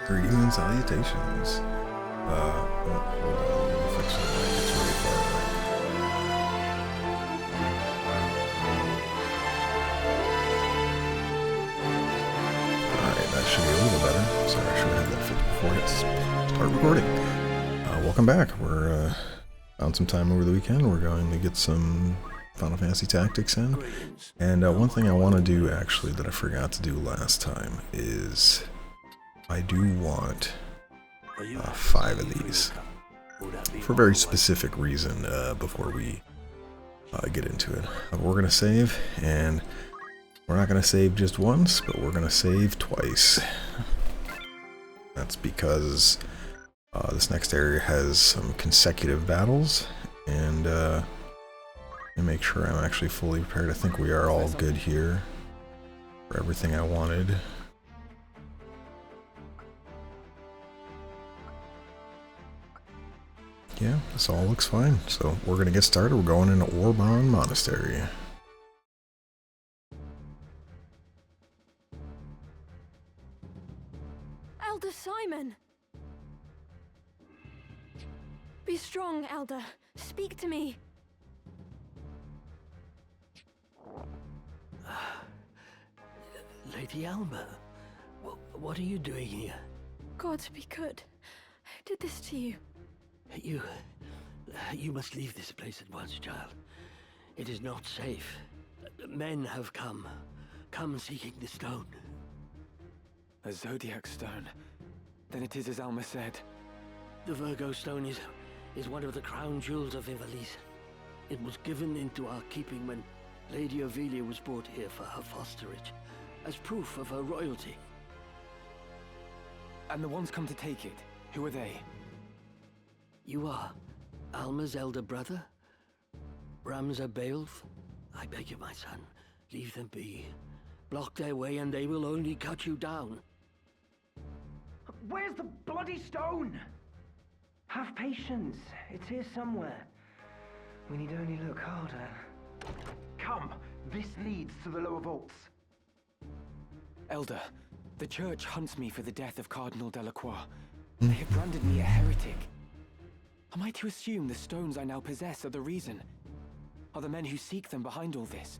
Greetings and salutations. Hold on, let me fix the mic. It's really far away. Alright, that should be a little better. Sorry, I should have had that fixed before I start recording. Welcome back. We're on some time over the weekend. We're going to get some Final Fantasy Tactics in. And one thing I want to do, actually, that I forgot to do last time is I do want 5 of these for a very specific reason before we get into it. We're going to save, and we're not going to save just once, but we're going to save twice. That's because this next area has some consecutive battles, and make sure I'm actually fully prepared. I think we are all good here for everything I wanted. Yeah, this all looks fine. So we're going to get started. We're going into Orbonne Monastery. Elder Simon! Be strong, Elder. Speak to me. Lady Alma, what are you doing here? God be good. Who did this to you? You must leave this place at once, child. It is not safe. Men have come seeking the stone. A Zodiac stone. Then it is as Alma said. The Virgo stone is one of the crown jewels of Ivalice. It was given into our keeping when Lady Ophelia was brought here for her fosterage, as proof of her royalty. And the ones come to take it, who are they? You are Alma's elder brother, Ramza Beowulf. I beg you, my son, leave them be. Block their way and they will only cut you down. Where's the bloody stone? Have patience. It's here somewhere. We need only look harder. Come, this leads to the lower vaults. Elder, the church hunts me for the death of Cardinal Delacroix. They have branded me a heretic. Am I to assume the stones I now possess are the reason? Are the men who seek them behind all this?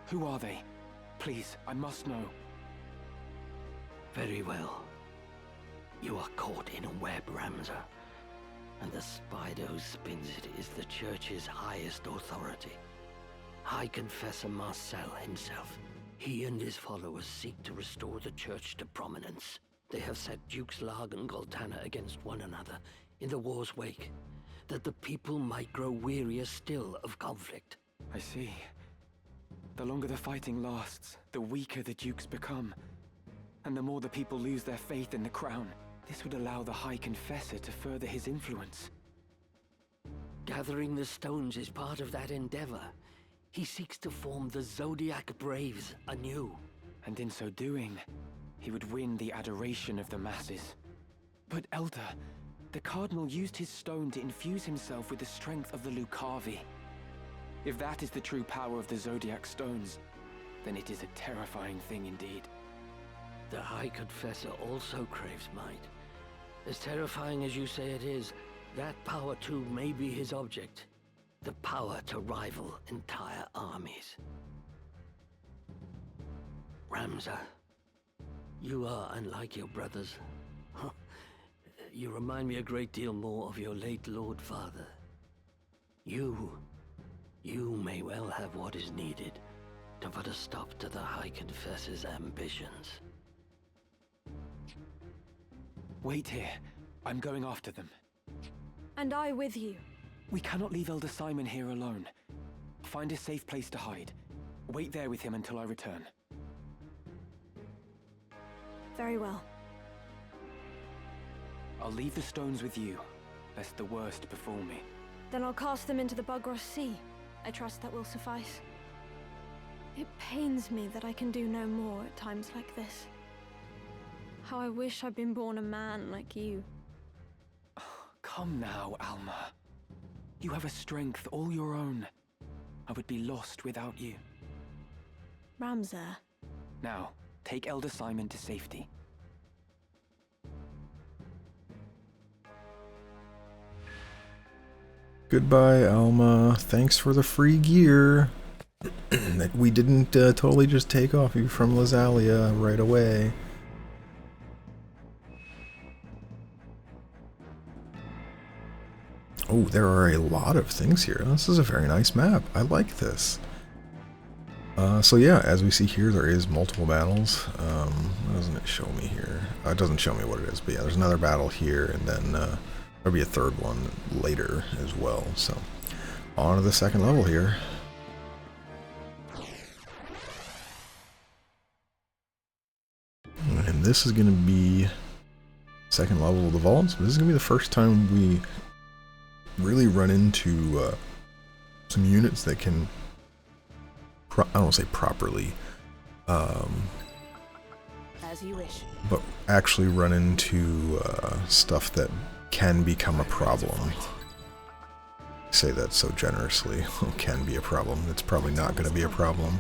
Who are they? Please, I must know. Very well. You are caught in a web, Ramza. And the spider who spins it is the church's highest authority. High Confessor Marcel himself. He and his followers seek to restore the church to prominence. They have set Dukes Larg and Goltana against one another in the war's wake, that the people might grow wearier still of conflict. I see. The longer the fighting lasts, the weaker the dukes become. And the more the people lose their faith in the crown. This would allow the High Confessor to further his influence. Gathering the stones is part of that endeavor. He seeks to form the Zodiac Braves anew. And in so doing, he would win the adoration of the masses. But Elder, the Cardinal used his stone to infuse himself with the strength of the Lucavi. If that is the true power of the Zodiac stones, then it is a terrifying thing indeed. The High Confessor also craves might. As terrifying as you say it is, that power too may be his object. The power to rival entire armies. Ramza, you are unlike your brothers. You remind me a great deal more of your late Lord Father. You may well have what is needed to put a stop to the High Confessor's ambitions. Wait here. I'm going after them. And I with you. We cannot leave Elder Simon here alone. Find a safe place to hide. Wait there with him until I return. Very well. I'll leave the stones with you, lest the worst befall me. Then I'll cast them into the Bugros Sea. I trust that will suffice. It pains me that I can do no more at times like this. How I wish I'd been born a man like you. Come now, Alma. You have a strength all your own. I would be lost without you. Ramza. Now, take Elder Simon to safety. Goodbye, Alma. Thanks for the free gear. That we didn't totally just take off you from Lazalia right away. Oh, there are a lot of things here. This is a very nice map. I like this. So yeah, as we see here, there is multiple battles. What doesn't it show me here? It doesn't show me what it is, but yeah, there's another battle here, and then there'll be a third one later as well. So, on to the second level here. And this is going to be second level of the vaults. This is going to be the first time we really run into some units that can, I don't want to say properly, as you wish, but actually run into stuff that can become a problem. I say that so generously. Can be a problem. It's probably not going to be a problem.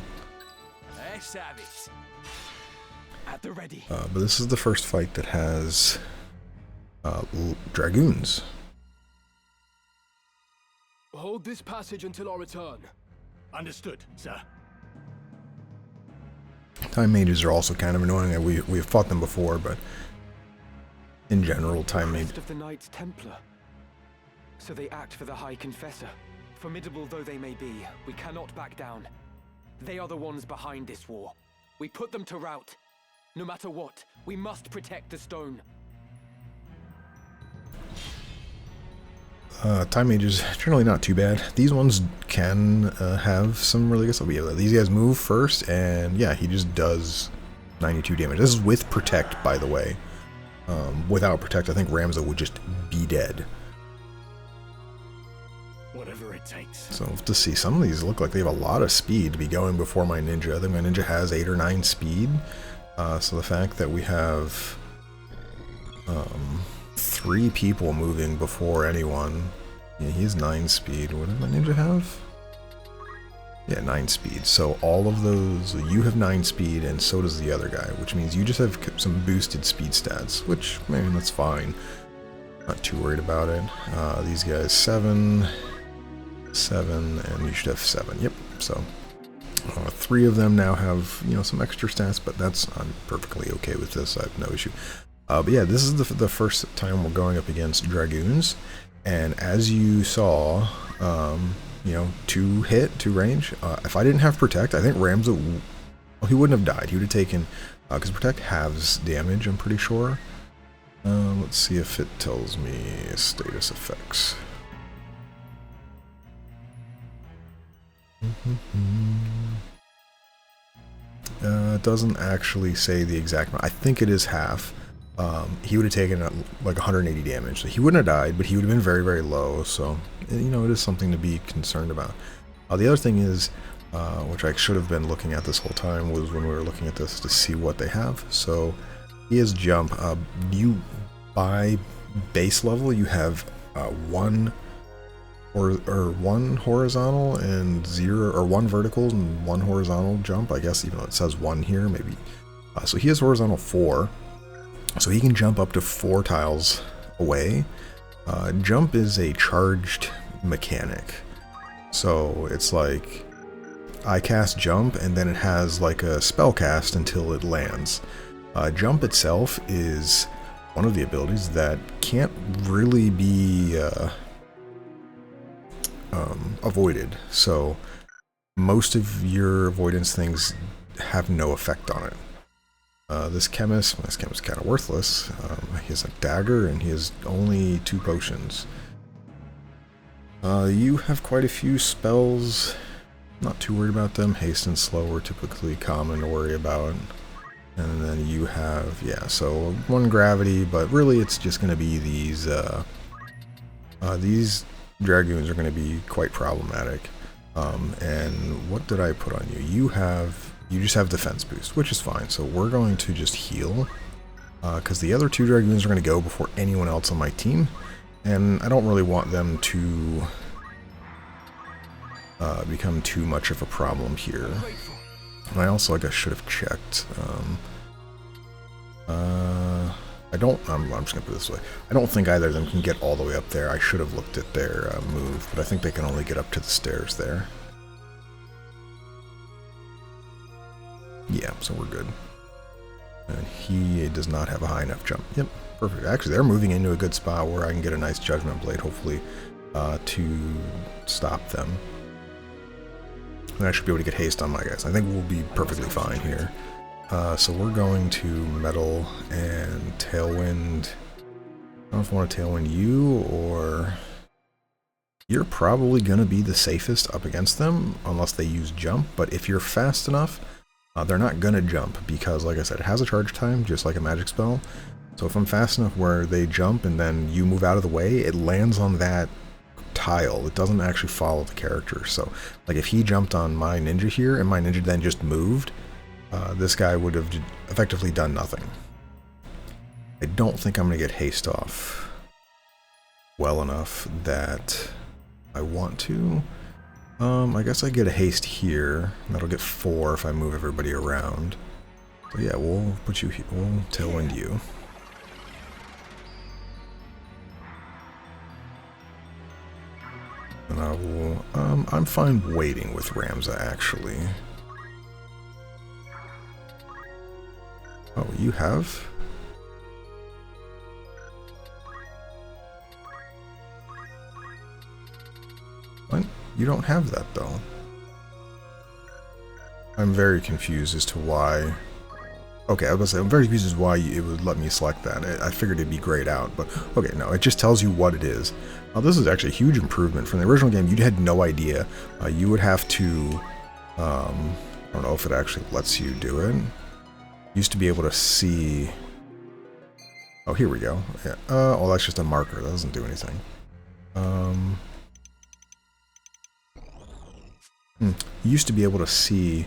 At the ready. But this is the first fight that has dragoons. Hold this passage until our return. Understood, sir. Time mages are also kind of annoying. We've fought them before, but in general, time mages. Of the Knights Templar. So they act for the High Confessor. Formidable though they may be, we cannot back down. They are the ones behind this war. We put them to rout. No matter what, we must protect the stone. Time mages generally not too bad. These ones can have some really good stuff. Yeah, these guys move first, and yeah, he just does 92 damage. This is with protect, by the way. Without protect, I think Ramza would just be dead. Whatever it takes. So to see, some of these look like they have a lot of speed to be going before my ninja. I think my ninja has 8 or 9 speed. So the fact that we have 3 people moving before anyone. Yeah, he has 9 speed. What does my ninja have? Yeah, 9 speed. So all of those, you have 9 speed, and so does the other guy, which means you just have some boosted speed stats, which, man, that's fine. Not too worried about it. These guys, 7, and you should have 7. Yep, so 3 of them now have, you know, some extra stats, but I'm perfectly okay with this. I have no issue. But yeah, this is the first time we're going up against dragoons, and as you saw, you know, 2 hit, 2 range. If I didn't have protect, I think Ramza, well, he wouldn't have died. He would have taken, because protect halves damage, I'm pretty sure. Let's see if it tells me status effects. It doesn't actually say the exact amount. I think it is half. He would have taken like 180 damage. So he wouldn't have died, but he would have been very, very low. So, you know, it is something to be concerned about. The other thing is, which I should have been looking at this whole time, was when we were looking at this to see what they have. So he has jump. You, by base level, you have 1 or 1 horizontal and 0, or 1 vertical and 1 horizontal jump. I guess, even though it says 1 here, maybe. So he has horizontal 4. So he can jump up to 4 tiles away. Jump is a charged mechanic. So it's like, I cast jump and then it has like a spell cast until it lands. Jump itself is one of the abilities that can't really be avoided. So most of your avoidance things have no effect on it. This chemist is kind of worthless. He has a dagger and he has only 2 potions. You have quite a few spells. Not too worried about them. Haste and slow are typically common to worry about. And then you have, yeah, so 1 gravity, but really it's just going to be these dragoons are going to be quite problematic. And what did I put on you? You just have defense boost, which is fine. So we're going to just heal, because the other 2 dragoons are going to go before anyone else on my team, and I don't really want them to become too much of a problem here. And I also, like, I should have checked. I I'm just gonna put it this way. I don't think either of them can get all the way up there. I should have looked at their move, but I think they can only get up to the stairs there. Yeah, so we're good. And he does not have a high enough jump. Yep, perfect. Actually, they're moving into a good spot where I can get a nice Judgment Blade, hopefully, to stop them. And I should be able to get haste on my guys. I think we'll be perfectly fine here. So we're going to Metal and Tailwind. I don't know if I want to Tailwind you, or... You're probably going to be the safest up against them, unless they use jump. But if you're fast enough, they're not going to jump, because, like I said, it has a charge time, just like a magic spell. So if I'm fast enough where they jump and then you move out of the way, it lands on that tile. It doesn't actually follow the character. So, like, if he jumped on my ninja here, and my ninja then just moved, this guy would have effectively done nothing. I don't think I'm going to get haste off well enough that I want to. I guess I get a haste here. That'll get 4 if I move everybody around. So yeah, we'll put you here. We'll Tailwind you. And I will, I'm fine waiting with Ramza, actually. Oh, you have? What? You don't have that, though. I'm very confused as to why... Okay, I was going to say, I'm very confused as to why it would let me select that. I figured it'd be grayed out, but okay, no, it just tells you what it is. This is actually a huge improvement. From the original game, you had no idea. You would have to... I don't know if it actually lets you do it. Used to be able to see... Oh, here we go. Yeah. Oh, that's just a marker. That doesn't do anything. You used to be able to see...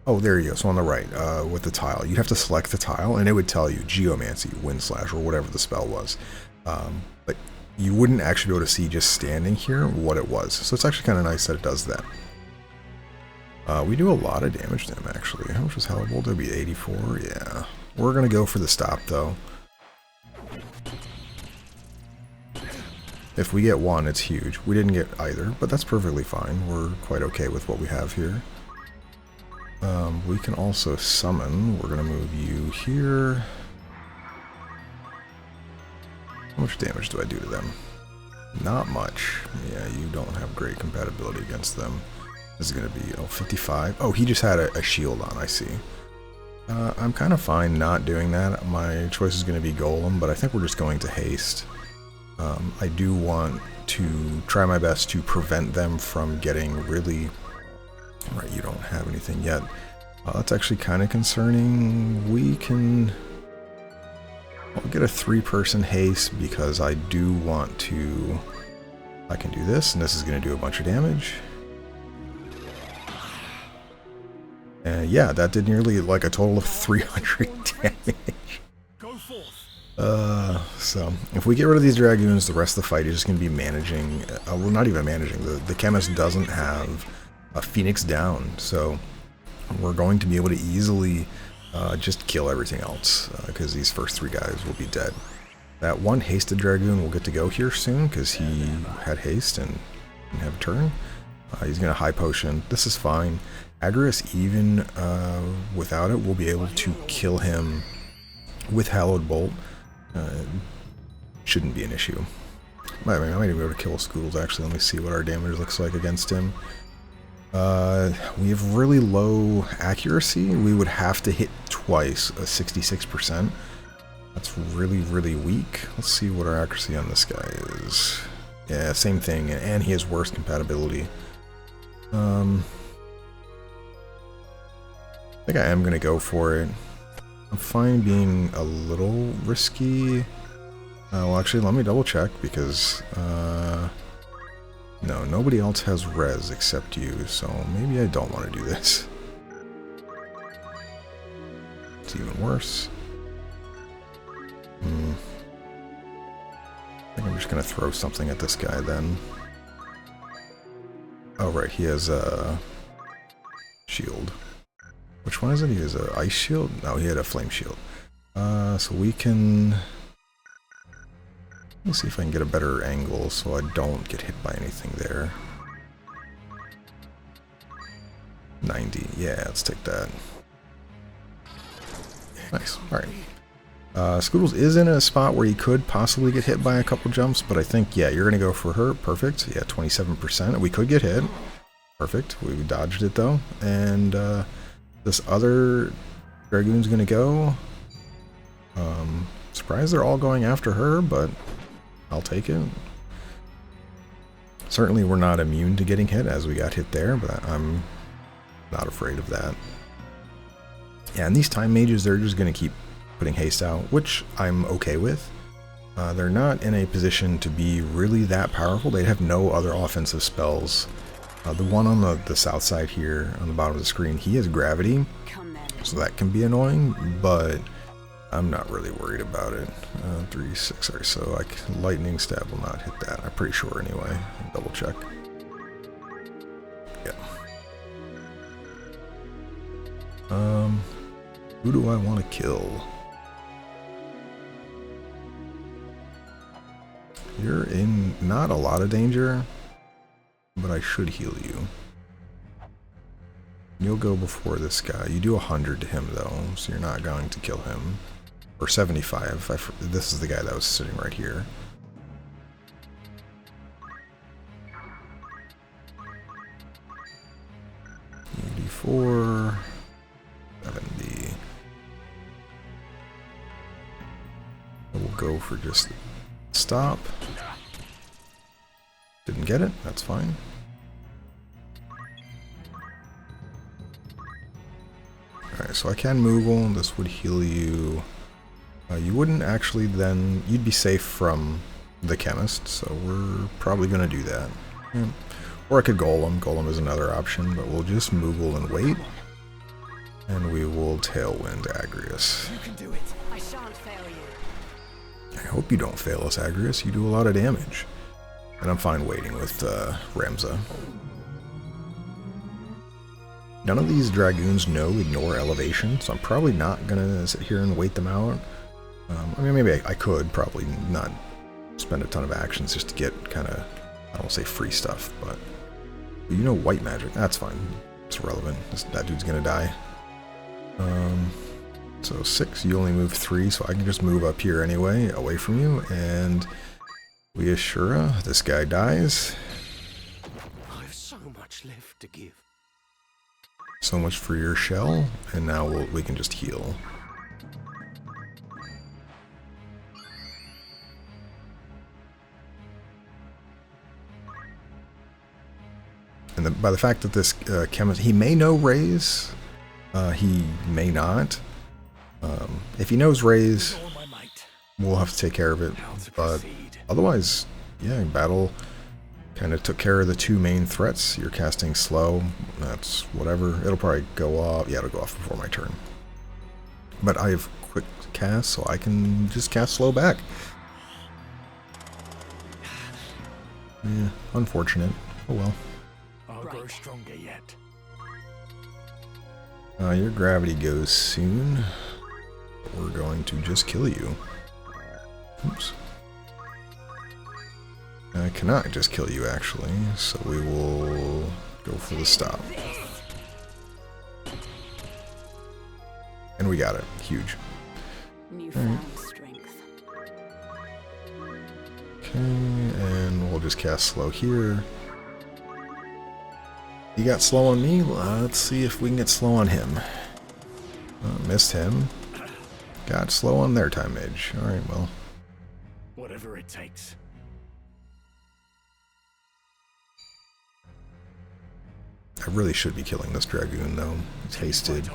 Oh, there you go. So on the right, with the tile. You'd have to select the tile, and it would tell you Geomancy, Wind Slash, or whatever the spell was. But you wouldn't actually be able to see just standing here what it was. So it's actually kind of nice that it does that. We do a lot of damage to him, actually. How much was Hellbolt? It'd be 84? Yeah. We're going to go for the stop, though. If we get 1, it's huge. We didn't get either, but that's perfectly fine. We're quite okay with what we have here. We can also summon. We're going to move you here. How much damage do I do to them? Not much. Yeah, you don't have great compatibility against them. This is going to be, 55. Oh, he just had a shield on, I see. I'm kind of fine not doing that. My choice is going to be Golem, but I think we're just going to haste. I do want to try my best to prevent them from getting really... Right, you don't have anything yet. That's actually kind of concerning. We can... I'll get a 3-person haste because I do want to... I can do this, and this is going to do a bunch of damage. And yeah, that did nearly like a total of 300 damage. Go forth. So if we get rid of these Dragoons, the rest of the fight is just going to be managing... well, not even managing. The Chemist doesn't have a Phoenix down, so we're going to be able to easily just kill everything else, because these first 3 guys will be dead. That one hasted Dragoon will get to go here soon, because he had haste and didn't have a turn. He's going to high potion. This is fine. Agrius, even without it, will be able to kill him with Hallowed Bolt. Shouldn't be an issue. I might even be able to kill Scoodles, actually. Let me see what our damage looks like against him. We have really low accuracy. We would have to hit twice, a 66%. That's really, really weak. Let's see what our accuracy on this guy is. Yeah, same thing, and he has worse compatibility. I think I am going to go for it. I'm fine being a little risky. Well, actually, let me double check, because... no, nobody else has res except you, so maybe I don't want to do this. It's even worse. I think I'm just going to throw something at this guy then. Oh, right, he has a shield. Which one is it? He has an ice shield? No, he had a flame shield. So we can Let's see if I can get a better angle so I don't get hit by anything there. 90. Yeah, let's take that. Nice. Alright. Scoodles is in a spot where he could possibly get hit by a couple jumps, but I think, yeah, you're going to go for her. Perfect. Yeah, 27%. We could get hit. Perfect. We dodged it, though. And this other Dragoon's going to go. Surprised they're all going after her, but I'll take it. Certainly we're not immune to getting hit, as we got hit there, but I'm not afraid of that. Yeah, and these time mages, they're just going to keep putting haste out, which I'm okay with. They're not in a position to be really that powerful. They have no other offensive spells. The one on the south side here, on the bottom of the screen, he has gravity, so that can be annoying, but I'm not really worried about it. 3, 6, sorry, so lightning stab will not hit that. I'm pretty sure anyway. Double check. Yeah. Who do I want to kill? You're in not a lot of danger, but I should heal you. You'll go before this guy. You do 100 to him though, so you're not going to kill him. Or 75. This is the guy that was sitting right here. $84, 70. We'll go for just stop. Didn't get it. That's fine. Alright, so I can Moogle. This would heal you. You wouldn't actually then... You'd be safe from the chemist, so we're probably going to do that. Yeah. Or I could Golem. Golem is another option, but we'll just Moogle and wait. And we will Tailwind Agrius. You can do it. I shan't fail you. I hope you don't fail us, Agrius. You do a lot of damage. And I'm fine waiting with Ramza. None of these Dragoons know Ignore Elevation, so I'm probably not going to sit here and wait them out. I mean, maybe I could probably not spend a ton of actions just to get kind of, I don't want to say free stuff, but you know white magic. That's fine. It's irrelevant. That dude's going to die. So 6, you only move 3, so I can just move up here anyway, away from you, and we Ashura, this guy dies. I've so much left to give. So much for your shell, and now we can just heal. And by the fact that this chemist, he may know Raise, he may not. If he knows Raise, we'll have to take care of it. But otherwise, yeah, battle kind of took care of the 2 main threats. You're casting slow, that's whatever. It'll probably go off. Yeah, it'll go off before my turn. But I have quick cast, so I can just cast slow back. Yeah, unfortunate. Oh well. I'll grow stronger yet. Your gravity goes soon. We're going to just kill you. Oops. I cannot just kill you, actually, so we will go for the stop. And we got it. Huge. Newfound strength. Okay, and we'll just cast slow here. You got slow on me? Let's see if we can get slow on him. Missed him. Got slow on their time mage. Alright, well. Whatever it takes. I really should be killing this Dragoon, though. It's hasted.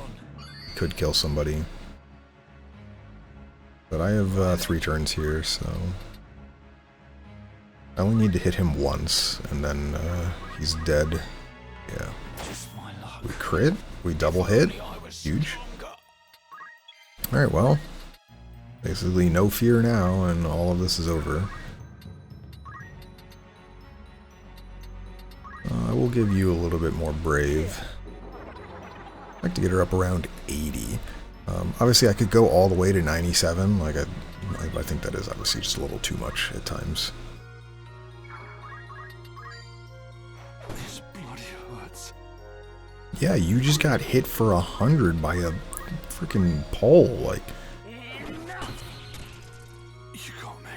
Could kill somebody. But I have 3 turns here, so... I only need to hit him once, and then he's dead. Yeah. We crit. We double hit. Huge. Alright, well. Basically no fear now, and all of this is over. I will give you a little bit more brave. I'd like to get her up around 80. Obviously I could go all the way to 97, like I I think that is obviously just a little too much at times. This bloody hurts. Yeah, you just got hit for 100 by a freaking pole, like. You got me.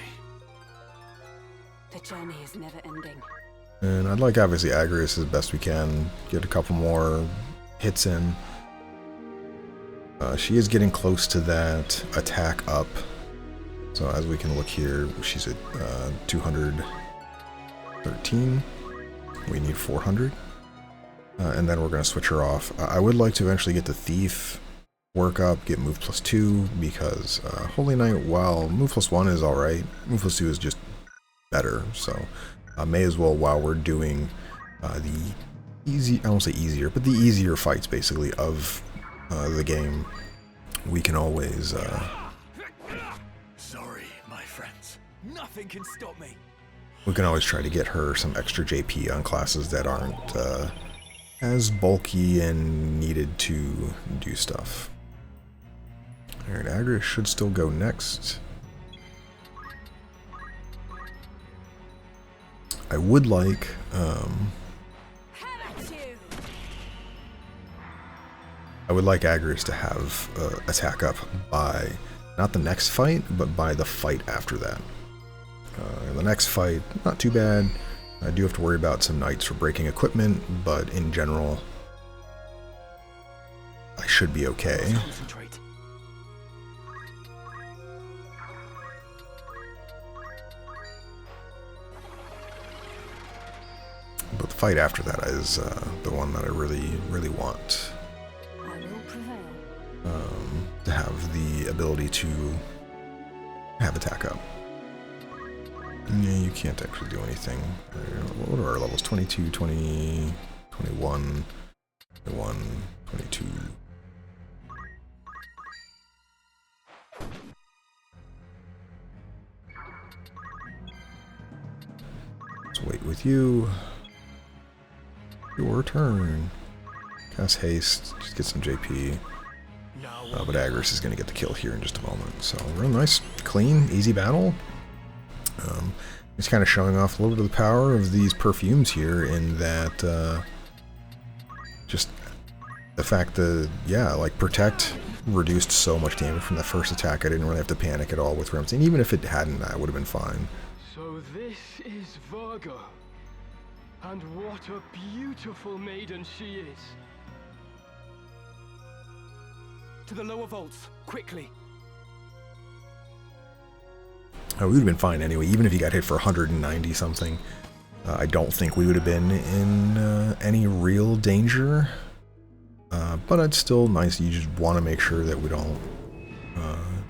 The journey is never ending. And I'd like, obviously, Agrius as best we can. Get a couple more hits in. She is getting close to that attack up. So as we can look here, she's at 213. We need 400. And then we're going to switch her off. I would like to eventually get the Thief work up, get move +2, because Holy Knight, while move +1 is alright, move +2 is just better. So may as well, while we're doing the easy, I won't say easier, but the easier fights basically of the game, we can always Sorry, my friends. Nothing can stop me. we can always try to get her some extra JP on classes that aren't as bulky and needed to do stuff. Alright, Agrius should still go next. I would like Agrius to have attack up by not the next fight, but by the fight after that. In the next fight, not too bad. I do have to worry about some knights for breaking equipment, but in general, I should be okay. Concentrate. But the fight after that is the one that I really want. I will prevail. To have the ability to have attack up. Yeah, you can't actually do anything. What are our levels? 22, 20, 21, 21, 22. Let's wait with you. Your turn. Cast haste, just get some JP. But Agrius is going to get the kill here in just a moment. So, real nice, clean, easy battle. It's kind of showing off a little bit of the power of these perfumes here in that, just the fact that, yeah, like Protect reduced so much damage from the first attack, I didn't really have to panic at all with Ramsey. Even if it hadn't, I would have been fine. So this is Virgo. And what a beautiful maiden she is. To the lower vaults, quickly. We would have been fine anyway, even if you got hit for 190 something. I don't think we would have been in any real danger. But it's still nice. You just want to make sure that we don't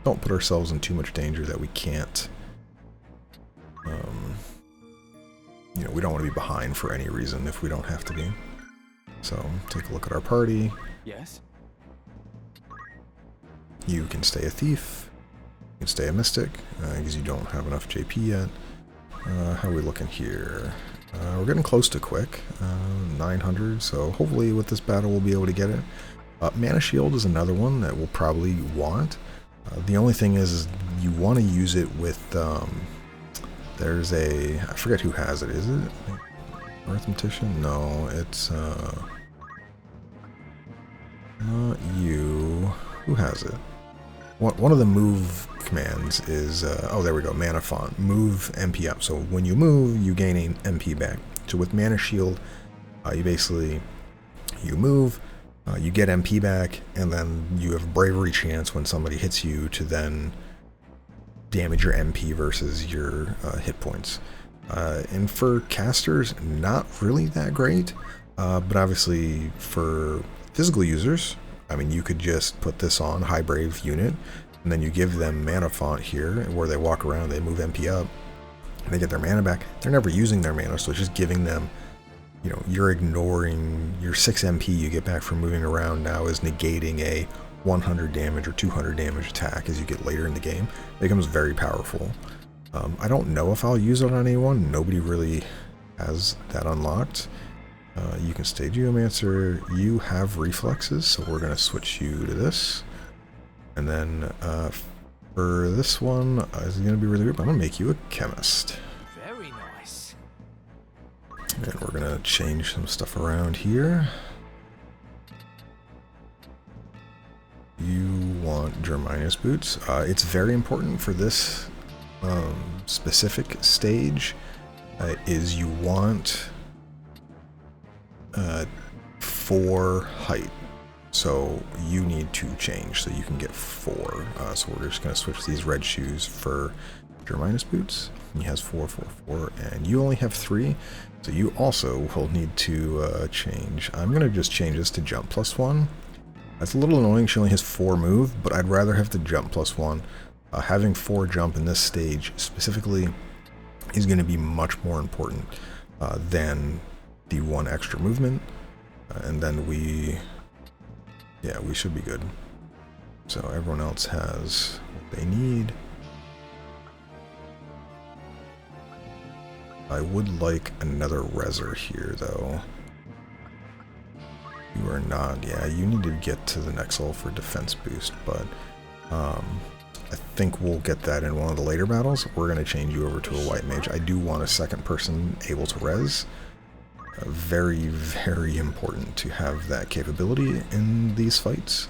put ourselves in too much danger that we can't. You know, we don't want to be behind for any reason if we don't have to be. So take a look at our party. Yes. You can stay a thief. You can stay a mystic because you don't have enough JP yet. How are we looking here? We're getting close to quick, 900, so hopefully with this battle we'll be able to get it. Mana Shield is another one that we'll probably want. The only thing is you want to use it with, there's a, I forget who has it, is it? Arithmetician? No, it's, not you. Who has it? One of the move commands is, oh there we go, Mana Font. Move MP up. So when you move, you gain an MP back. So with Mana Shield, you basically, you move, you get MP back, and then you have a bravery chance when somebody hits you to then damage your MP versus your hit points. And for casters, not really that great, but obviously for physical users, I mean, you could just put this on High Brave unit, and then you give them Mana Font here, where they walk around, they move MP up, and they get their mana back. They're never using their mana, so it's just giving them, you know, you're ignoring your 6 MP you get back from moving around now is negating a 100 damage or 200 damage attack as you get later in the game. It becomes very powerful. I don't know if I'll use it on anyone. Nobody really has that unlocked. You can stay Geomancer. You have reflexes, so we're going to switch you to this. And then For this one, is it going to be really weird? I'm going to make you a chemist. Very nice. And we're going to change some stuff around here. You want Germinus boots. It's very important for this specific stage is you want 4 height. So you need to change so you can get 4. So we're just going to switch these red shoes for Germinus boots. He has 4, 4, 4, and you only have 3. So you also will need to change. I'm going to just change this to jump +1. That's a little annoying. She only has 4 move, but I'd rather have the jump +1. Having 4 jump in this stage specifically is going to be much more important than the 1 extra movement. And then we should be good. So everyone else has what they need. I would like another Reser here, though. You are not. Yeah, you need to get to the next level for defense boost, but I think we'll get that in one of the later battles. We're going to change you over to a white mage. I do want a second person able to res. Very, very important to have that capability in these fights.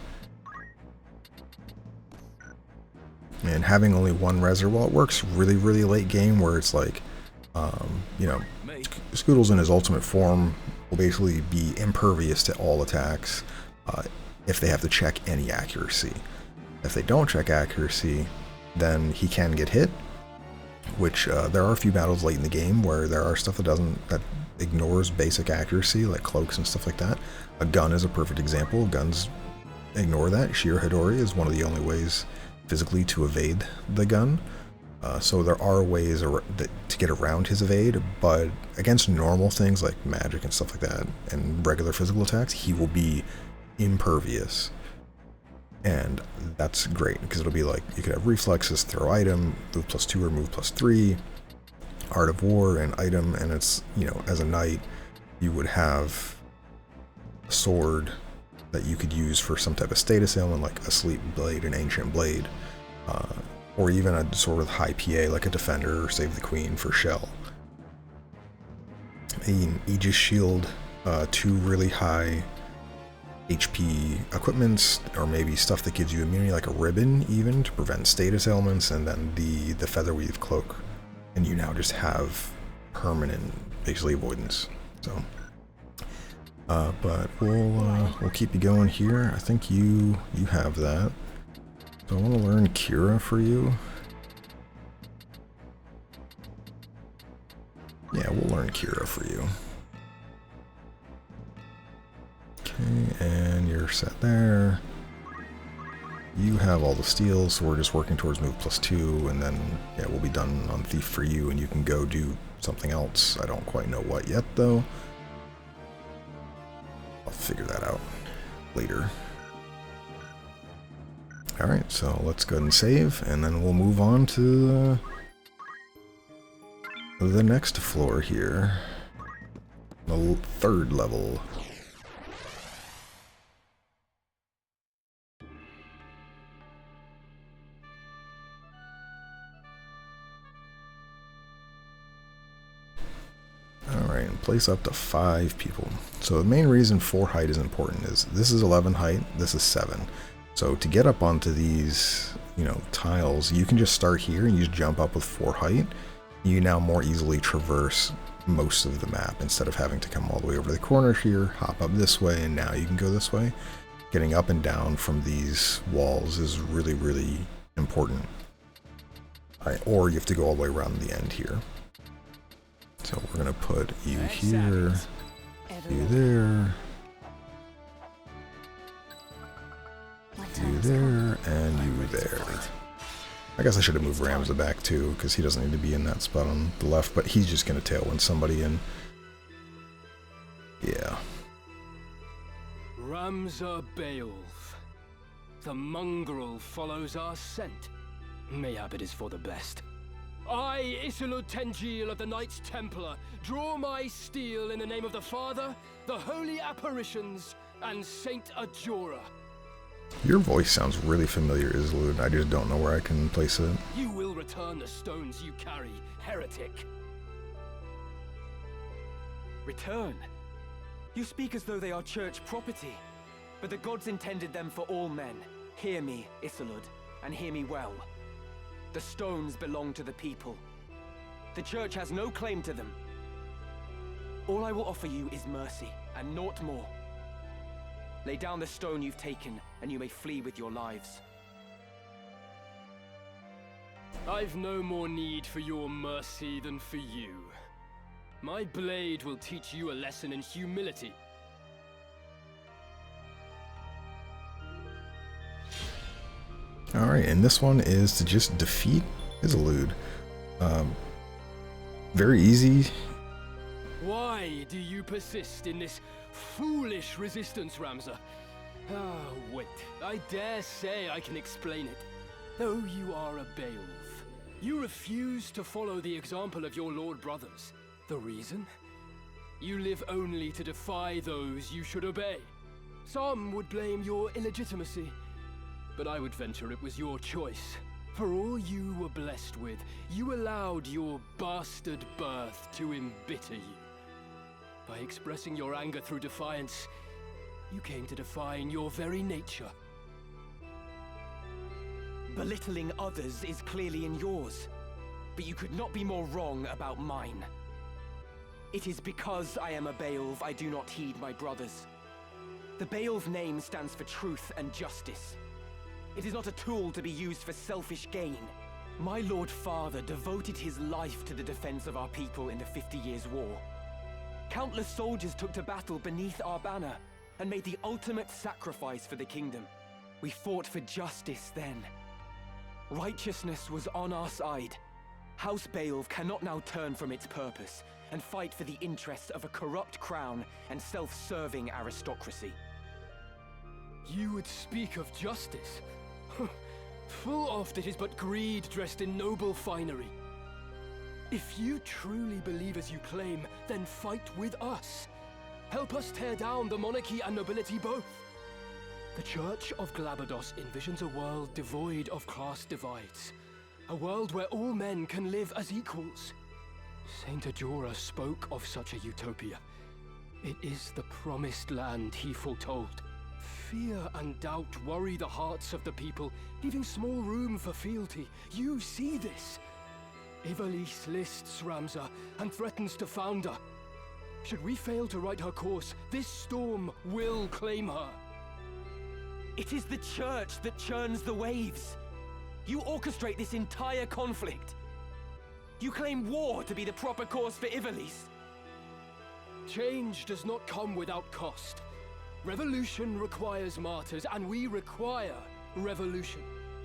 And having only 1 reser, while it works really, really late game where it's like, you know, Scoodles in his ultimate form will basically be impervious to all attacks if they have to check any accuracy. If they don't check accuracy, then he can get hit, which there are a few battles late in the game where there are stuff that ignores basic accuracy, like cloaks and stuff like that. A gun is a perfect example. Guns ignore that. Sheer Hidori is one of the only ways physically to evade the gun. So there are ways to get around his evade, but against normal things like magic and stuff like that, and regular physical attacks, he will be impervious. And that's great, because it'll be like, you could have reflexes, throw item, move +2 or move +3, Art of War and item, and it's, you know, as a knight, you would have a sword that you could use for some type of status ailment, like a sleep blade, an ancient blade, or even a sword with high PA, like a defender or save the queen for shell. An Aegis shield, 2 really high HP equipments, or maybe stuff that gives you immunity, like a ribbon even, to prevent status ailments, and then the featherweave cloak, and you now just have permanent, basically, avoidance. So, but we'll keep you going here. I think you have that. So I want to learn Kira for you. Yeah, we'll learn Kira for you. Okay, and you're set there. You have all the steals, so we're just working towards move +2, and then, yeah, we'll be done on Thief for you, and you can go do something else. I don't quite know what yet, though. I'll figure that out later. Alright, so let's go ahead and save, and then we'll move on to the next floor here. The 3rd level. Alright, and place up to 5 people. So the main reason 4 height is important is this is 11 height, this is 7. So to get up onto these, you know, tiles, you can just start here and you just jump up with 4 height. You now more easily traverse most of the map instead of having to come all the way over to the corner here, hop up this way, and now you can go this way. Getting up and down from these walls is really, really important. Or you have to go all the way around the end here. So we're going to put you here, you there, you there, and you there. I guess I should have moved Ramza back too, because he doesn't need to be in that spot on the left, but he's just going to tailwind somebody in. Yeah. Ramza Beowulf. The mongrel follows our scent. Mayhap it is for the best. I, Isilud Tengil of the Knights Templar, draw my steel in the name of the Father, the Holy Apparitions, and Saint Ajora. Your voice sounds really familiar, Isolde. I just don't know where I can place it. You will return the stones you carry, heretic. Return? You speak as though they are church property. But the gods intended them for all men. Hear me, Isolde, and hear me well. The stones belong to the people. The church has no claim to them. All I will offer you is mercy, and naught more. Lay down the stone you've taken, and you may flee with your lives. I've no more need for your mercy than for you. My blade will teach you a lesson in humility. Alright, and this one is to just defeat Isolde. Very easy. Why do you persist in this foolish resistance, Ramza? Ah, wait. I dare say I can explain it. Though you are a Beowulf, you refuse to follow the example of your lord brothers. The reason? You live only to defy those you should obey. Some would blame your illegitimacy, but I would venture it was your choice. For all you were blessed with, you allowed your bastard birth to embitter you. By expressing your anger through defiance, you came to define your very nature. Belittling others is clearly in yours, but you could not be more wrong about mine. It is because I am a Beowulf I do not heed my brothers. The Beowulf name stands for truth and justice. It is not a tool to be used for selfish gain. My Lord Father devoted his life to the defense of our people in the 50 Years' War. Countless soldiers took to battle beneath our banner and made the ultimate sacrifice for the kingdom. We fought for justice then. Righteousness was on our side. House Beowulf cannot now turn from its purpose and fight for the interests of a corrupt crown and self-serving aristocracy. You would speak of justice? Full oft it is but greed dressed in noble finery. If you truly believe as you claim, then fight with us. Help us tear down the monarchy and nobility both. The Church of Glabados envisions a world devoid of class divides. A world where all men can live as equals. Saint Ajora spoke of such a utopia. It is the promised land he foretold. Fear and doubt worry the hearts of the people, leaving small room for fealty. You see this. Ivalice lists Ramza and threatens to found her. Should we fail to right her course, this storm will claim her. It is the church that churns the waves. You orchestrate this entire conflict. You claim war to be the proper course for Ivalice. Change does not come without cost. Revolution requires martyrs, and we require revolution.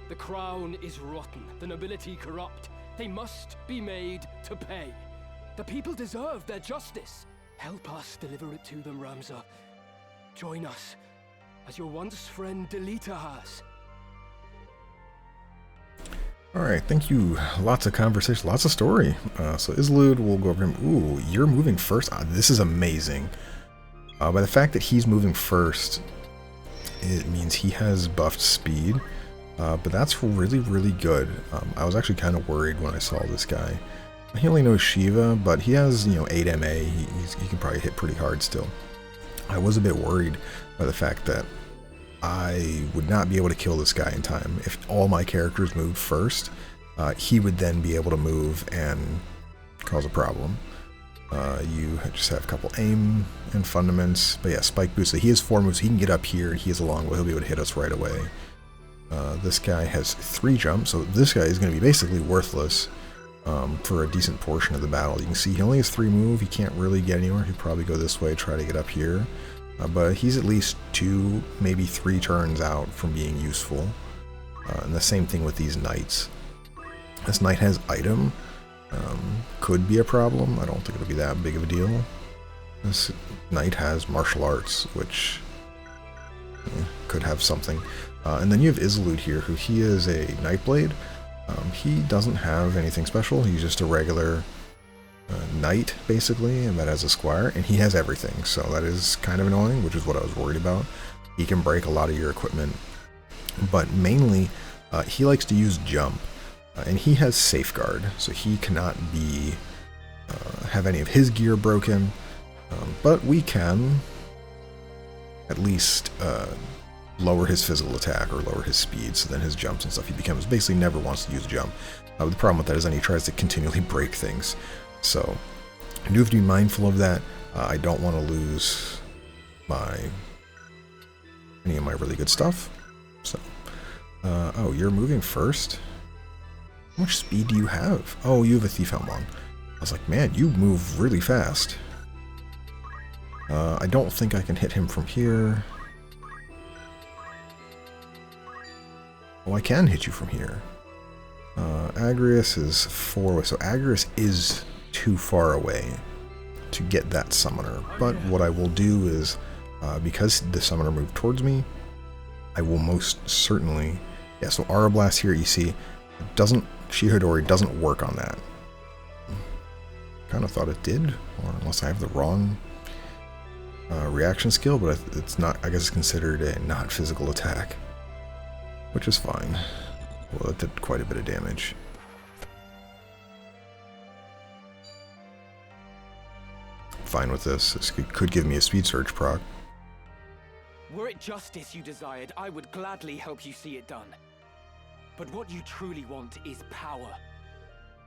The crown is rotten, the nobility corrupt. They must be made to pay. The people deserve their justice. Help us deliver it to them, Ramza. Join us, as your once friend Delita has. Alright, thank you. Lots of conversation, lots of story. So Isolde, we'll go over him. Ooh, you're moving first. This is amazing. By the fact that he's moving first, it means he has buffed speed. But that's really, really good. I was actually kind of worried when I saw this guy. He only knows Shiva, but he has, 8 MA. He can probably hit pretty hard still. I was a bit worried by the fact that I would not be able to kill this guy in time. If all my characters moved first, he would then be able to move and cause a problem. You just have a couple aim and fundaments. But yeah, spike boost. So he has 4 moves. He can get up here. He has a long way. He'll be able to hit us right away. This guy has 3 jumps. So this guy is going to be basically worthless for a decent portion of the battle. You can see he only has 3 move. He can't really get anywhere. He'll probably go this way, try to get up here. But he's at least 2, maybe 3 turns out from being useful. And the same thing with these knights. This knight has item. Could be a problem. I don't think it'll be that big of a deal. This knight has martial arts, which could have something. And then you have Isolde here, who he is a Nightblade. He doesn't have anything special. He's just a regular knight, basically, but as a squire, and he has everything. So that is kind of annoying, which is what I was worried about. He can break a lot of your equipment but mainly he likes to use jump, and he has safeguard, so he cannot be have any of his gear broken, but we can at least lower his physical attack or lower his speed, so then his jumps and stuff, he becomes basically never wants to use jump. The problem with that is then he tries to continually break things, so I do have to be mindful of that. I don't want to lose any of my really good stuff. So, oh, you're moving first? How much speed do you have? Oh, you have a thief helm on. I was like, man, you move really fast. I don't think I can hit him from here. Oh, I can hit you from here. Agrius is 4 away, so Agrius is too far away to get that summoner. But what I will do is, because the summoner moved towards me, I will most certainly... Yeah, so Aura Blast here, you see, it doesn't... Shihadori doesn't work on that. Kind of thought it did, or unless I have the wrong reaction skill, but it's not, I guess it's considered a not physical attack, which is fine. Well, it did quite a bit of damage. Fine with this. This could give me a speed surge proc. Were it justice you desired, I would gladly help you see it done. But what you truly want is power.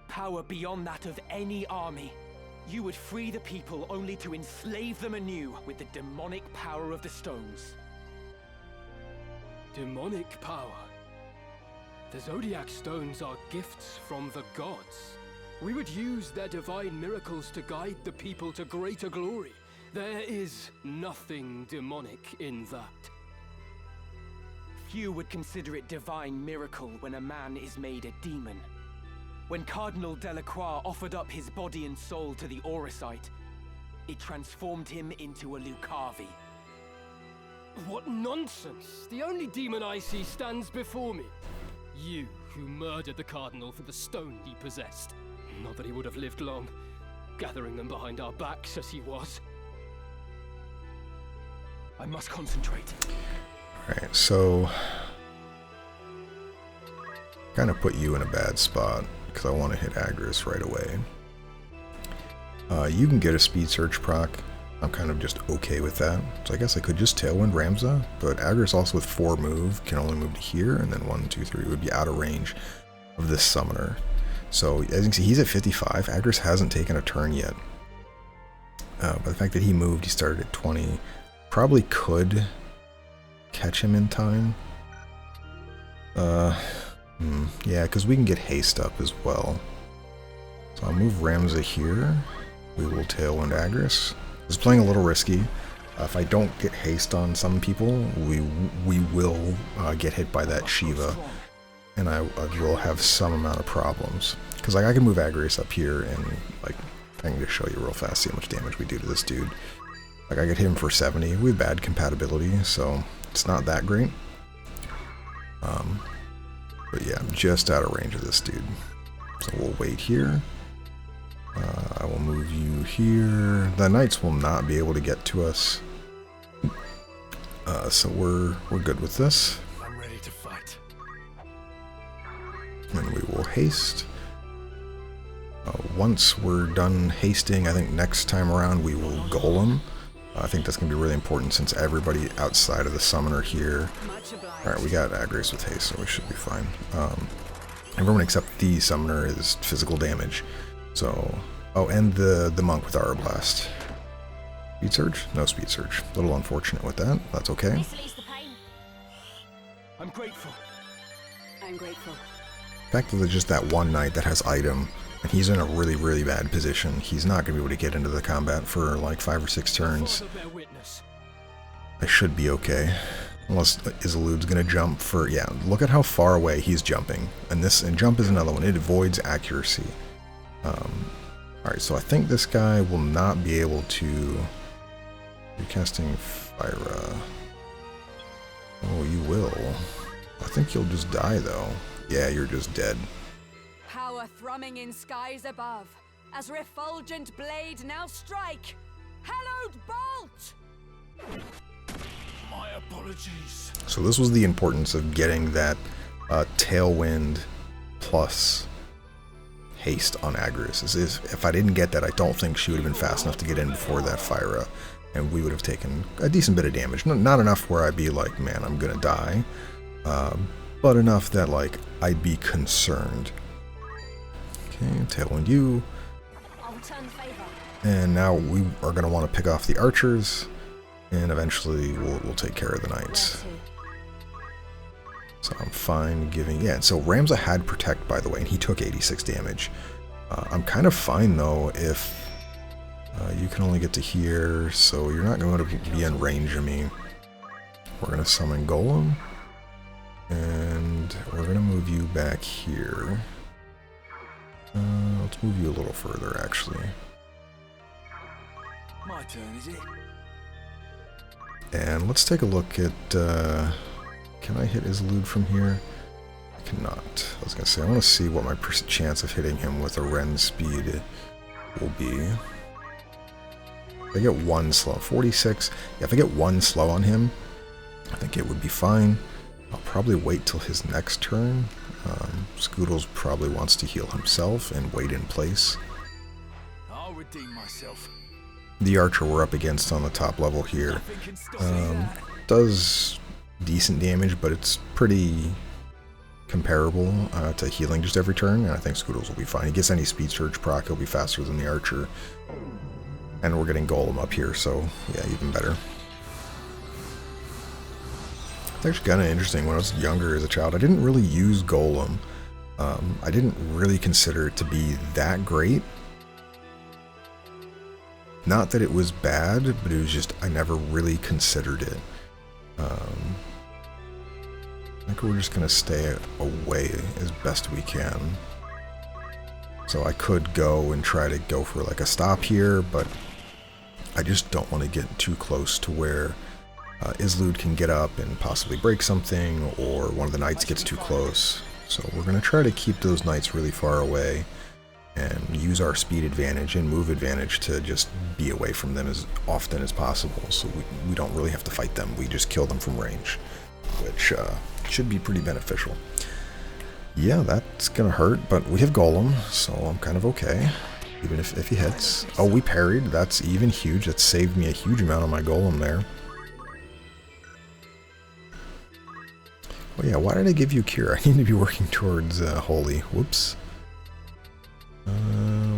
Power beyond that of any army. You would free the people only to enslave them anew with the demonic power of the stones. Demonic power? The Zodiac Stones are gifts from the gods. We would use their divine miracles to guide the people to greater glory. There is nothing demonic in that. Few would consider it divine miracle when a man is made a demon. When Cardinal Delacroix offered up his body and soul to the Auracite, it transformed him into a Lucavi. What nonsense! The only demon I see stands before me. You, who murdered the Cardinal for the stone he possessed. Not that he would have lived long, gathering them behind our backs as he was. I must concentrate. Alright, so... kind of put you in a bad spot, because I want to hit Agrius right away. You can get a speed surge proc. I'm kind of just okay with that. So I guess I could just Tailwind Ramza, but Agrius also with 4 move can only move to here, and then 1, 2, 3 would be out of range of this summoner. So as you can see, he's at 55. Agrius hasn't taken a turn yet. By the fact that he moved, he started at 20. Probably could catch him in time. Yeah, because we can get haste up as well. So I'll move Ramza here. We will Tailwind Agrius. It's playing a little risky. If I don't get haste on some people, we will get hit by that Shiva, and I will have some amount of problems. Because like I can move Agrius up here, and like I can just show you real fast, see how much damage we do to this dude. Like I get him for 70 with bad compatibility, so it's not that great. But yeah, I'm just out of range of this dude. So we'll wait here. I will move you here. The knights will not be able to get to us. So we're good with this. I'm ready to fight. And we will haste. Once we're done hasting, I think next time around we will golem. I think that's going to be really important since everybody outside of the summoner here. Alright, we got Agrius with haste, so we should be fine. Everyone except the summoner is physical damage. So, oh, and the monk with Aura Blast. Speed surge? No speed surge. A little unfortunate with that. That's okay. I'm grateful. I'm grateful. The fact that there's just that one knight that has item, and he's in a really, really bad position. He's not going to be able to get into the combat for like 5 or 6 turns. I should be okay. Unless Isolud's going to jump for... Yeah, look at how far away he's jumping. And jump is another one. It avoids accuracy. Alright, so I think this guy will not be able to... You're casting Fyra. Oh, you will. I think you'll just die, though. Yeah, you're just dead. Power thrumming in skies above, as refulgent blade now strike. Hallowed bolt! My apologies. So this was the importance of getting that Tailwind plus haste on Agrias. If I didn't get that, I don't think she would have been fast enough to get in before that Fyra, and we would have taken a decent bit of damage. Not enough where I'd be like, man, I'm gonna die, but enough that like I'd be concerned. Okay, Tailwind you. I'll return the favor. And now we are gonna want to pick off the archers, and eventually we'll take care of the knights. So I'm fine giving... Yeah, so Ramza had Protect, by the way, and he took 86 damage. I'm kind of fine, though, if you can only get to here, so you're not going to be in range of me. We're going to summon Golem, and we're going to move you back here. Let's move you a little further, actually. My turn, is it? And let's take a look at... can I hit Isilud from here? I cannot. I was going to say, I want to see what my chance of hitting him with a Ren speed will be. If I get one slow, 46. Yeah, if I get one slow on him, I think it would be fine. I'll probably wait till his next turn. Scoodles probably wants to heal himself and wait in place. I'll redeem myself. The archer we're up against on the top level here does decent damage, but it's pretty comparable to healing just every turn, and I think Scoodles will be fine. He gets any speed surge proc, he'll be faster than the archer. And we're getting Golem up here, so yeah, even better. It's actually kind of interesting. When I was younger as a child, I didn't really use Golem. I didn't really consider it to be that great. Not that it was bad, but it was just, I never really considered it. I think we're just going to stay away as best we can. So I could go and try to go for like a stop here, but I just don't want to get too close to where Isilud can get up and possibly break something, or one of the knights gets too close. So we're going to try to keep those knights really far away and use our speed advantage and move advantage to just be away from them as often as possible, so we don't really have to fight them. We just kill them from range, which should be pretty beneficial. Yeah, that's gonna hurt, but we have Golem, so I'm kind of okay, even if he hits. Oh, we parried. That's even huge. That saved me a huge amount on my Golem there. Oh yeah, why did I give you Cure? I need to be working towards Holy. Whoops. What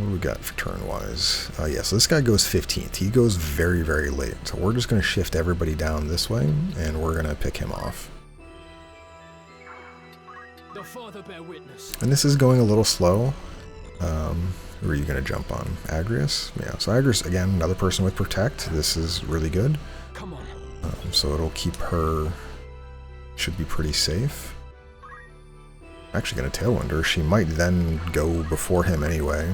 do we got for turn-wise? Yeah, so this guy goes 15th. He goes very, very late. So we're just going to shift everybody down this way, and we're going to pick him off. The Father bear witness. And this is going a little slow. Who are you going to jump on? Agrias? Yeah, so Agrias, again, another person with Protect. This is really good. Come on. So it'll keep her... Should be pretty safe. I'm actually going to Tailwind her. She might then go before him anyway.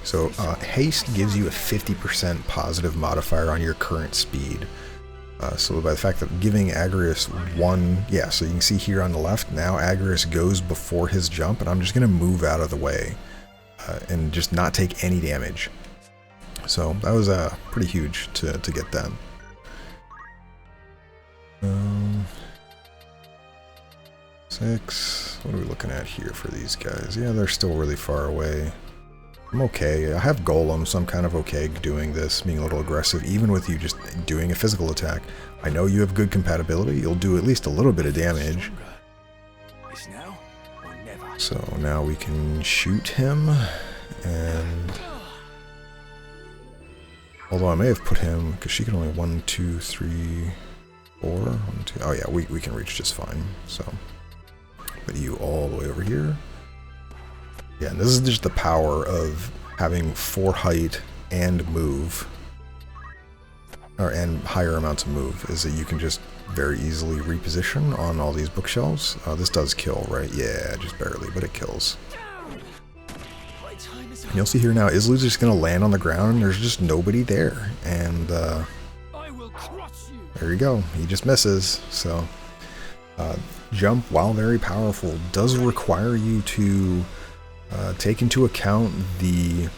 So haste gives you a 50% positive modifier on your current speed. So by the fact that giving Agrias one... Yeah, so you can see here on the left, now Agrias goes before his jump, and I'm just going to move out of the way and just not take any damage. So that was pretty huge to get that. 6. What are we looking at here for these guys? Yeah, they're still really far away. I'm okay. I have Golem, so I'm kind of okay doing this, being a little aggressive, even with you just doing a physical attack. I know you have good compatibility. You'll do at least a little bit of damage. So now we can shoot him, and... Although I may have put him, because she can only 1, 2, 3, 4, 1, 2... Oh yeah, we can reach just fine, so... Put you all the way over here. Yeah, and this is just the power of having 4 height and move, and higher amounts of move, is that you can just very easily reposition on all these bookshelves. This does kill, right? Yeah, just barely, but it kills. And you'll see here now, Isilud's just going to land on the ground, and there's just nobody there. And there you go. He just misses. So, jump, while very powerful, does require you to take into account the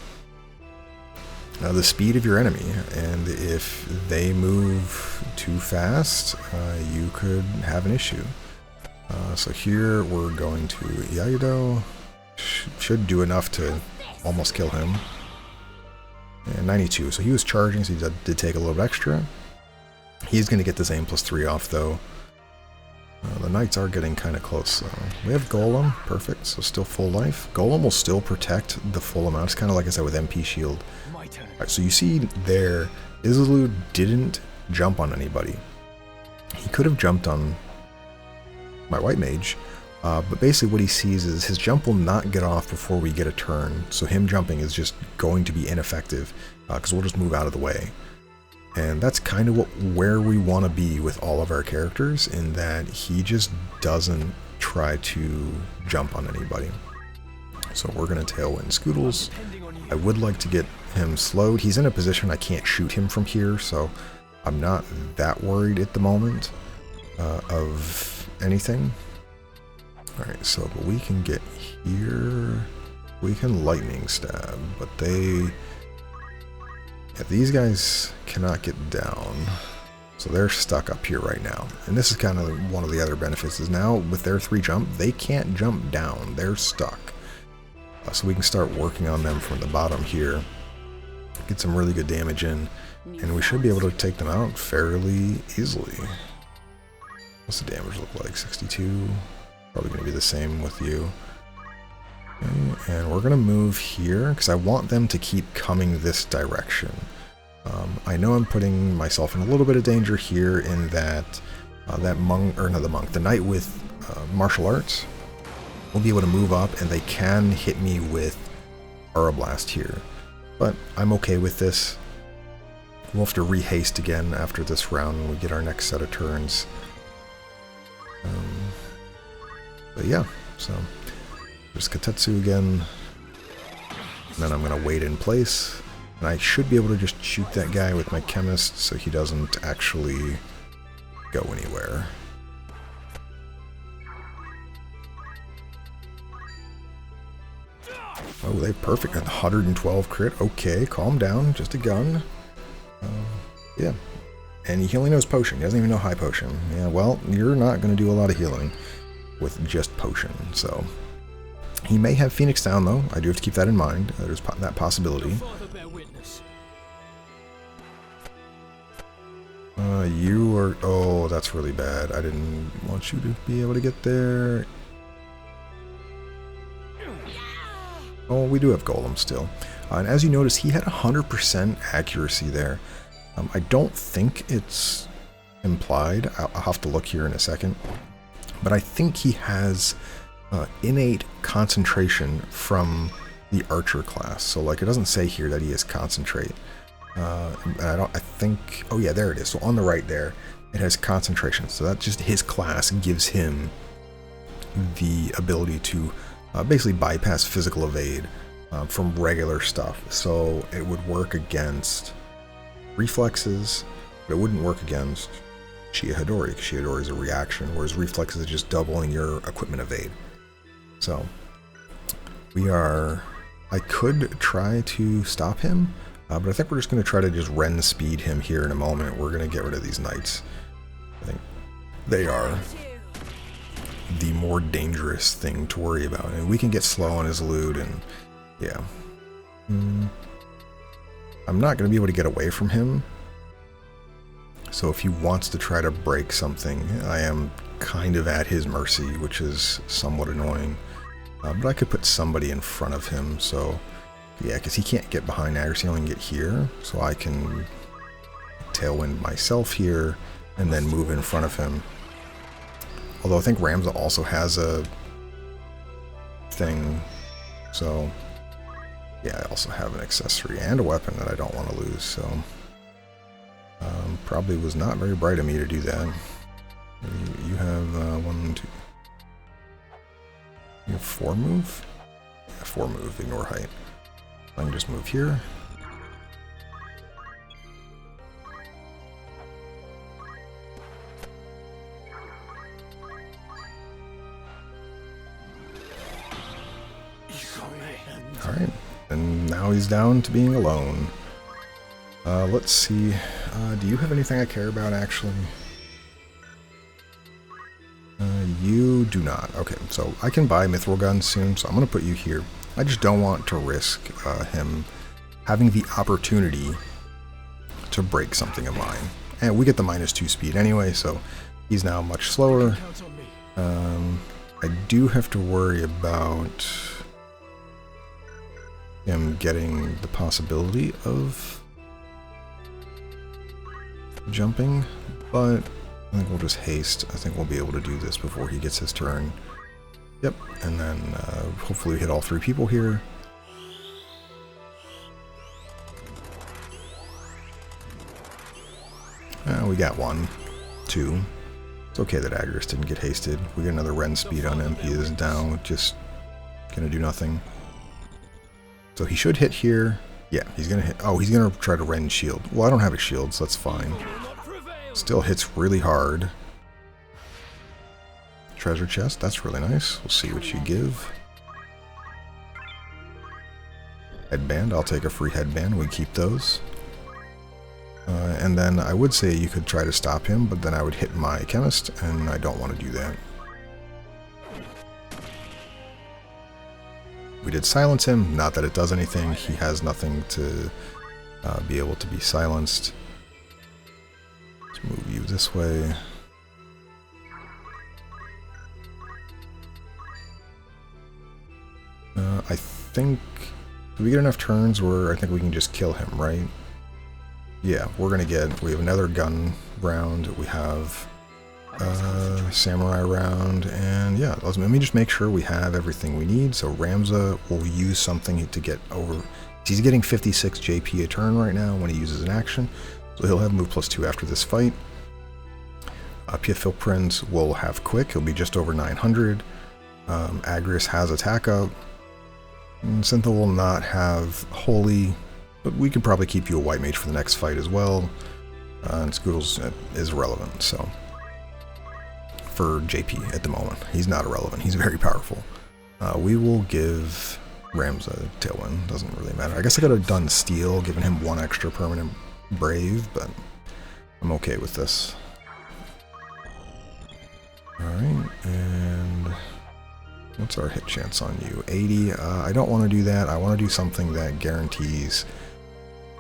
the speed of your enemy, and if they move too fast, you could have an issue. So here we're going to Iaido. Should do enough to almost kill him. And 92, so he was charging, so he did take a little bit extra. He's going to get this aim +3 off, though. The knights are getting kind of close, so we have Golem, perfect, so still full life. Golem will still protect the full amount. It's kind of like I said with MP shield. Alright, so you see there, Isilud didn't jump on anybody. He could have jumped on my white mage, but basically what he sees is his jump will not get off before we get a turn, so him jumping is just going to be ineffective, because we'll just move out of the way. And that's kind of where we want to be with all of our characters, in that he just doesn't try to jump on anybody. So we're going to Tailwind Scoodles. I would like to get him slowed. He's in a position I can't shoot him from here, so I'm not that worried at the moment of anything. Alright, so but we can get here. We can Lightning Stab, but they... Yeah, these guys cannot get down, so they're stuck up here right now. And this is kind of one of the other benefits, is now with their 3 jump, they can't jump down, they're stuck. So we can start working on them from the bottom here, get some really good damage in, and we should be able to take them out fairly easily. What's the damage look like? 62? Probably going to be the same with you. Okay, and we're going to move here, because I want them to keep coming this direction. I know I'm putting myself in a little bit of danger here in that the knight with martial arts will be able to move up, and they can hit me with Aura Blast here. But I'm okay with this. We'll have to rehaste again after this round when we get our next set of turns. But yeah, so there's Katetsu again, and then I'm going to wait in place, and I should be able to just shoot that guy with my Chemist so he doesn't actually go anywhere. Oh, they perfect. 112 crit. Okay, calm down. Just a gun. Yeah. And he only knows potion. He doesn't even know high potion. Yeah, well, you're not going to do a lot of healing with just potion, so... He may have Phoenix down, though. I do have to keep that in mind. There's that possibility. You are... Oh, that's really bad. I didn't want you to be able to get there. Oh, we do have Golem still. And as you notice, he had 100% accuracy there. I don't think it's implied. I'll have to look here in a second. But I think he has innate concentration from the Archer class. So, like, it doesn't say here that he has Concentrate. And I think... Oh, yeah, there it is. So on the right there, it has Concentration. So that's just his class gives him the ability to basically bypass physical evade from regular stuff. So it would work against reflexes, but it wouldn't work against Shia Hidori, because Shia Hidori is a reaction, whereas reflexes is just doubling your equipment evade. So we are... I could try to stop him, but I think we're just going to try to just Ren speed him here in a moment. We're going to get rid of these knights. I think they are the more dangerous thing to worry about. And we can get slow on his loot, and yeah. I'm not going to be able to get away from him. So if he wants to try to break something, I am kind of at his mercy, which is somewhat annoying. But I could put somebody in front of him, so yeah, because he can't get behind Aggers, he only can get here, so I can Tailwind myself here and then move in front of him. Although I think Ramza also has a thing, so yeah, I also have an accessory and a weapon that I don't want to lose, so probably was not very bright of me to do that. You have 1, 2... You have 4 move? Yeah, 4 move, ignore height. I can just move here. Alright, and now he's down to being alone. Let's see. Do you have anything I care about, actually? You do not. Okay, so I can buy mithril guns soon, so I'm going to put you here. I just don't want to risk him having the opportunity to break something of mine. And we get the -2 speed anyway, so he's now much slower. I do have to worry about him getting the possibility of jumping, but I think we'll just haste. I think we'll be able to do this before he gets his turn. Yep, and then hopefully we hit all 3 people here. We got 1, 2. It's okay that Agris didn't get hasted. We get another Ren speed on him. He is down, just gonna do nothing. So he should hit here. Yeah, he's gonna hit. Oh, he's gonna try to Ren shield. Well, I don't have a shield, so that's fine. Still hits really hard. Treasure chest, that's really nice. We'll see what you give. Headband, I'll take a free headband. We keep those. And then I would say you could try to stop him, but then I would hit my chemist, and I don't want to do that. We did silence him, not that it does anything. He has nothing to be able to be silenced. Let's move you this way. I think, do we get enough turns where I think we can just kill him, right? Yeah, we have another gun round, we have samurai round, and yeah, let me just make sure we have everything we need. So Ramza will use something to get over, he's getting 56 JP a turn right now when he uses an action, so he'll have move +2 after this fight. Pia Philprinz will have quick, he'll be just over 900. Agris has attack up. Syntha will not have holy, but we could probably keep you a white mage for the next fight as well. And Scoodles is irrelevant, so for JP at the moment, he's not irrelevant. He's very powerful. We will give Ramza Tailwind. Doesn't really matter. I guess I could have done Steel, given him 1 extra permanent Brave, but I'm okay with this. All right, and what's our hit chance on you? 80. I don't want to do that. I want to do something that guarantees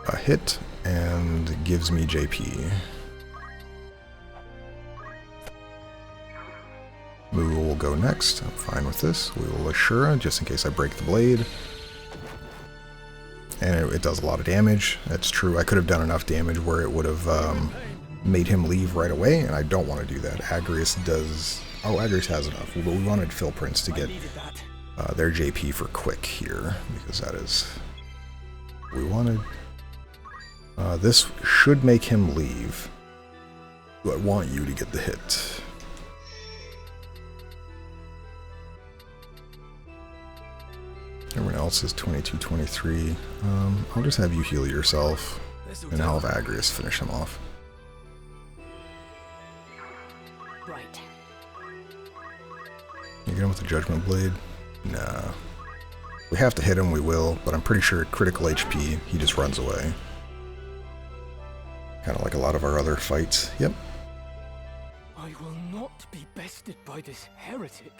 a hit and gives me JP. Moo will go next. I'm fine with this. We will Ashura just in case I break the blade. And it does a lot of damage. That's true. I could have done enough damage where it would have made him leave right away, and I don't want to do that. Agris does... Oh, Agris has enough. But we wanted Philprinz to get their JP for quick here, because that is what we wanted. This should make him leave. I want you to get the hit. Everyone else is 22, 23. I'll just have you heal yourself, and I'll have Agrius finish him off. Right. You get him with the Judgment Blade? Nah. We have to hit him, we will, but I'm pretty sure at critical HP, he just runs away. Kind of like a lot of our other fights. Yep. I will not be bested by this heretic.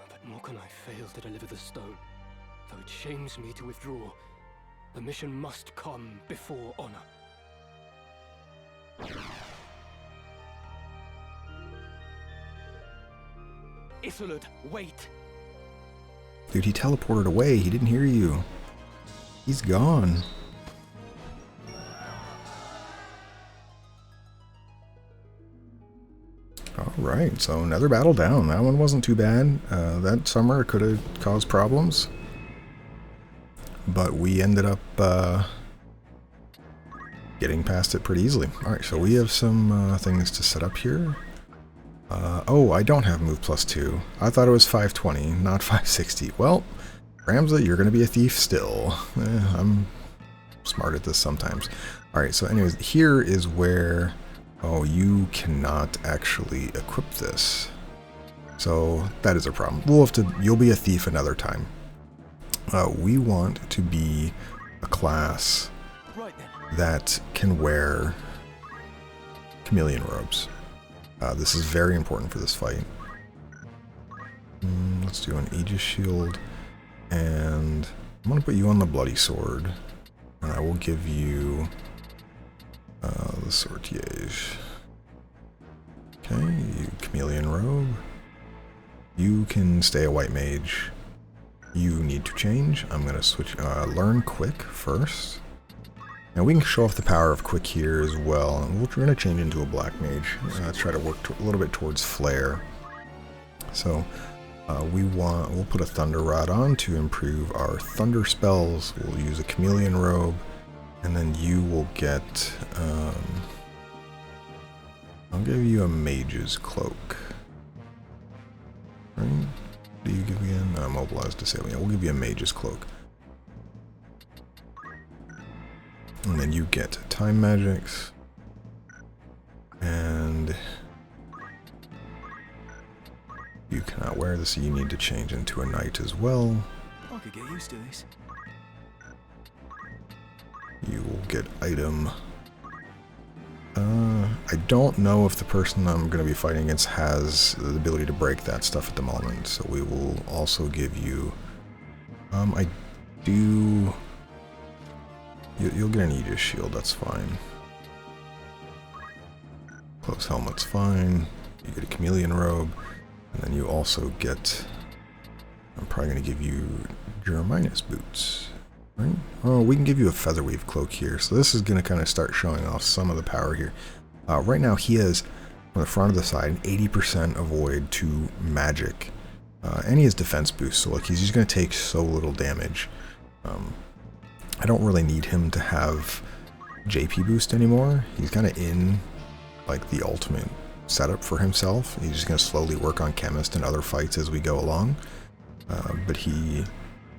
But nor can I fail to deliver the stone. Though it shames me to withdraw, the mission must come before honor. Isolde, wait! Dude, he teleported away. He didn't hear you. He's gone. Alright, so another battle down. That one wasn't too bad. That summer could have caused problems. But we ended up getting past it pretty easily. Alright, so we have some things to set up here. Oh, I don't have move +2. I thought it was 520, not 560. Well, Ramza, you're going to be a thief still. I'm smart at this sometimes. Alright, so anyways, here is where... Oh, you cannot actually equip this. So that is a problem. We'll have to... You'll be a thief another time. We want to be a class Right then. that can wear chameleon robes. This is very important for this fight. Let's do an Aegis shield, and I'm going to put you on the bloody sword, and I will give you the sortiege. Okay, you chameleon robe. You can stay a white mage. You need to change. I'm going to switch, learn quick first. Now we can show off the power of quick here as well, and we're going to change into a black mage. Try to work a little bit towards flare. So we'll put a thunder rod on to improve our thunder spells. We'll use a chameleon robe, and then you will get. I'll give you a mage's cloak. Right? Do you give again? Mobilized disable. Yeah, we'll give you a mage's cloak. And then you get time magics. And you cannot wear this, so you need to change into a knight as well. I could get used to this. You will get item. I don't know if the person I'm going to be fighting against has the ability to break that stuff at the moment, so we will also give you. I do. You'll get an Aegis shield. That's fine. Close helmet's fine. You get a chameleon robe, and then you also get. I'm probably going to give you Jeremiah's boots. Right? Oh, we can give you a featherweave cloak here. So this is going to kind of start showing off some of the power here. Right now he has, from the front of the side, an 80% avoid to magic. And he has defense boost, so like he's just going to take so little damage. I don't really need him to have JP boost anymore. He's kind of in like the ultimate setup for himself. He's just going to slowly work on Chemist and other fights as we go along. But he's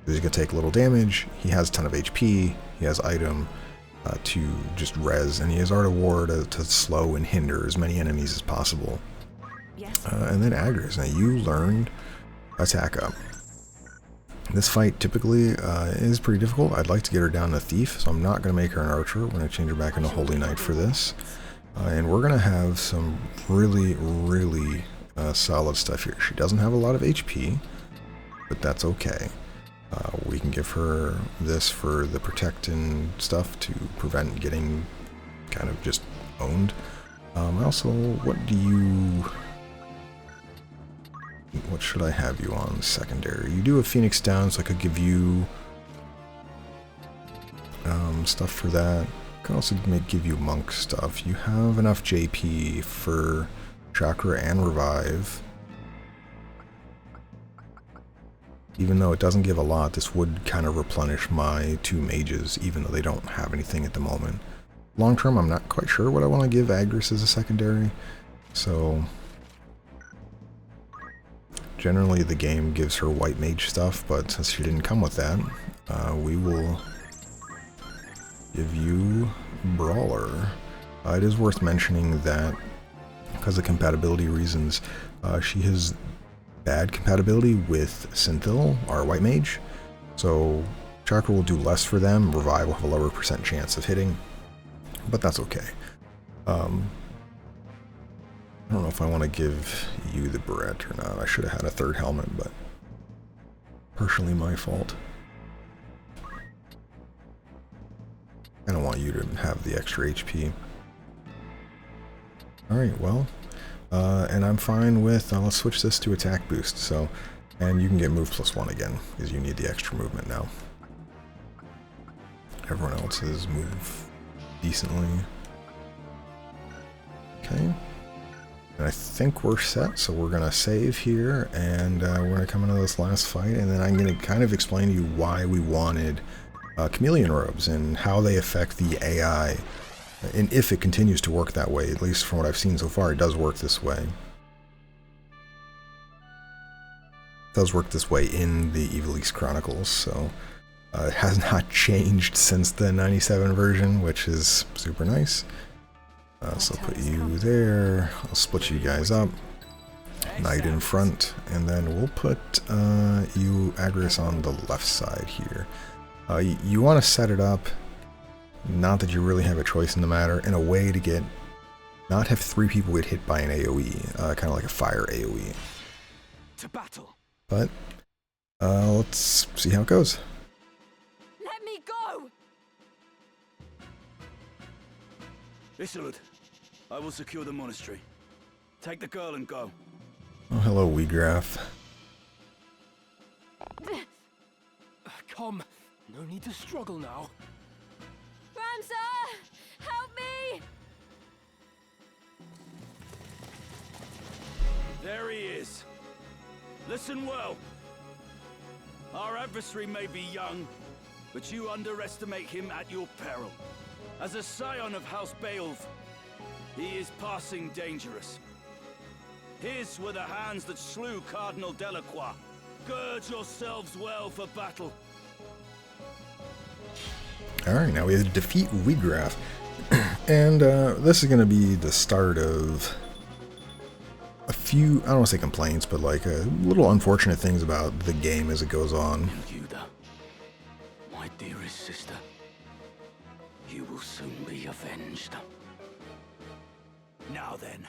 going to take a little damage. He has a ton of HP. He has item to just res, and he has Art of War to slow and hinder as many enemies as possible. Yes. And then Agris. Now you learned attack up. This fight typically is pretty difficult. I'd like to get her down to Thief, so I'm not going to make her an Archer. We're going to change her back into Holy Knight for this. And we're going to have some really, really solid stuff here. She doesn't have a lot of HP, but that's okay. We can give her this for the protect and stuff to prevent getting kind of just owned. Also, what should I have you on secondary? You do have Phoenix down, so I could give you stuff for that. I could also give you monk stuff. You have enough JP for chakra and revive. Even though it doesn't give a lot, this would kind of replenish my two mages, even though they don't have anything at the moment. Long term, I'm not quite sure what I want to give Agris as a secondary, so generally the game gives her white mage stuff, but since she didn't come with that, we will give you Brawler. It is worth mentioning that because of compatibility reasons, she has bad compatibility with Synthil, our white mage, so Chakra will do less for them. Revive will have a lower % chance of hitting, but that's okay. I don't know if I want to give you the Barrette or not. I should have had a third helmet, but partially my fault. I don't want you to have the extra HP. Alright, well, and I'm fine with, let's switch this to attack boost, so, and you can get move +1 again, because you need the extra movement now. Everyone else is move decently. Okay, and I think we're set, so we're going to save here, and we're going to come into this last fight, and then I'm going to kind of explain to you why we wanted chameleon robes, and how they affect the AI. And if it continues to work that way, at least from what I've seen so far, it does work this way. It does work this way in the Ivalice Chronicles, so it has not changed since the 97 version, which is super nice. So I'll put you there, I'll split you guys up, Knight in front, and then we'll put you Agris on the left side here. You want to set it up Not that you really have a choice in the matter, and a way to get not have 3 people get hit by an AoE, kind of like a fire AoE. To battle. But let's see how it goes. Let me go! Isolde, I will secure the monastery. Take the girl and go. Oh, hello, Weegraf. Come. No need to struggle now. Ramsar! Help me! There he is. Listen well. Our adversary may be young, but you underestimate him at your peril. As a scion of House Beowulf, he is passing dangerous. His were the hands that slew Cardinal Delacroix. Gird yourselves well for battle. Alright, now we have to defeat Weegraf. And this is going to be the start of a few, I don't want to say complaints, but like little unfortunate things about the game as it goes on. Hilda, my dearest sister, you will soon be avenged. Now then.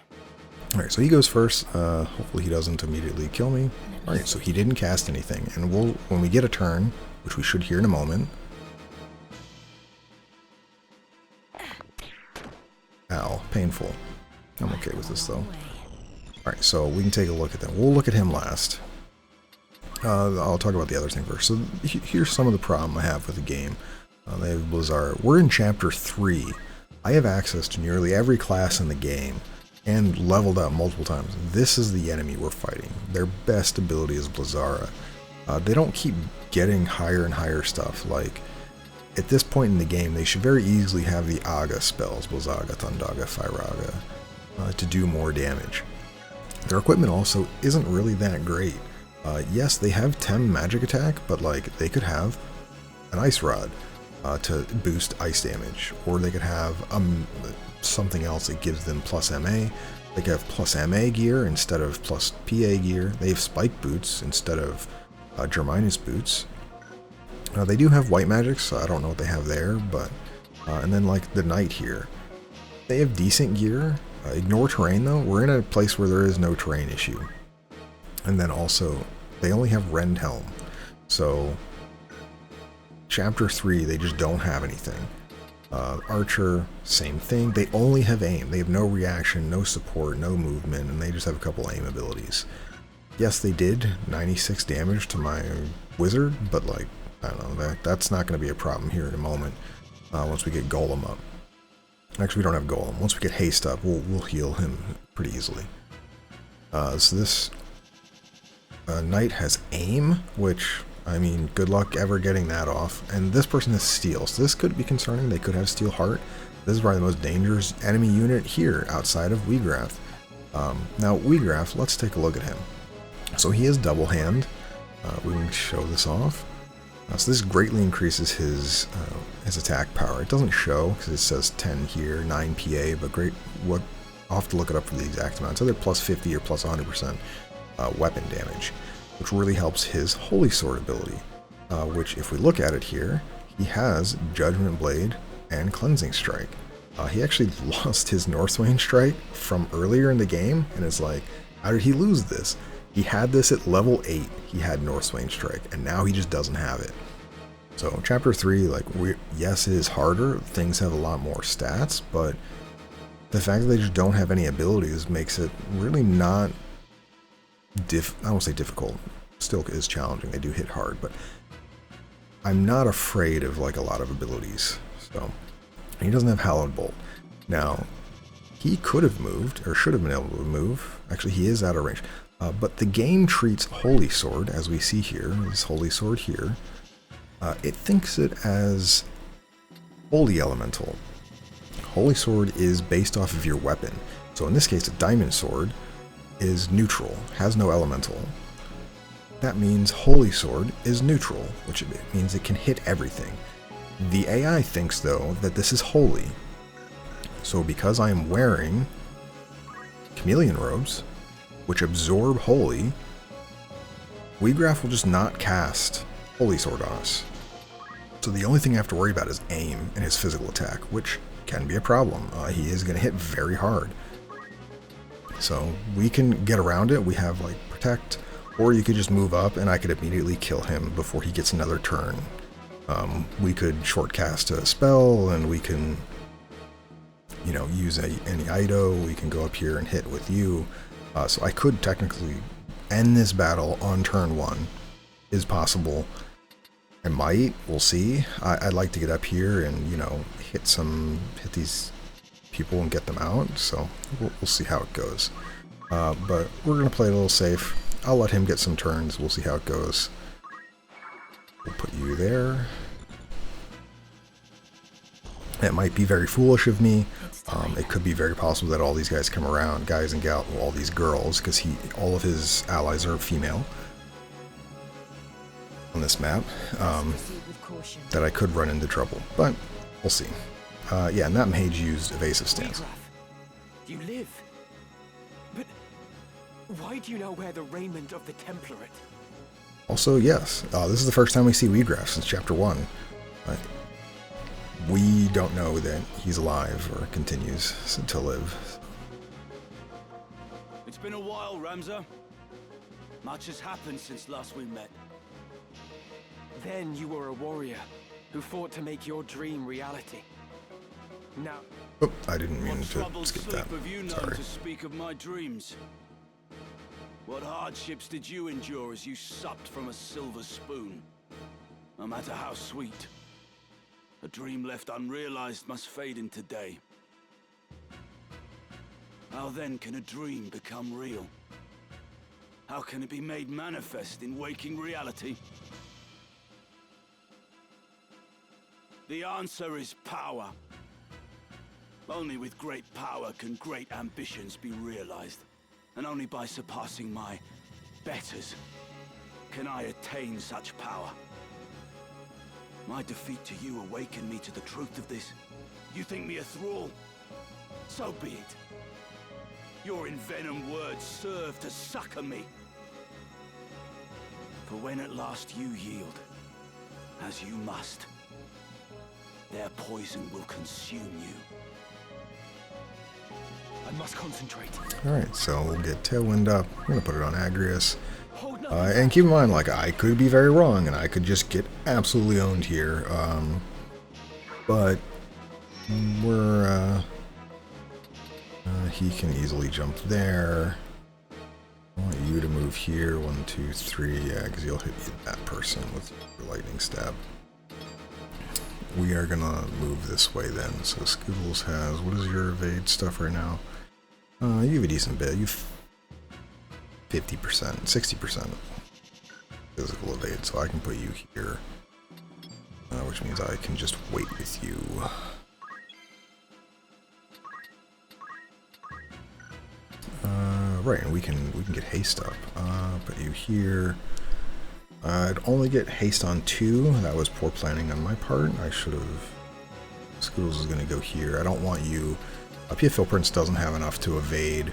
Alright, so he goes first. Hopefully he doesn't immediately kill me. Alright, so he didn't cast anything. And when we get a turn, which we should hear in a moment. Ow, painful. I'm okay with this though. Alright, so we can take a look at them. We'll look at him last. I'll talk about the other thing first. So here's some of the problem I have with the game. They have Blizzard. We're in Chapter 3. I have access to nearly every class in the game and leveled up multiple times. This is the enemy we're fighting. Their best ability is Blizzara. They don't keep getting higher and higher stuff. Like, at this point in the game, they should very easily have the Aga spells, Blizzaga, Thundaga, Firaga, to do more damage. Their equipment also isn't really that great. Yes, they have 10 magic attack, but like they could have an ice rod to boost ice damage, or they could have something else that gives them plus MA. They could have plus MA gear instead of plus PA gear. They have spike boots instead of Germinus boots. They do have white magic, so I don't know what they have there, but and then like the knight here, they have decent gear. Ignore terrain though. We're in a place where there is no terrain issue. And then also, they only have Rend Helm. So, Chapter 3, they just don't have anything. Archer, same thing. They only have aim. They have no reaction, no support, no movement, and they just have a couple aim abilities. Yes, they did 96 damage to my wizard, but like, I don't know, that's not going to be a problem here in a moment once we get Golem up. Actually, we don't have Golem. Once we get Haste up, we'll heal him pretty easily. So this Knight has Aim, which, I mean, good luck ever getting that off. And this person has Steel, so this could be concerning. They could have Steel Heart. This is probably the most dangerous enemy unit here outside of Weegraf. Now, Weegraf, let's take a look at him. So he is Double Hand. We can show this off. So this greatly increases his attack power. It doesn't show because it says 10 here, 9 PA, but great. What I'll have to look it up for the exact amount. It's either plus 50 or plus 100% weapon damage, which really helps his Holy Sword ability. Which, if we look at it here, he has Judgment Blade and Cleansing Strike. He actually lost his Northwain Strike from earlier in the game, and it's like, how did he lose this? He had this at level 8, he had Northwain Strike, and now he just doesn't have it. So Chapter 3, like, yes, it is harder, things have a lot more stats, but the fact that they just don't have any abilities makes it really not, I won't say difficult, still is challenging, they do hit hard, but I'm not afraid of, like, a lot of abilities. So, he doesn't have Hallowed Bolt. Now, he could have moved, or should have been able to move, actually he is out of range. But the game treats Holy Sword, as we see here, this Holy Sword here, it thinks it as Holy Elemental. Holy Sword is based off of your weapon. So in this case, a Diamond Sword is neutral, has no elemental. That means Holy Sword is neutral, which means it can hit everything. The AI thinks, though, that this is holy. So because I am wearing Chameleon Robes, which absorb Holy, Weegraf will just not cast Holy Sword on us. So the only thing I have to worry about is aim and his physical attack, which can be a problem. He is going to hit very hard. So we can get around it. We have like protect, or you could just move up and I could immediately kill him before he gets another turn. We could short cast a spell, and we can, you know, use any Ido. We can go up here and hit with you. So I could technically end this battle on turn 1. Is possible. I might. We'll see. I'd like to get up here and, you know, hit these people and get them out. So we'll see how it goes. But we're gonna play it a little safe. I'll let him get some turns. We'll see how it goes. We'll put you there. It might be very foolish of me. It could be very possible that all these guys come around, guys and gals, all these girls, because all of his allies are female on this map. That I could run into trouble, but we'll see. Yeah, and that mage used evasive stance. You live, but why do you now wear the raiment of the Template? Also, yes, this is the first time we see Weedgraf since chapter 1. We don't know that he's alive or continues to live. It's been a while, Ramza. Much has happened since last we met. Then you were a warrior who fought to make your dream reality. Now, oh, I didn't mean what to troubled skip sleep that. have you known Sorry. to speak of my dreams? What hardships did you endure as you supped from a silver spoon? No matter how sweet, a dream left unrealized must fade into day. How then can a dream become real? How can it be made manifest in waking reality? The answer is power. Only with great power can great ambitions be realized. And only by surpassing my betters can I attain such power. My defeat to you awakened me to the truth of this. You think me a thrall? So be it. Your envenomed words serve to succor me. For when at last you yield, as you must, their poison will consume you. I must concentrate. Alright, so we'll get Tailwind up. I'm going to put it on Agrius. And keep in mind, like, I could be very wrong, and I could just get absolutely owned here. But we're, he can easily jump there. I want you to move here. 1, 2, 3. Yeah, because you'll hit that person with your lightning stab. We are gonna move this way then. So Scoodles has, what is your evade stuff right now? You have a decent bit. You've 50%, 60% physical evade, so I can put you here, which means I can just wait with you. Right, and we can get haste up. Put you here. I'd only get haste on 2. That was poor planning on my part. I should have. Scoodles is going to go here. I don't want you. PFL Prince doesn't have enough to evade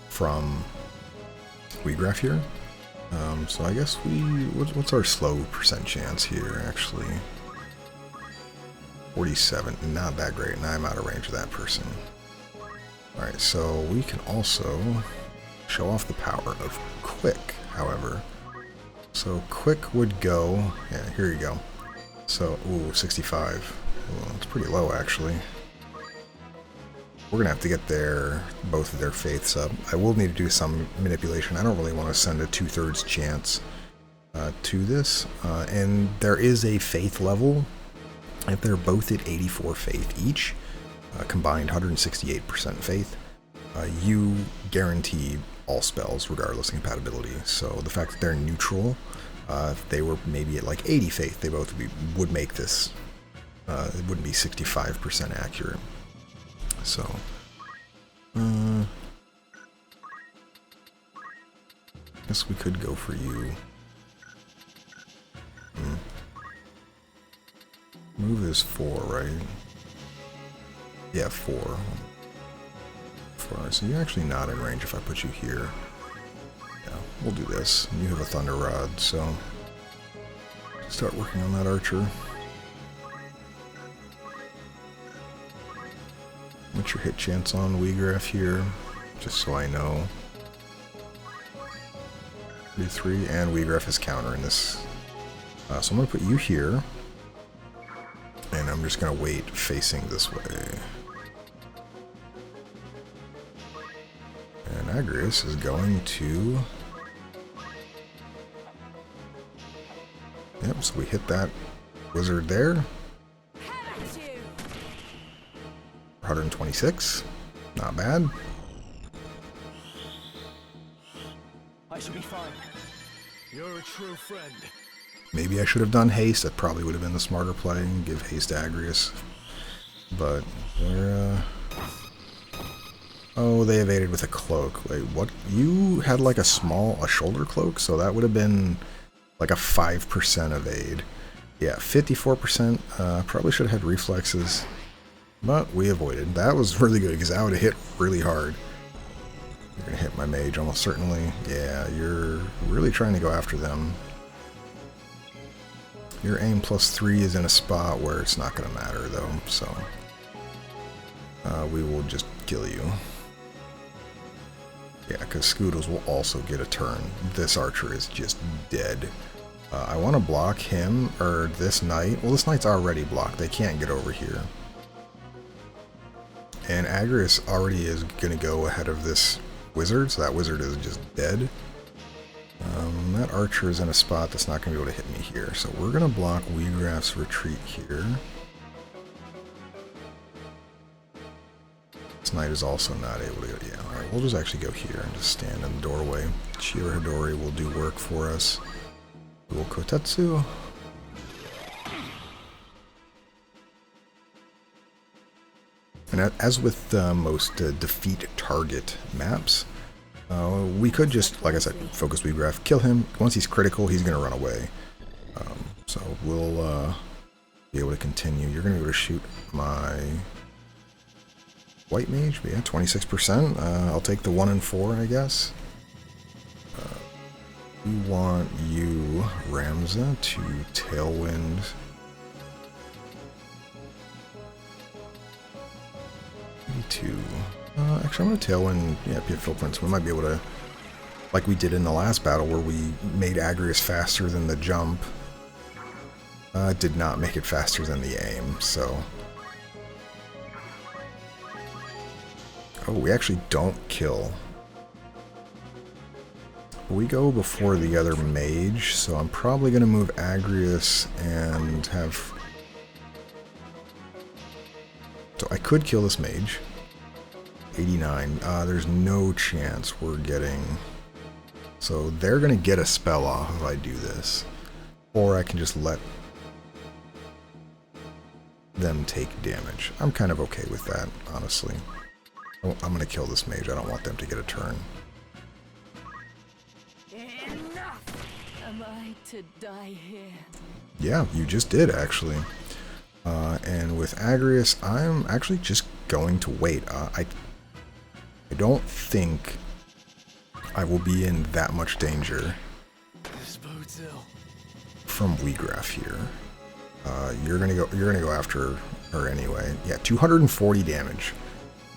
from Weedgraf here. So I guess what's our slow percent chance here, actually? 47. Not that great, and I'm out of range of that person. Alright, so we can also show off the power of Quick, however. So Quick would go, yeah, here you go. So, ooh, 65. Well, it's pretty low, actually. We're gonna have to get both of their faiths up. I will need to do some manipulation. I don't really want to send a 2/3 chance to this. And there is a faith level. If they're both at 84 faith each, combined 168% faith, you guarantee all spells regardless of compatibility. So the fact that they're neutral, if they were maybe at like 80 faith, they both would make this. It wouldn't be 65% accurate. So, I guess we could go for you. Move is 4, right? Yeah, 4. 4. So you're actually not in range if I put you here. Yeah, we'll do this. You have a Thunder Rod, so start working on that archer. What's your hit chance on Weegraph here? Just so I know. 33, and Weegraph is countering this. So I'm going to put you here. And I'm just going to wait facing this way. And Agrius is going to... Yep, so we hit that wizard there. 126. Not bad. I shall be fine. You're a true friend. Maybe I should have done haste. That probably would have been the smarter play. Give haste to Agrius. But they're, oh, they evaded with a cloak. Wait, what? You had like a shoulder cloak? So that would have been like a 5% evade. Yeah, 54%. Probably should have had reflexes. But we avoided. That was really good because that would have hit really hard. You're going to hit my mage almost certainly. Yeah, you're really trying to go after them. Your aim +3 is in a spot where it's not going to matter though, so we will just kill you. Yeah, because Scoodles will also get a turn. This archer is just dead. I want to block him, or this knight. Well, this knight's already blocked. They can't get over here. And Agrius already is going to go ahead of this wizard, so that wizard is just dead. That archer is in a spot that's not going to be able to hit me here, so we're going to block Weegraph's retreat here. This knight is also not able to go. Yeah, alright, we'll just actually go here and just stand in the doorway. Shira Hidori will do work for us. Dual Kotetsu. And as with most defeat target maps, we could just, like I said, focus Weegraph, kill him. Once he's critical, he's going to run away. So we'll be able to continue. You're going to be able to shoot my white mage, but yeah, 26%. I'll take the 1 and 4, I guess. We want you, Ramza, to Tailwind. Actually, I'm going to Tailwind, yeah, Pitfall Prince. We might be able to, like we did in the last battle where we made Agrius faster than the jump. Did not make it faster than the aim, so... Oh, we actually don't kill. We go before the other mage, so I'm probably going to move Agrius and have... So I could kill this mage. 89. There's no chance we're getting... So they're going to get a spell off if I do this. Or I can just let them take damage. I'm kind of okay with that, honestly. I'm going to kill this mage. I don't want them to get a turn. Enough! Am I to die here? Yeah, you just did, actually. And with Agrius, I'm actually just going to wait. I don't think I will be in that much danger from Weegraph here. You're gonna go after her anyway. Yeah, 240 damage.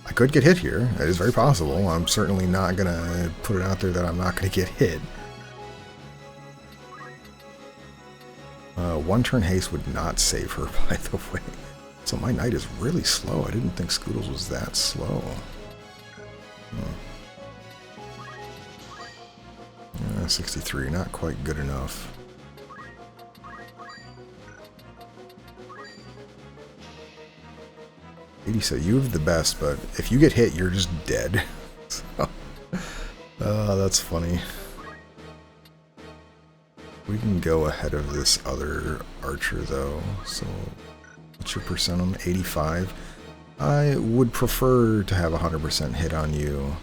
I could get hit here. It is very possible. I'm certainly not gonna put it out there that I'm not gonna get hit. One turn haste would not save her, by the way. So my knight is really slow. I didn't think Scoodles was that slow. 63, not quite good enough. So you have the best, but if you get hit, you're just dead. So, that's funny. We can go ahead of this other archer, though. So, what's your percent on 85? I would prefer to have 100% hit on you.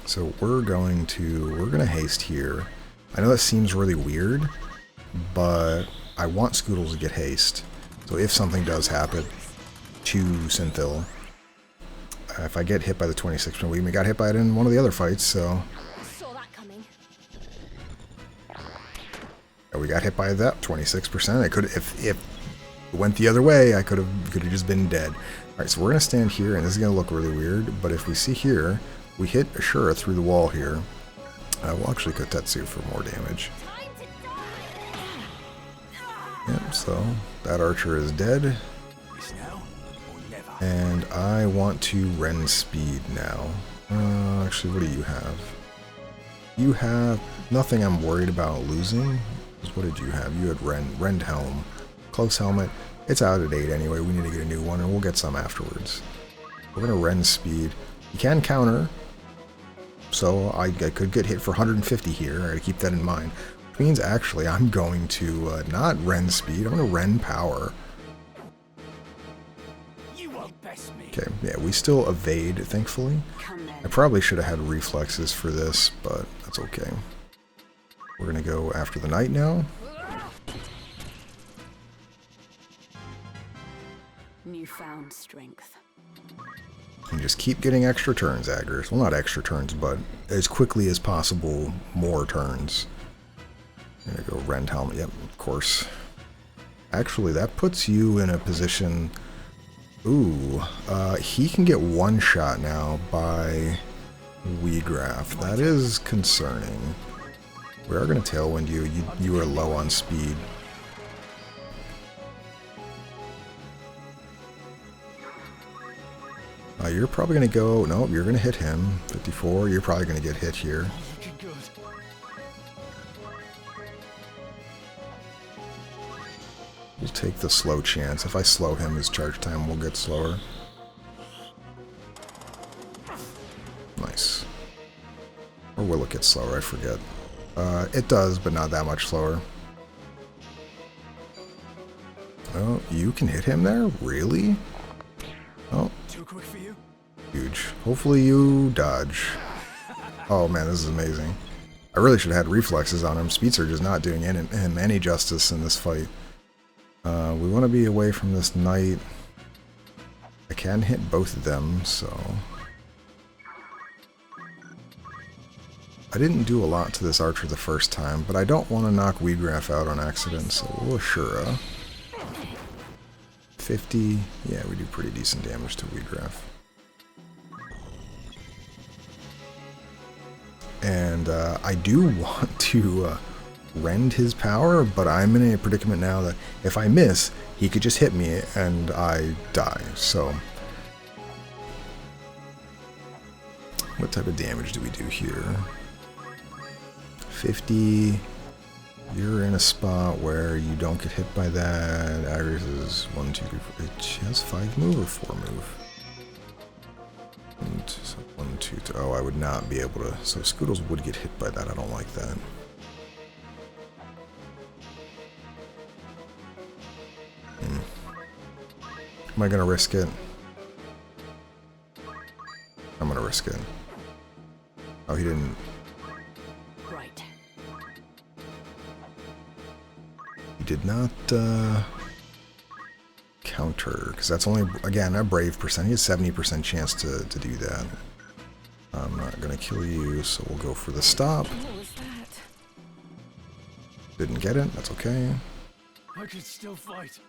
So we're gonna haste here. I know that seems really weird, but I want Scoodles to get haste. So if something does happen to Synthil, if I get hit by the 26%, we got hit by it in one of the other fights, so... Saw that coming. We got hit by that 26%. I could, if it went the other way, I could have just been dead. Alright, so we're going to stand here, and this is going to look really weird, but if we see here, we hit Ashura through the wall here. We'll actually Kotetsu for more damage. Yep, so that archer is dead. And I want to rend speed now. Actually, what do you have? You have nothing I'm worried about losing. What did you have? You had rend helm. Close helmet. It's out at 8 anyway. We need to get a new one, and we'll get some afterwards. We're going to rend speed. You can counter. So I could get hit for 150 here. I gotta keep that in mind. Which means actually I'm going to not rend speed. I'm going to rend power. Okay, yeah, we still evade, thankfully. I probably should have had reflexes for this, but that's okay. We're going to go after the knight now. Newfound strength. And just keep getting extra turns, Aggers. Well, not extra turns, but as quickly as possible, more turns. I'm going to go rend helmet. Yep, of course. Actually, that puts you in a position... Ooh, he can get one shot now by Weegraph. That is concerning. We are going to Tailwind you. You are low on speed. You're probably going to go... Nope, you're going to hit him. 54. You're probably going to get hit here. We'll take the slow chance. If I slow him, his charge time will get slower. Nice. Or will it get slower? I forget. It does, but not that much slower. Oh, you can hit him there? Really? Oh. Too quick for you? Huge. Hopefully you dodge. Oh man, this is amazing. I really should have had reflexes on him. Speedster just not doing him any justice in this fight. We want to be away from this knight. I can hit both of them, so... I didn't do a lot to this archer the first time, but I don't want to knock Weegraph out on accident, so we'll Ashura. 50. Yeah, we do pretty decent damage to Weegraph. And I do want to rend his power, but I'm in a predicament now that if I miss, he could just hit me and I die. So, what type of damage do we do here? 50. You're in a spot where you don't get hit by that. Aggers is 1, 2, 3, 4. She has 5 move or 4 move. And so 1, 2, 3. Oh, I would not be able to. So Scoodles would get hit by that. I don't like that. Am I gonna risk it? I'm gonna risk it. Oh, he didn't. Right. He did not counter, because that's only, again, a brave percent. He has 70% chance to do that. I'm not gonna kill you, so we'll go for the stop. What was that? Didn't get it. That's okay. I could still fight.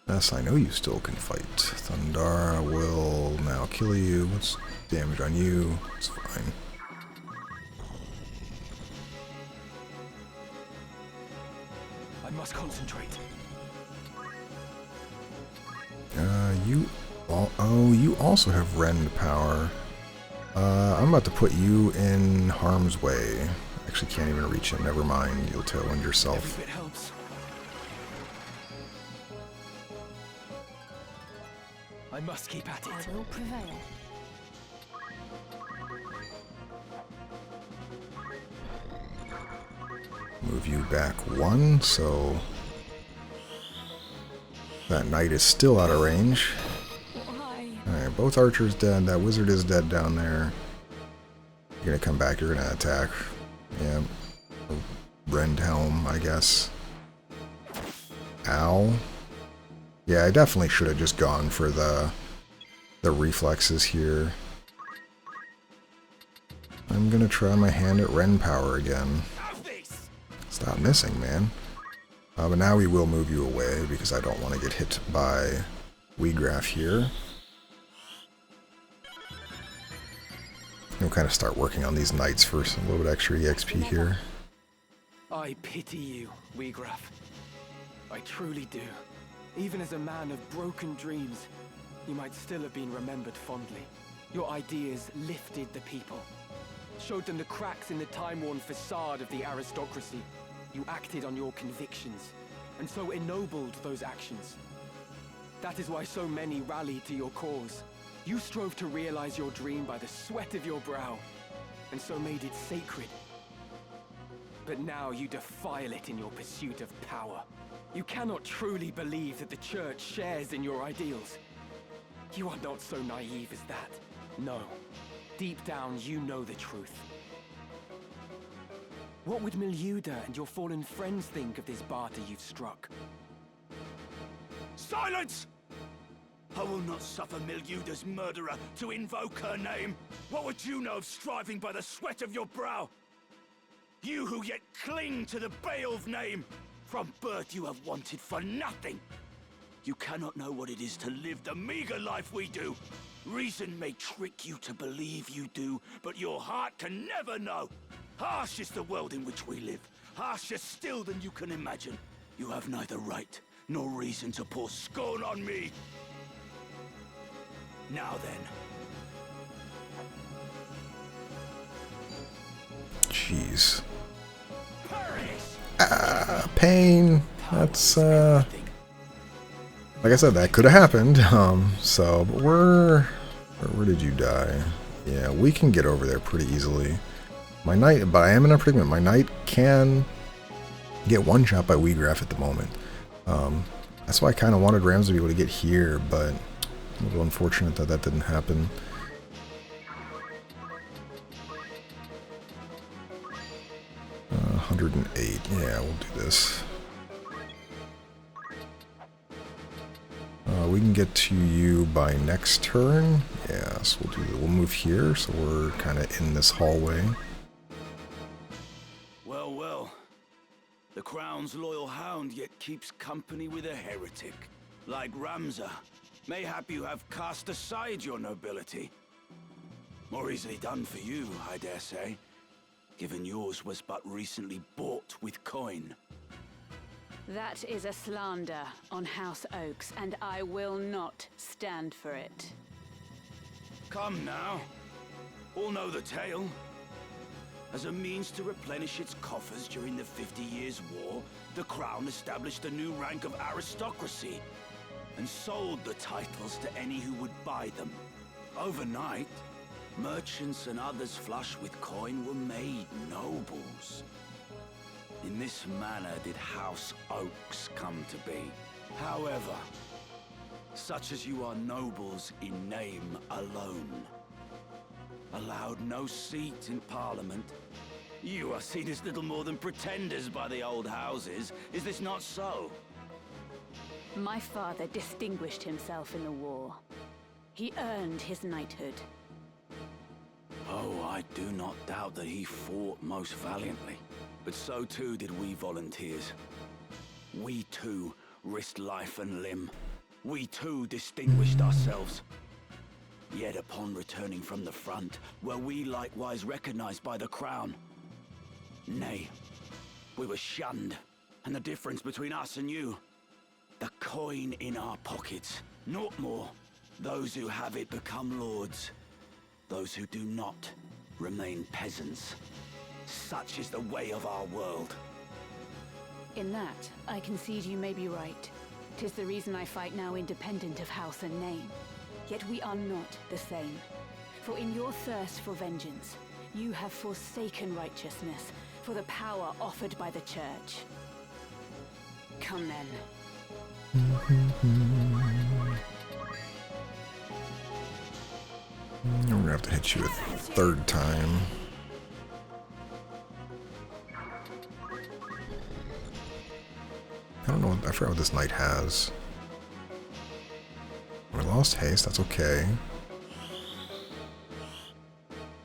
Yes, I know you still can fight. Thundar will now kill you. What's damage on you? It's fine. I must concentrate. You also have rend power. I'm about to put you in harm's way. Actually, can't even reach him. Never mind. You'll tailwind yourself. Every bit helps. I must keep at it. I will prevail. Move you back 1, so that knight is still out of range. Why? Alright, both archers dead. That wizard is dead down there. You're gonna come back, you're gonna attack. Yeah. Rend helm, I guess. Ow. Yeah, I definitely should have just gone for the reflexes here. I'm gonna try my hand at rend power again. Stop missing, man. But now we will move you away because I don't want to get hit by Weegraf here. We'll kind of start working on these knights for a little bit extra EXP here. I pity you, Weegraf. I truly do. Even as a man of broken dreams, you might still have been remembered fondly. Your ideas lifted the people, showed them the cracks in the time-worn facade of the aristocracy. You acted on your convictions, and so ennobled those actions. That is why so many rallied to your cause. You strove to realize your dream by the sweat of your brow, and so made it sacred. But now you defile it in your pursuit of power. You cannot truly believe that the Church shares in your ideals. You are not so naive as that. No. Deep down, you know the truth. What would Miluda and your fallen friends think of this barter you've struck? Silence! I will not suffer Miluda's murderer to invoke her name. What would you know of striving by the sweat of your brow? You who yet cling to the Beowulf name. From birth you have wanted for nothing. You cannot know what it is to live the meager life we do. Reason may trick you to believe you do, but your heart can never know. Harsh is the world in which we live. Harsher still than you can imagine. You have neither right nor reason to pour scorn on me. Now then. Jeez. Pain. That's, like I said, that could have happened. But where did you die? Yeah, we can get over there pretty easily. My knight, but I am in a predicament. My knight can get one shot by Weegraf at the moment. That's why I kind of wanted Rams to be able to get here, but a little unfortunate that that didn't happen. Uh, 108. Yeah, we'll do this. We can get to you by next turn. Yeah, so we'll move here, so we're kind of in this hallway. Well, well. The Crown's loyal hound yet keeps company with a heretic. Like Ramza. Mayhap you have cast aside your nobility. More easily done for you, I dare say, given yours was but recently bought with coin. That is a slander on House Oaks, and I will not stand for it. Come now. All know the tale. As a means to replenish its coffers during the 50 Years' War, the Crown established a new rank of aristocracy, and sold the titles to any who would buy them. Overnight, merchants and others flush with coin were made nobles. In this manner did House Oaks come to be. However, such as you are nobles in name alone. Allowed no seat in Parliament. You are seen as little more than pretenders by the old houses. Is this not so? My father distinguished himself in the war. He earned his knighthood. Oh, I do not doubt that he fought most valiantly. But so too did we volunteers. We too risked life and limb. We too distinguished ourselves. Yet upon returning from the front, were we likewise recognized by the Crown? Nay, we were shunned. And the difference between us and you? The coin in our pockets, naught more. Those who have it become lords. Those who do not remain peasants. Such is the way of our world. In that, I concede you may be right. 'Tis the reason I fight now independent of house and name. Yet we are not the same. For in your thirst for vengeance, you have forsaken righteousness for the power offered by the Church. Come then. I'm gonna have to hit you a third time. I don't know, I forgot what this knight has. We lost haste, that's okay.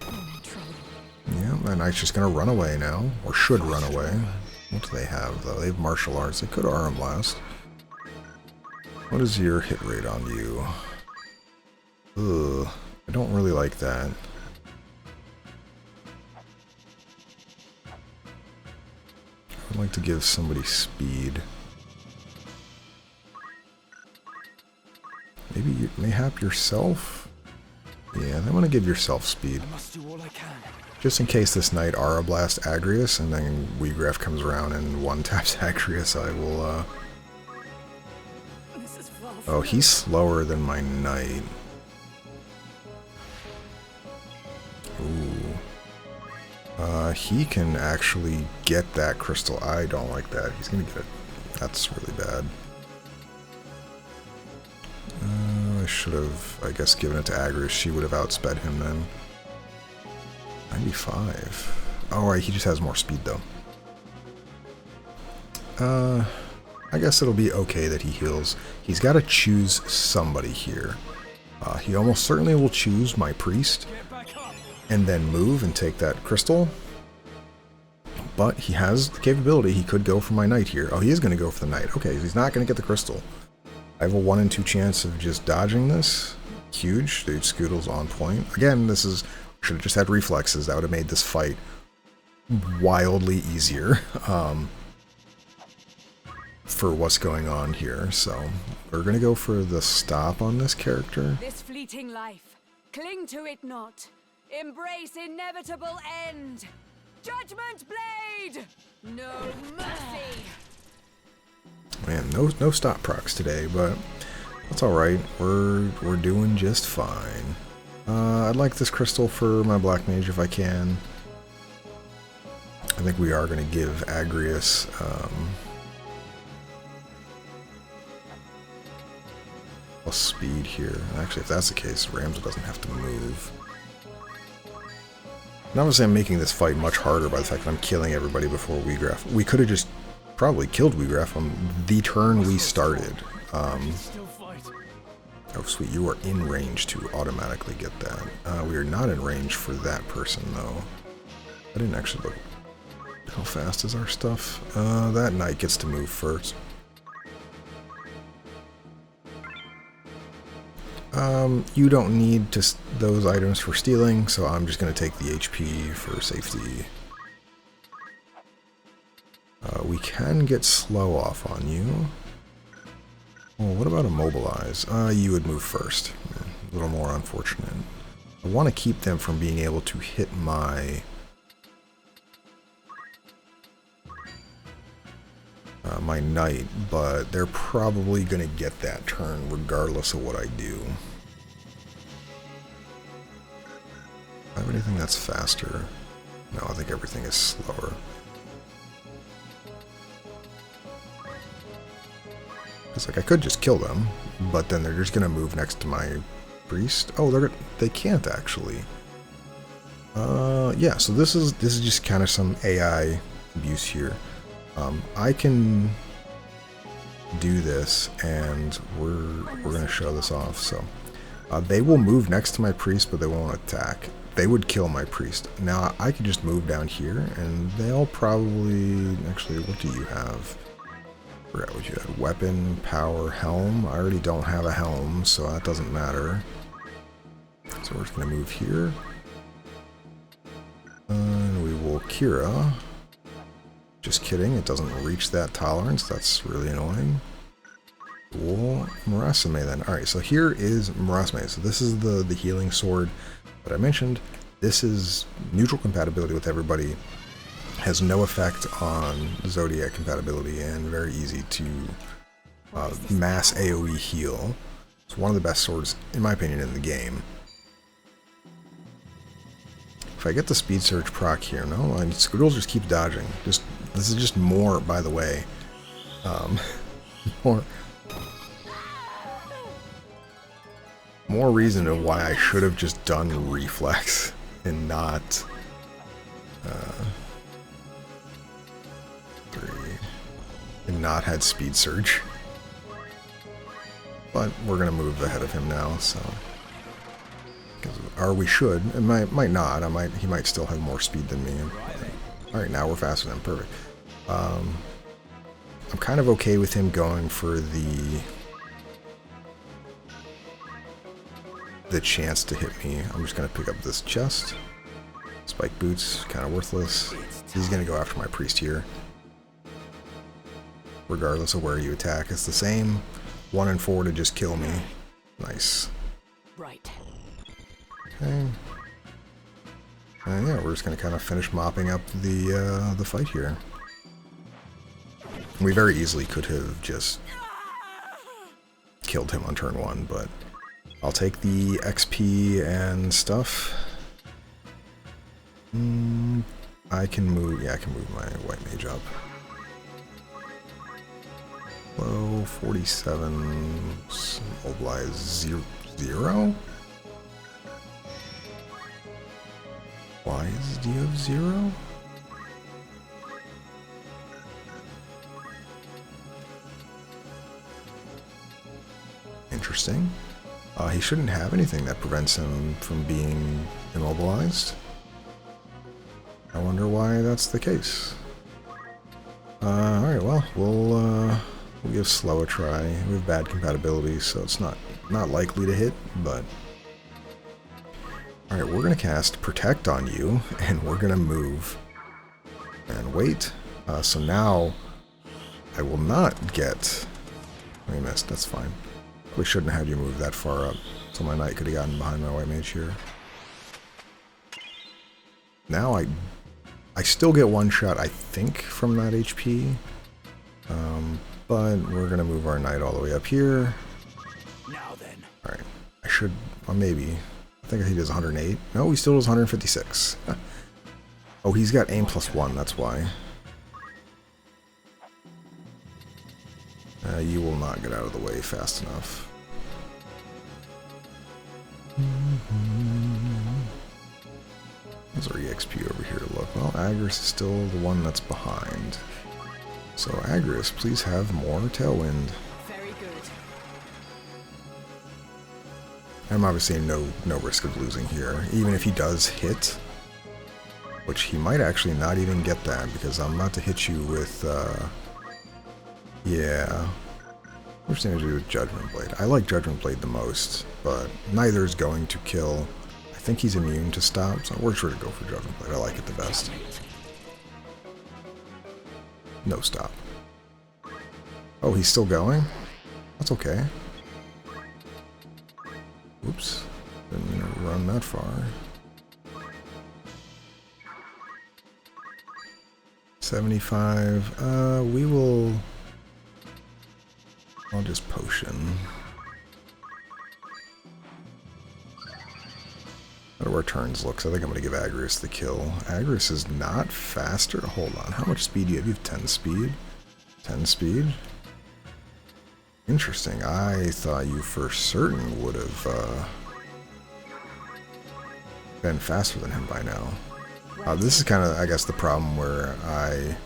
Yeah, that knight's just gonna run away now, or should run away. What do they have, though? They have martial arts. They could Arm Blast. What is your hit rate on you? Ugh. I don't really like that. I'd like to give somebody speed. Maybe you, mayhap yourself? Yeah, I want to give yourself speed. I must do all I can. Just in case this night Aura Blast Agrius and then Weegraf comes around and one taps Agrius, I will, Oh, he's slower than my knight. Ooh. He can actually get that crystal. I don't like that. He's gonna get it. That's really bad. I should have, I guess, given it to Agrius. She would have outsped him then. 95. Oh, right, he just has more speed, though. I guess it'll be okay that he heals. He's got to choose somebody here. He almost certainly will choose my priest and then move and take that crystal. But he has the capability. He could go for my knight here. Oh, he is going to go for the knight. Okay, he's not going to get the crystal. I have a 1 in 2 chance of just dodging this. Huge. Dude, Scoodle's on point. Again, this is... Should have just had reflexes. That would have made this fight wildly easier for what's going on here. So we're going to go for the stop on this character. This fleeting life, cling to it not. Embrace inevitable end. Judgment Blade! No mercy! Man, no stop procs today, but that's alright. We're doing just fine. I'd like this crystal for my Black Mage if I can. I think we are going to give Agrius a speed here. Actually, if that's the case, Ramsey doesn't have to move. And obviously I'm making this fight much harder by the fact that I'm killing everybody before Weegraf. We could have just probably killed Weegraf on the turn we started. Oh sweet, you are in range to automatically get that. We are not in range for that person though. I didn't actually look. How fast is our stuff? That knight gets to move first. You don't need just those items for stealing, so I'm just going to take the HP for safety. We can get slow off on you. Well, what about immobilize? You would move first. A little more unfortunate. I want to keep them from being able to hit my... my knight, but they're probably going to get that turn regardless of what I do. I have anything that's faster? No, I think everything is slower. It's like I could just kill them, but then they're just going to move next to my priest. Oh, they can't actually. Yeah, so this is just kind of some AI abuse here. I can do this, and we're gonna show this off. So they will move next to my priest, but they won't attack. They would kill my priest. Now I could just move down here, and they'll probably actually. What do you have? I forgot what you had. Weapon, power, helm. I already don't have a helm, so that doesn't matter. So we're just gonna move here, and we will Kira. Just kidding, it doesn't reach that tolerance. That's really annoying. Cool. Murasame then. Alright, so here is Murasame. So this is the healing sword that I mentioned. This is neutral compatibility with everybody. Has no effect on Zodiac compatibility and very easy to mass AoE heal. It's one of the best swords, in my opinion, in the game. If I get the speed surge proc here, no, Scoodles just keeps dodging. This is just more, by the way, more reason of why I should have just done reflex and not had speed surge. But we're gonna move ahead of him now, so. Or we should. It might not. He might still have more speed than me. Alright, now we're faster than him. Perfect. I'm kind of okay with him going for the chance to hit me. I'm just going to pick up this chest. Spike boots, kind of worthless. He's going to go after my priest here. Regardless of where you attack, it's the same. 1 and 4 to just kill me. Nice. Right. Okay. And yeah, we're just going to kind of finish mopping up the fight here. We very easily could have just killed him on turn 1, but I'll take the XP and stuff. I can move, yeah, I can move my white mage up. Low 47, mobilize 0? Why do you have 0? Interesting. He shouldn't have anything that prevents him from being immobilized. I wonder why that's the case. Alright, well, we'll give slow a try. We have bad compatibility, so it's not likely to hit, but... Alright, we're gonna cast Protect on you, and we're gonna move. And wait. So now, I will not get... I missed, that's fine. We shouldn't have you move that far up, so my knight could have gotten behind my white mage here. Now I still get one shot, I think, from that HP. But we're gonna move our knight all the way up here. Now then. Alright. I should, well, maybe. I think he does 108. No, he still does 156. Oh, he's got aim +1, that's why. You will not get out of the way fast enough. There's our EXP over here. Look, well, Agris is still the one that's behind. So, Agris, please have more Tailwind. Very good. I'm obviously in no risk of losing here. Even if he does hit, which he might actually not even get that, because I'm about to hit you with, yeah. Which thing to do with Judgment Blade? I like Judgment Blade the most, but neither is going to kill. I think he's immune to stop, so we're sure to go for Judgment Blade. I like it the best. No stop. Oh, he's still going? That's okay. Oops. Didn't mean to run that far. 75. We will... I'll just potion. How do our turns look? So I think I'm going to give Agris the kill. Agris is not faster. Hold on. How much speed do you have? You have 10 speed? 10 speed? Interesting. I thought you for certain would have been faster than him by now. This is kind of, I guess, the problem where I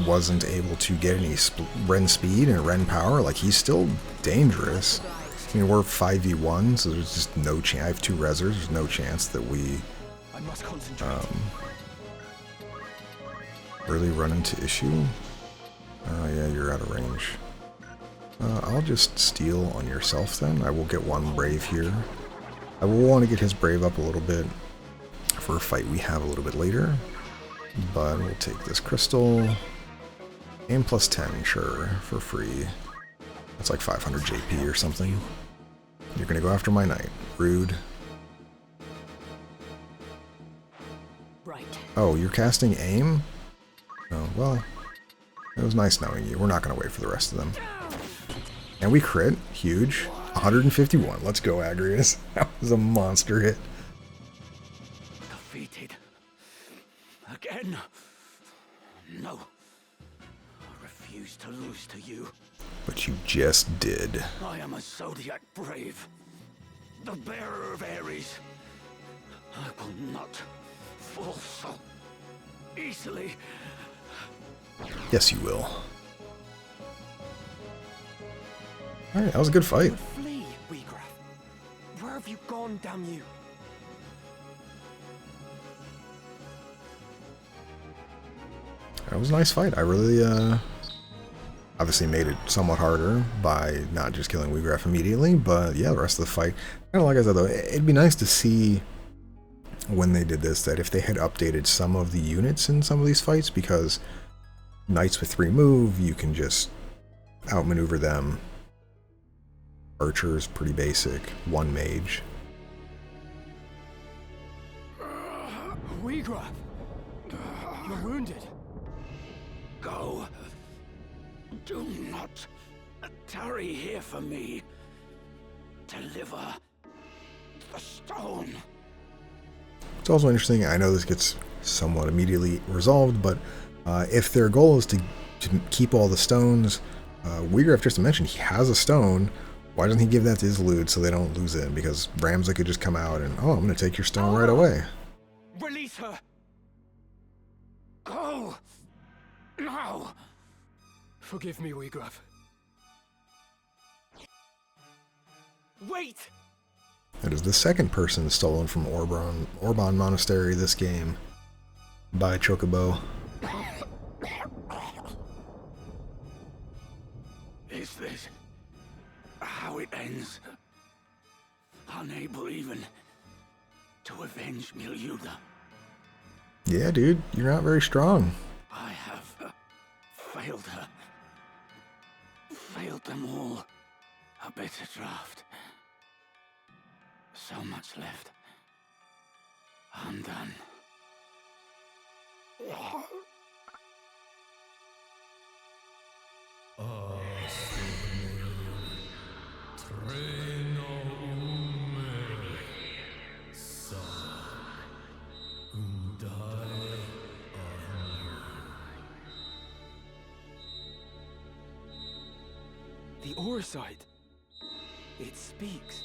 wasn't able to get any Ren speed and Ren power. Like, he's still dangerous. I mean, we're 5v1, so there's just no chance. I have 2 rezzers. There's no chance that we really run into issue. Oh yeah, you're out of range. I'll just steal on yourself then. I will get 1 brave here. I will want to get his brave up a little bit for a fight we have a little bit later. But we'll take this crystal. Aim +10, sure, for free. That's like 500 JP or something. You're gonna go after my knight. Rude. Right. Oh, you're casting aim? Oh, well, it was nice knowing you. We're not gonna wait for the rest of them. And we crit. Huge. 151. Let's go, Agrius. That was a monster hit. Defeated. Again. No. I refuse to lose to you. But you just did. I am a Zodiac Brave. The bearer of Ares. I will not fall so easily. Yes, you will. Alright, that was a good fight. Flee, Weegraf. Where have you gone, damn you? It was a nice fight. I really, obviously made it somewhat harder by not just killing Weegraf immediately, but yeah, the rest of the fight, kind of like I said though, it'd be nice to see when they did this that if they had updated some of the units in some of these fights, because knights with 3 move, you can just outmaneuver them. Archers, pretty basic. 1 mage. Weegraf! You're wounded. Go. Do not tarry here for me. Deliver the stone. It's also interesting, I know this gets somewhat immediately resolved, but if their goal is to keep all the stones, Weegraf just mentioned he has a stone. Why doesn't he give that to his loot so they don't lose it? Because Ramza could just come out and, oh, I'm going to take your stone right away. Release her. Go. Now. Forgive me, Weegraf. Wait. That is the second person stolen from Orbonne Monastery this game by Chocobo. Is this how it ends? Unable even to avenge Milyuda. Yeah, dude, you're not very strong. I have failed her. Failed them all. A bitter draft. So much left. Undone. The Orsite. It speaks.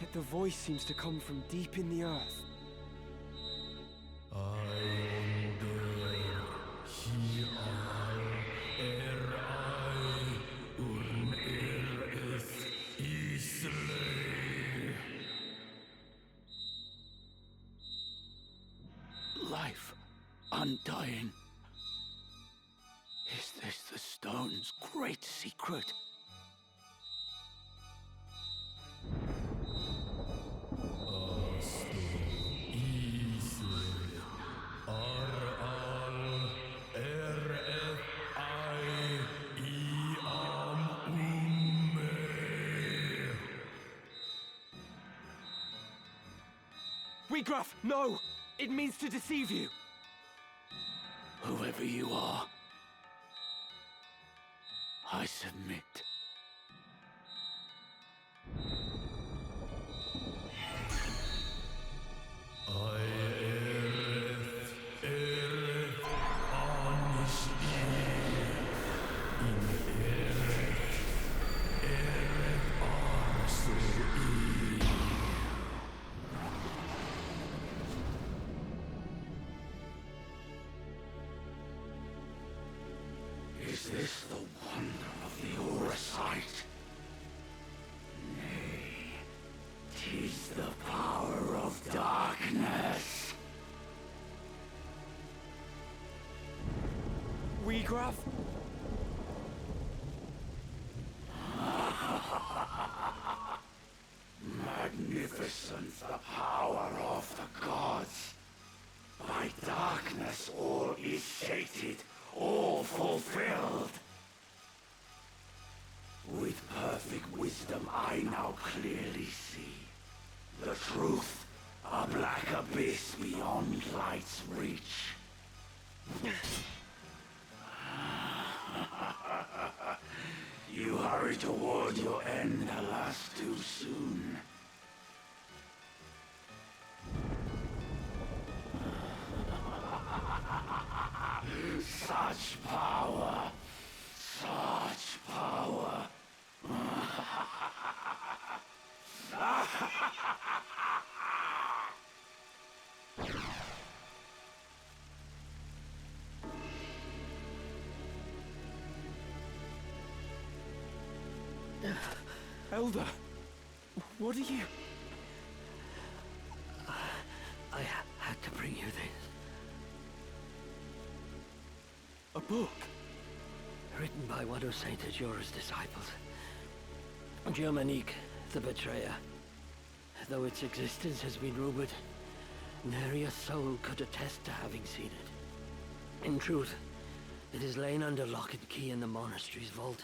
Yet the voice seems to come from deep in the earth. Life undying. Is this the stone's great secret? Weegraf, no! It means to deceive you! Whoever you are, I submit. Is this the wonder of the Orsite? Nay, 'tis the power of darkness. Weegraf? Magnificent the power of the gods. By darkness all is sated, all fulfilled. With perfect wisdom I now clearly see the truth, a black abyss beyond light's reach. You hurry toward your end, alas, too soon. Such power! Such power! Elder, what are you... I had to bring you this. book? Written by one of Saint Ajora's disciples. Germanique, the Betrayer. Though its existence has been rumored, nary a soul could attest to having seen it. In truth, it is lain under lock and key in the monastery's vault,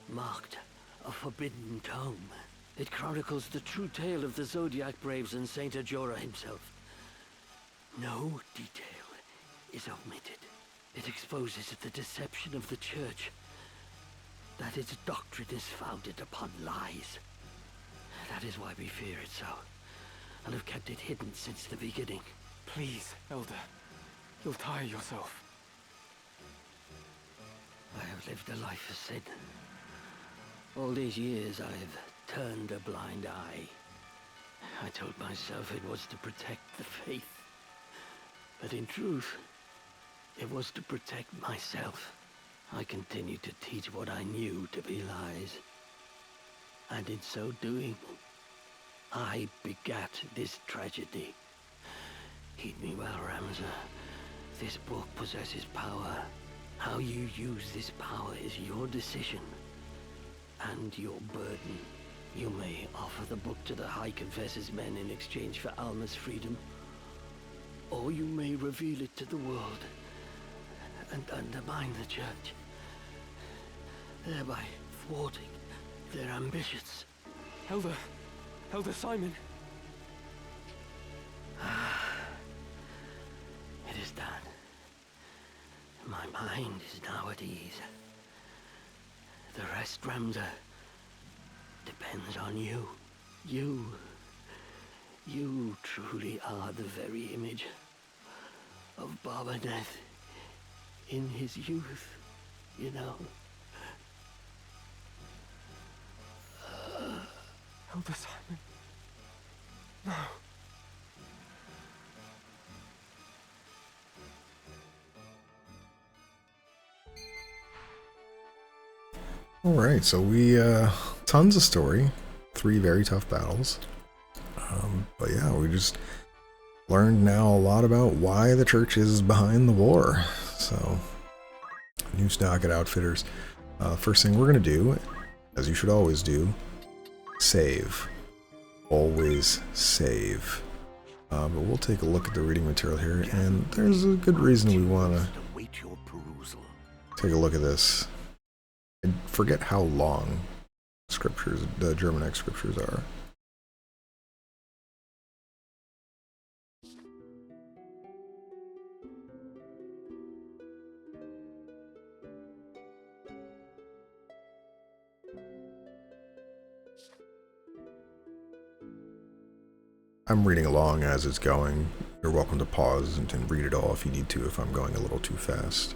marked a forbidden tome. It chronicles the true tale of the Zodiac Braves and Saint Ajora himself. No detail is omitted. It exposes the deception of the Church, that its doctrine is founded upon lies. That is why we fear it so, and have kept it hidden since the beginning. Please, Elder. You'll tire yourself. I have lived a life of sin. All these years I have turned a blind eye. I told myself it was to protect the faith. But in truth, it was to protect myself. I continued to teach what I knew to be lies. And in so doing, I begat this tragedy. Heed me well, Ramza. This book possesses power. How you use this power is your decision. And your burden. You may offer the book to the High Confessor's men in exchange for Alma's freedom. Or you may reveal it to the world and undermine the Church, thereby thwarting their ambitions. Elder Simon. It is done. My mind is now at ease. The rest, Ramza, depends on you. You truly are the very image of Barbaneth in his youth, you know. Elder Simon. No. Alright, so we, tons of story. 3 very tough battles. But yeah, we just learned now a lot about why the church is behind the war. So, new Snocket Outfitters. First thing we're going to do, as you should always do, save. Always save. But we'll take a look at the reading material here, and there's a good reason we want to take a look at this. I forget how long scriptures, the Germanic scriptures are. I'm reading along as it's going. You're welcome to pause and read it all if you need to, if I'm going a little too fast.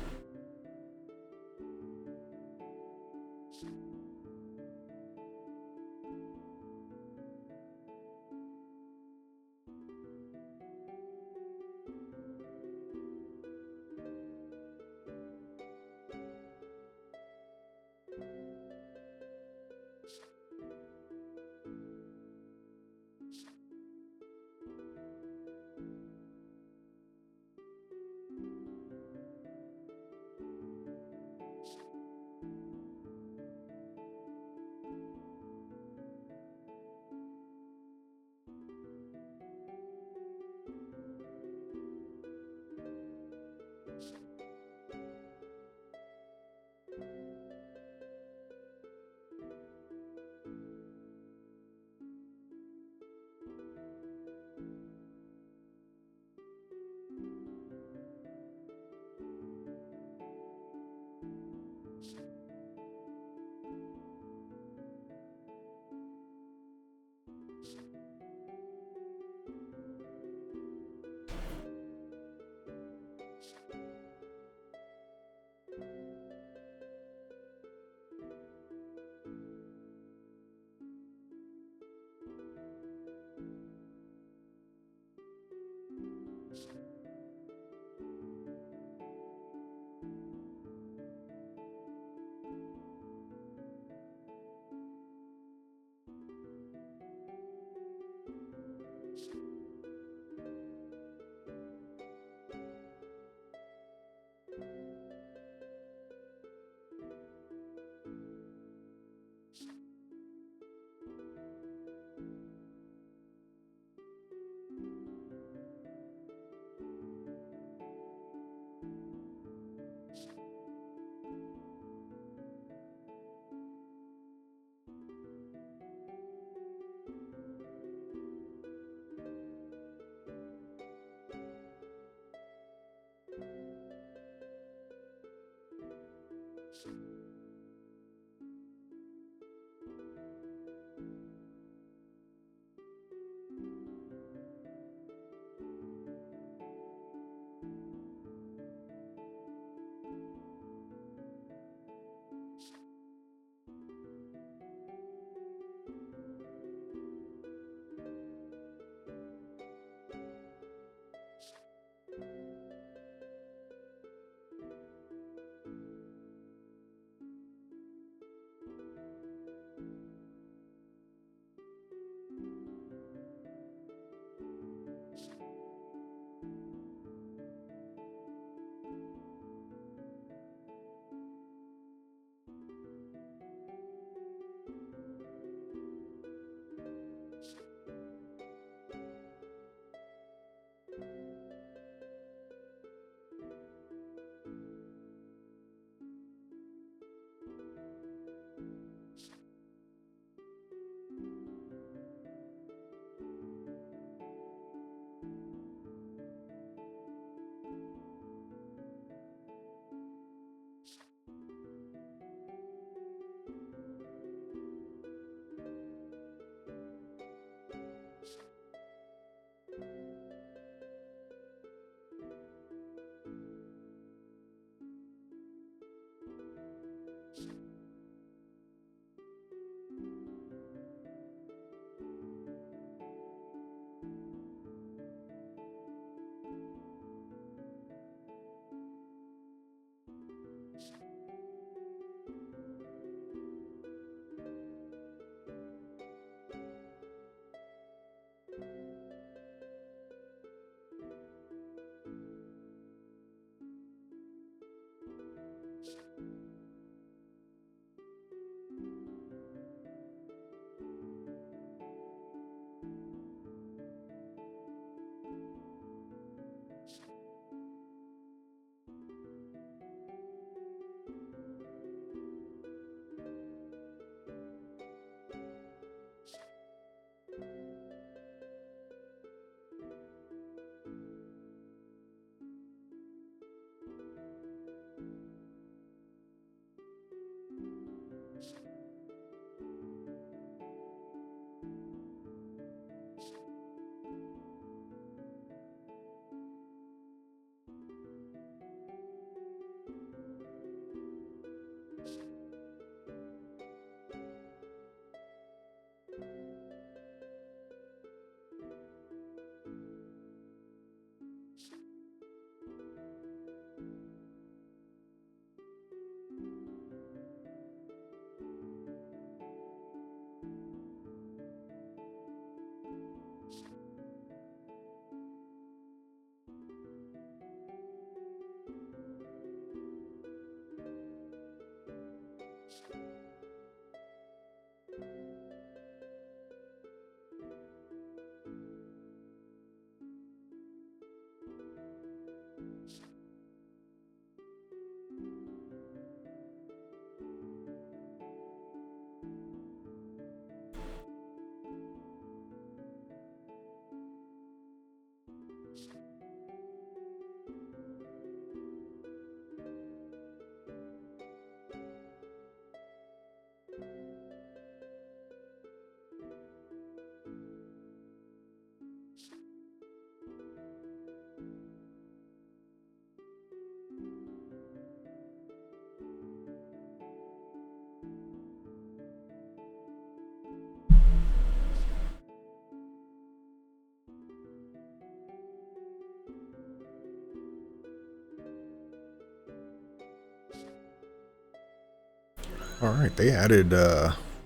All right, they added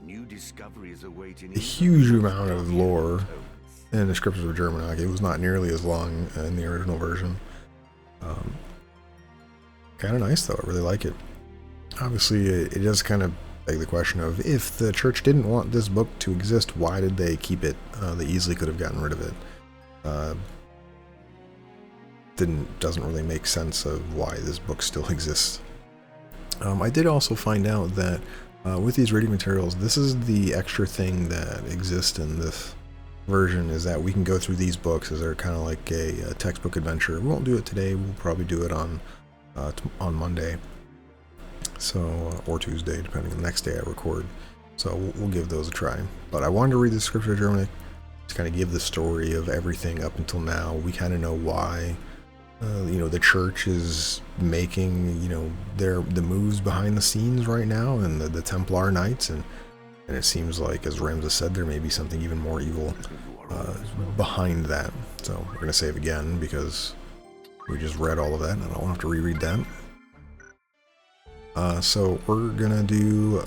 New discoveries awaiting a huge amount of lore in the Scriptures of Germanic. It was not nearly as long in the original version. Kind of nice though. I really like it. Obviously, it does kind of beg the question of, if the church didn't want this book to exist, why did they keep it? They easily could have gotten rid of it. Doesn't really make sense of why this book still exists. I did also find out that with these reading materials, this is the extra thing that exists in this version, is that we can go through these books as they're kind of like a textbook adventure. We won't do it today. We'll probably do it on Monday, so or Tuesday, depending on the next day I record. So we'll give those a try. But I wanted to read the Scripture of Germanic to kind of give the story of everything up until now. We kind of know why the church is making the moves behind the scenes right now, and the Templar Knights, and it seems like, as Ramza said, there may be something even more evil behind that. So we're gonna save again because we just read all of that, and I don't have to reread that. So we're gonna do,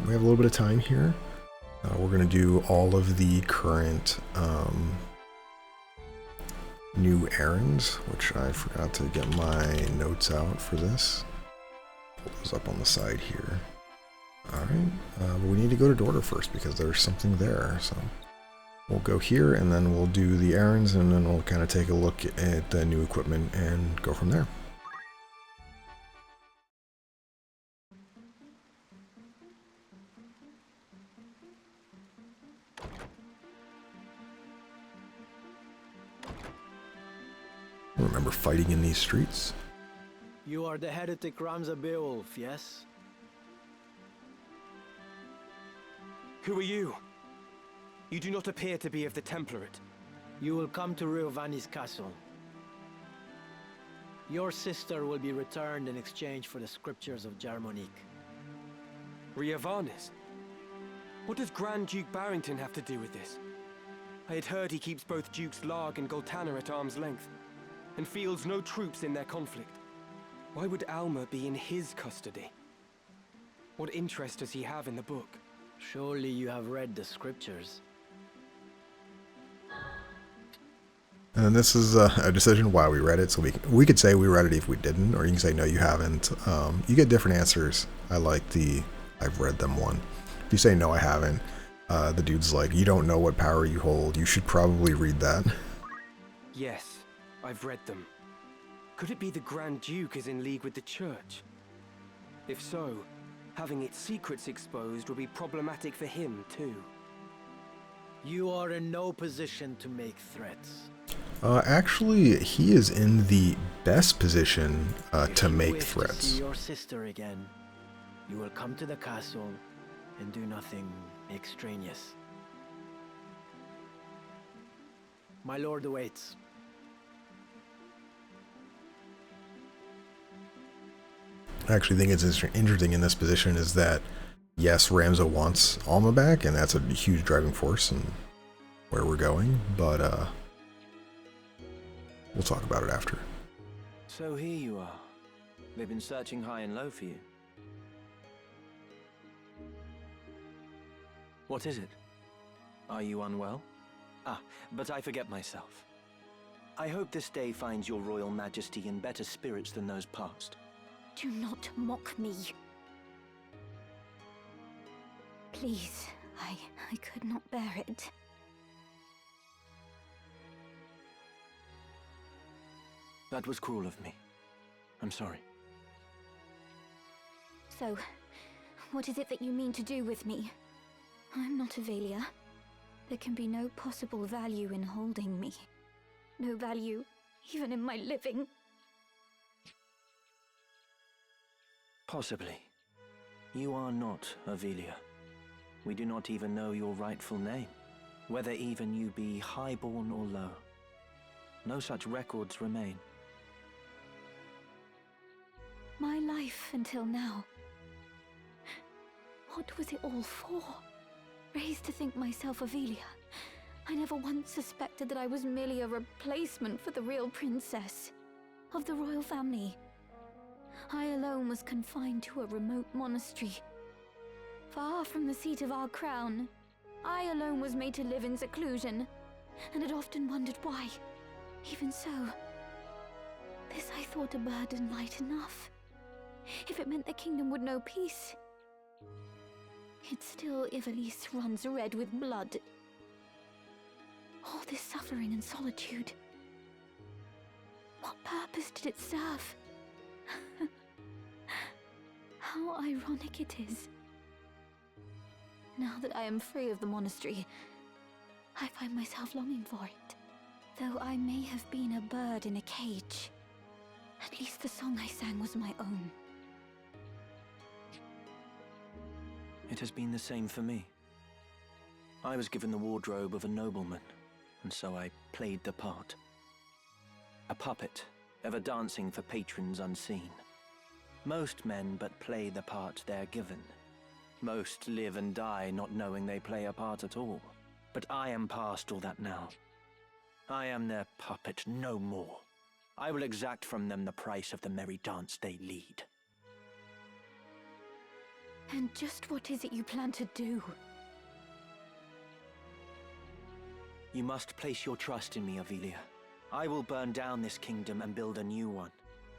we have a little bit of time here. We're gonna do all of the current new errands, which I forgot to get my notes out for this. Pull those up on the side here. Alright, but we need to go to Dorter first because there's something there, so we'll go here and then we'll do the errands, and then we'll kind of take a look at the new equipment and go from there. I remember fighting in these streets. You are the heretic Ramza Beowulf, yes? Who are you? You do not appear to be of the Template. You will come to Riovani's castle. Your sister will be returned in exchange for the Scriptures of Germanic. Riovanis? What does Grand Duke Barrington have to do with this? I had heard he keeps both Dukes Larg and Goltanna at arm's length, and fields no troops in their conflict. Why would Alma be in his custody? What interest does he have in the book? Surely you have read the Scriptures. And this is a decision why we read it, so we could say we read it if we didn't, or you can say no, you haven't. You get different answers. I like the I've read them one. If you say no, I haven't, the dude's like, you don't know what power you hold. You should probably read that. Yes, I've read them. Could it be the Grand Duke is in league with the Church? If so, having its secrets exposed would be problematic for him too. You are in no position to make threats. Actually, he is in the best position to make threats. To see your sister again, you will come to the castle and do nothing extraneous. My lord awaits. I actually think it's interesting in this position is that, yes, Ramza wants Alma back, and that's a huge driving force in where we're going, but we'll talk about it after. So here you are. They've been searching high and low for you. What is it? Are you unwell? Ah, but I forget myself. I hope this day finds your royal majesty in better spirits than those past. Do not mock me. Please, I could not bear it. That was cruel of me. I'm sorry. So, what is it that you mean to do with me? I'm not Avelia. There can be no possible value in holding me. No value, even in my living. Possibly. You are not Avelia. We do not even know your rightful name, whether even you be highborn or low. No such records remain. My life until now. What was it all for? Raised to think myself Avelia. I never once suspected that I was merely a replacement for the real princess of the royal family. I alone was confined to a remote monastery, Far from the seat of our crown, I alone was made to live in seclusion, and had often wondered why. Even so, this I thought a burden light enough. If it meant the kingdom would know peace. Yet still Ivalice runs red with blood. All this suffering and solitude. What purpose did it serve? How ironic it is. Now that I am free of the monastery, I find myself longing for it. Though I may have been a bird in a cage, at least the song I sang was my own. It has been the same for me. I was given the wardrobe of a nobleman, and so I played the part. A puppet, ever dancing for patrons unseen. Most men but play the part they're given. Most live and die not knowing they play a part at all. But I am past all that now. I am their puppet no more. I will exact from them the price of the merry dance they lead. And just what is it you plan to do? You must place your trust in me, Avelia. I will burn down this kingdom and build a new one.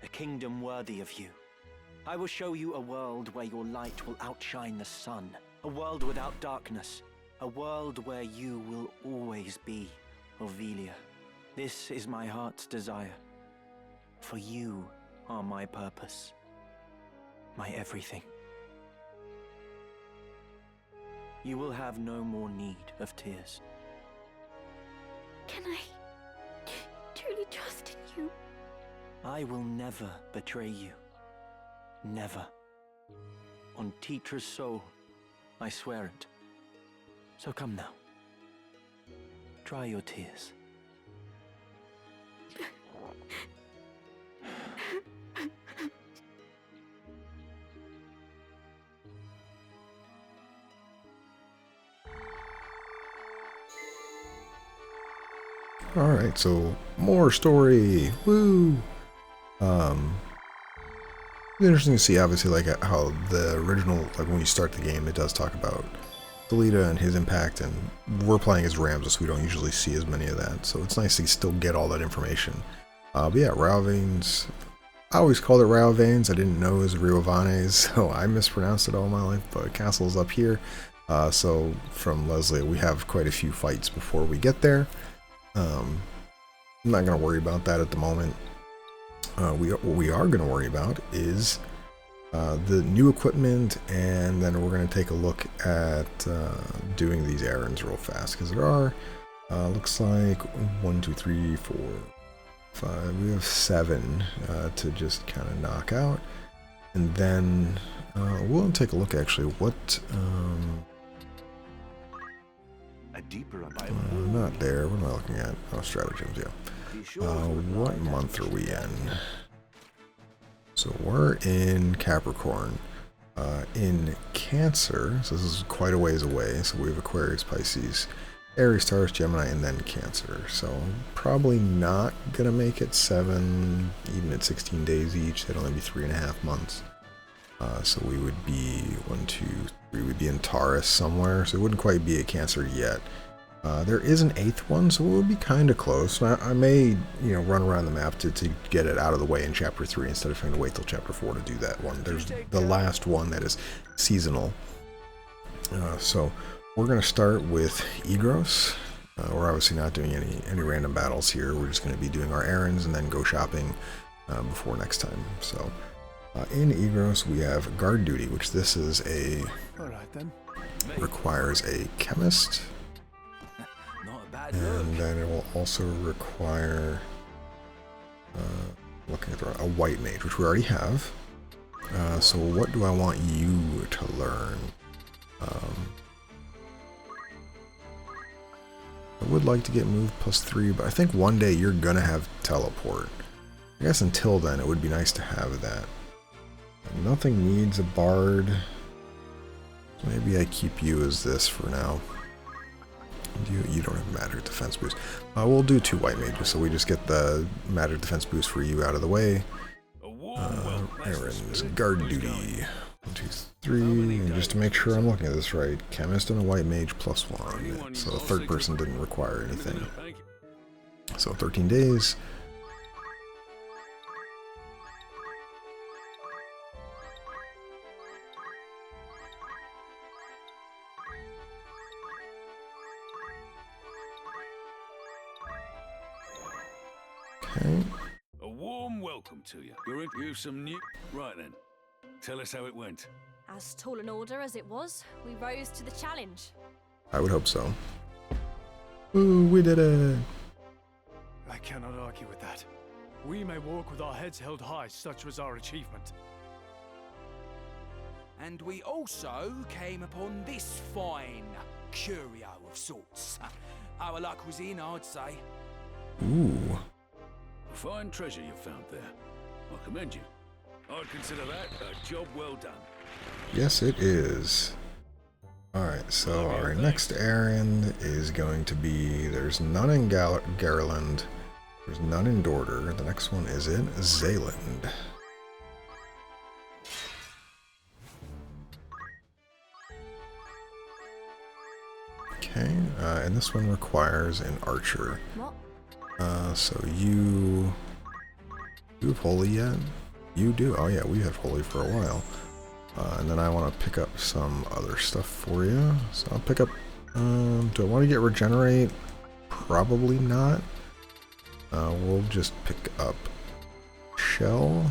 A kingdom worthy of you. I will show you a world where your light will outshine the sun. A world without darkness. A world where you will always be, Avelia. This is my heart's desire. For you are my purpose. My everything. You will have no more need of tears. Can I truly trust in you? I will never betray you. Never. On Titra's soul, I swear it. So come now. Dry your tears. Alright, so more story. Woo! It's interesting to see, obviously, like how the original, like when you start the game, it does talk about Delita and his impact, and we're playing as Ramses, so we don't usually see as many of that, so it's nice to still get all that information. But yeah, Rauvanes, I always called it Rauvanes, I didn't know it was Riovanes, so I mispronounced it all my life, but castle's up here. So from Leslie, we have quite a few fights before we get there. I'm not going to worry about that at the moment. What we are going to worry about is the new equipment, and then we're going to take a look at doing these errands real fast, because there are, looks like 1, 2, 3, 4, 5, we have 7 to just kind of knock out, and then we'll take a look actually what, not there, what am I looking at? Oh, stratagems, yeah. What month are we in? So we're in Capricorn. In Cancer, so this is quite a ways away, so we have Aquarius, Pisces, Aries, Taurus, Gemini, and then Cancer. So probably not gonna make it 7, even at 16 days each. They'd only be 3.5 months. So we would be 1, 2, 3. We'd be in Taurus somewhere. So it wouldn't quite be a Cancer yet. There is an 8th one, so it would be kind of close. I may, run around the map to get it out of the way in Chapter 3 instead of having to wait till Chapter 4 to do that one. There's the last one that is seasonal. So we're going to start with Egros. We're obviously not doing any random battles here. We're just going to be doing our errands and then go shopping before next time. So in Egros we have guard duty, which this is requires a chemist. And then it will also require looking at a white mage, which we already have. So what do I want you to learn? I would like to get move +3, but I think one day you're gonna have teleport. I guess until then it would be nice to have that. Nothing needs a bard. So maybe I keep you as this for now. You don't have magic defense boost. We'll do 2 white mages, so we just get the magic defense boost for you out of the way. Errands, guard duty. 2, 3, and just to make sure I'm looking at this right, chemist and a white mage +1. So the third person didn't require anything. So 13 days. Okay. A warm welcome to you. You're some new... Right then. Tell us how it went. As tall an order as it was, we rose to the challenge. I would hope so. Ooh, we did it! I cannot argue with that. We may walk with our heads held high, such was our achievement. And we also came upon this fine curio of sorts. Our luck was in, I'd say. Ooh. A fine treasure you found there. I commend you. I'd consider that a job well done. Yes, it is. Alright, so our next errand is going to be, there's none in Garland, there's none in Dorder, the next one is in Zealand. Okay, and this one requires an archer. So you have holy yet? You do? Oh yeah, we have holy for a while. And then I want to pick up some other stuff for you. So I'll pick up, do I want to get regenerate? Probably not. We'll just pick up shell.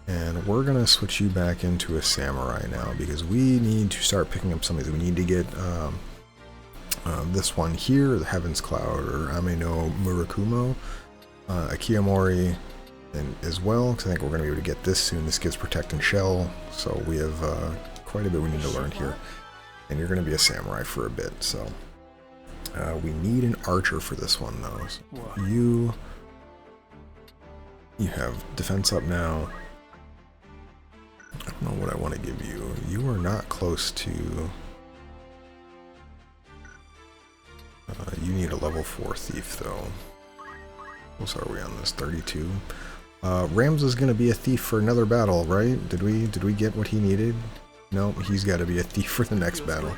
And we're going to switch you back into a samurai now because we need to start picking up some of these. We need to get this one here, the Heaven's Cloud, or Ame no Murakumo, Akiyamori, and as well, because I think we're going to be able to get this soon. This gives Protect and Shell, so we have quite a bit we need to learn here. And you're going to be a samurai for a bit, so we need an archer for this one, though. So you have defense up now. I don't know what I want to give you. You are not close to... you need a level 4 thief, though. What are we on this? 32? Rams is going to be a thief for another battle, right? Did we get what he needed? No, he's got to be a thief for the next battle.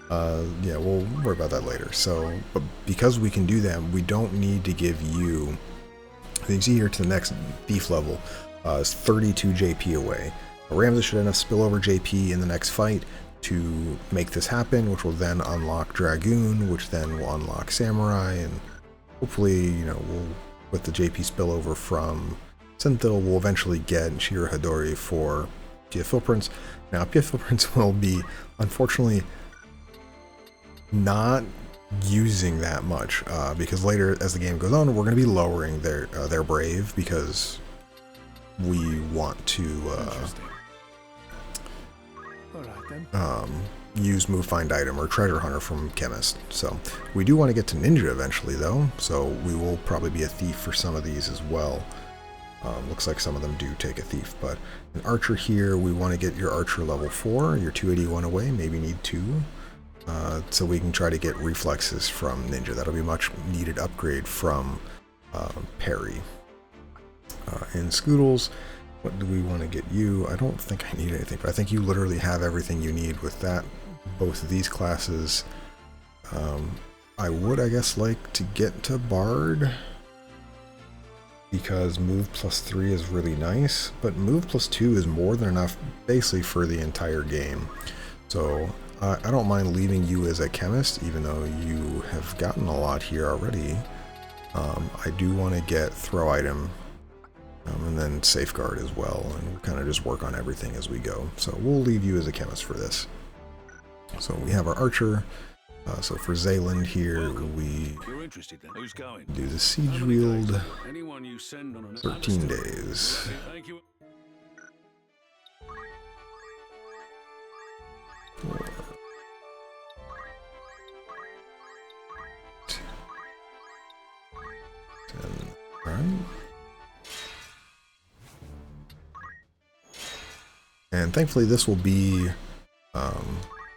Yeah, we'll worry about that later. So, but because we can do that, we don't need to give you... You can see here to the next thief level is 32 JP away. Ramses should have enough spillover JP in the next fight to make this happen, which will then unlock Dragoon, which then will unlock Samurai, and hopefully, you know, we'll, with the JP spillover from Senthil, we'll eventually get Shira Hadori for Pia Footprints. Now, Pia Footprints will be, unfortunately, not using that much, because later, as the game goes on, we're going to be lowering their Brave, because we want to use Move Find Item or Treasure Hunter from Chemist. So we do want to get to Ninja eventually, though, so we will probably be a thief for some of these as well. Looks like some of them do take a thief, but an archer here, we want to get your archer level 4, your 281 away, maybe need 2, so we can try to get reflexes from Ninja. That'll be a much needed upgrade from Parry. In Scoodles, what do we want to get you? I don't think I need anything, but I think you literally have everything you need with that. Both of these classes. I would, I guess, like to get to Bard, because move +3 is really nice, but move +2 is more than enough basically for the entire game. So I don't mind leaving you as a chemist, even though you have gotten a lot here already. I do want to get throw item, and then safeguard as well, and kind of just work on everything as we go. So we'll leave you as a chemist for this. So we have our archer. So for Zealand here, we do the siege wield, 13 days. Alright. And thankfully this will be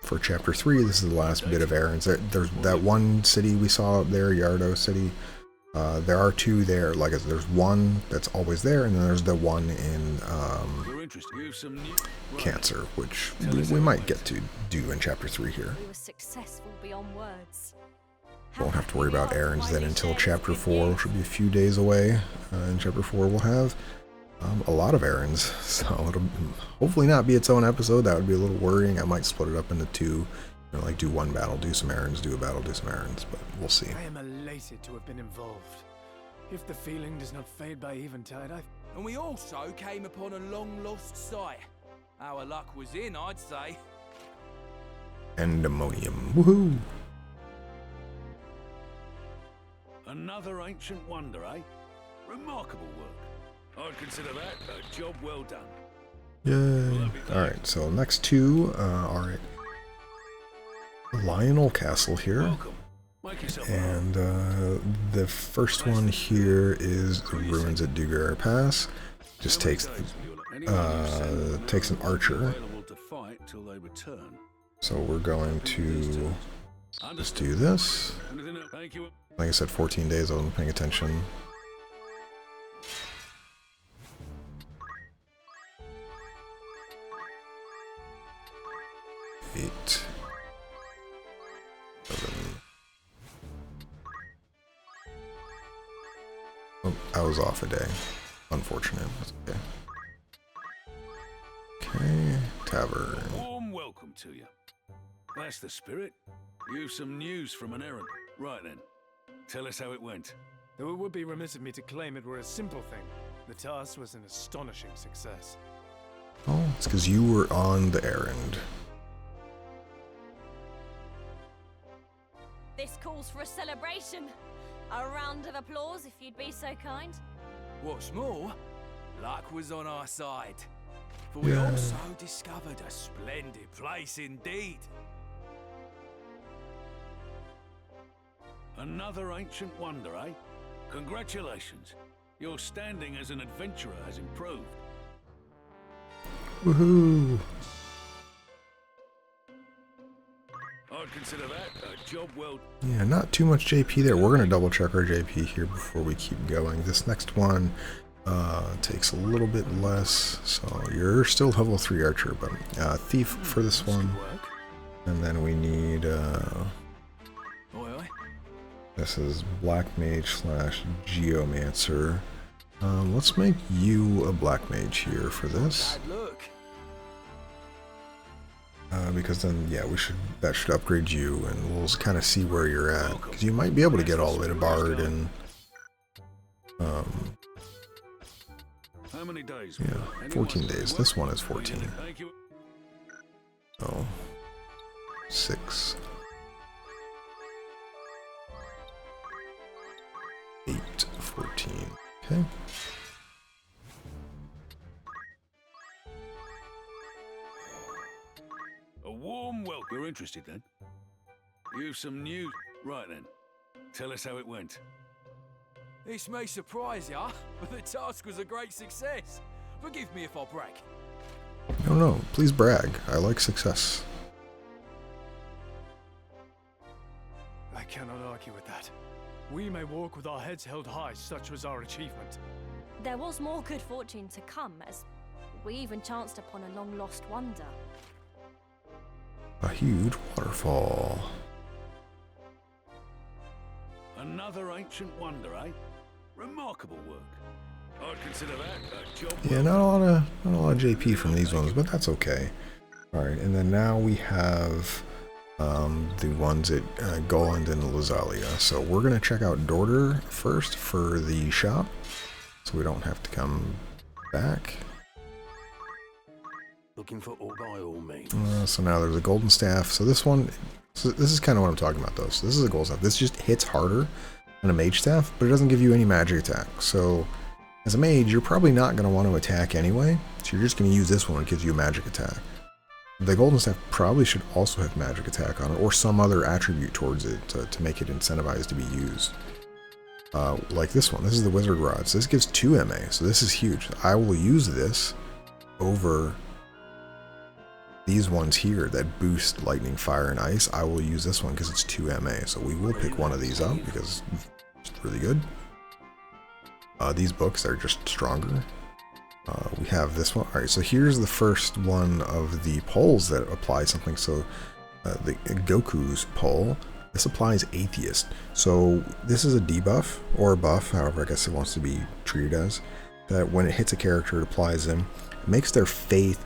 for chapter 3. This is the last bit of errands. There's that one city we saw up there, Yardo City. There are 2 there. Like there's one that's always there, and then there's the one in interested. You some new cancer, which we might get to do in chapter 3 here. We were successful beyond words. Won't have to worry about errands then until chapter 4, which will be a few days away. In chapter 4 we'll have a lot of errands, so it'll hopefully not be its own episode. That would be a little worrying. I might split it up into 2, you know, like do one battle, do some errands, do a battle, do some errands, but we'll see. I am elated to have been involved. If the feeling does not fade by eventide, And we also came upon a long-lost site. Our luck was in, I'd say. Endemonium, woohoo! Another ancient wonder, eh? Remarkable work. I'd consider that a job well done. Yay! Alright, so next 2 are at Lionel Castle here. And the first one here is the ruins at Dugar Pass. Just takes an archer. So we're going to just do this. Like I said, 14 days. I wasn't paying attention. Eight. 7. Oh, I was off a day. Unfortunate. That's okay. Okay, tavern. Warm welcome to you. That's the spirit. You've some news from an errand. Right then. Tell us how it went. though it would be remiss of me to claim it were a simple thing. The task was an astonishing success. Oh, it's because you were on the errand. This calls for a celebration. A round of applause, if you'd be so kind. What's more, luck was on our side. For we also discovered a splendid place indeed. Another ancient wonder, eh? Congratulations. Your standing as an adventurer has improved. Woohoo! I'd consider that a job well Yeah, not too much JP there. We're going to double check our JP here before we keep going. This next one takes a little bit less, so you're still level 3 archer, but thief for this one. And then we need this is black mage / geomancer. Let's make you a black mage here for this. Because then, yeah, that should upgrade you, and we'll kind of see where you're at. Because you might be able to get all the way to Bard, and How many days? yeah, 14 days. This one is 14. Oh, 6, 8, 14. Okay. A warm welcome. You're interested then? You've some news. Right then. Tell us how it went. This may surprise ya, but the task was a great success. Forgive me if I brag. No, please brag. I like success. I cannot argue with that. We may walk with our heads held high, such was our achievement. There was more good fortune to come, as we even chanced upon a long-lost wonder. A huge waterfall. Another ancient wonder, eh? Remarkable work. I'd consider that a job. Yeah, not a lot of JP from these ones, but that's okay. All right, and then now we have the ones at Goland and Lazalia. So we're gonna check out Dorder first for the shop, so we don't have to come back. Looking for all by all means. So now there's a golden staff. So this one, this is kind of what I'm talking about though. So this is a gold staff. This just hits harder than a mage staff, but it doesn't give you any magic attack. So as a mage, you're probably not going to want to attack anyway. So you're just going to use this one. It gives you a magic attack. The golden staff probably should also have magic attack on it, or some other attribute towards it to make it incentivized to be used. Like this one. This is the wizard rods. This gives 2 MA, so this is huge. I will use this over these ones here that boost lightning, fire, and ice. I will use this one because it's 2 MA. So we will pick one of these up because it's really good. These books are just stronger. We have this one. All right, so here's the first one of the poles that apply something. So the Goku's pole, this applies Atheist. So this is a debuff or a buff, however I guess it wants to be treated as, that when it hits a character it applies them. It makes their faith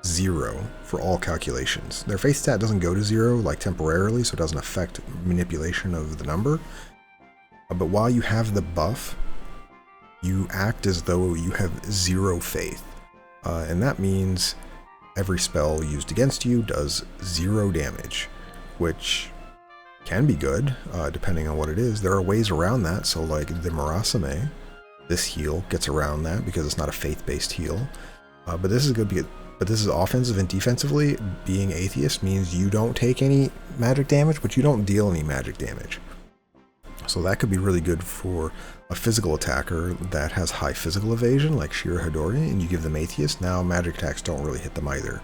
0 for all calculations. Their faith stat doesn't go to 0 like temporarily, so it doesn't affect manipulation of the number. But while you have the buff, you act as though you have 0 faith. And that means every spell used against you does 0 damage, which can be good, depending on what it is. There are ways around that, so like the Murasame, this heal gets around that because it's not a faith-based heal. But this is good because, but this is offensive and defensively. Being Atheist means you don't take any magic damage, but you don't deal any magic damage. So that could be really good for a physical attacker that has high physical evasion, like Shira Hidori, and you give them Atheist. Now magic attacks don't really hit them either.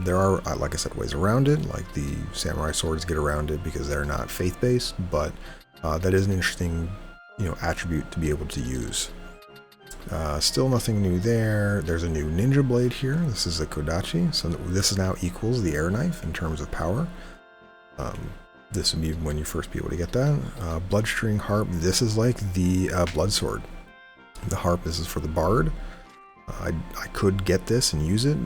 There are, like I said, ways around it, like the Samurai Swords get around it because they're not faith-based, but that is an interesting, attribute to be able to use. Still nothing new there. There's a new Ninja Blade here. This is a Kodachi, so this now equals the Air Knife in terms of power. This would be when you first be able to get that. Bloodstring Harp, this is like the Blood Sword. The Harp, this is for the Bard. I could get this and use it,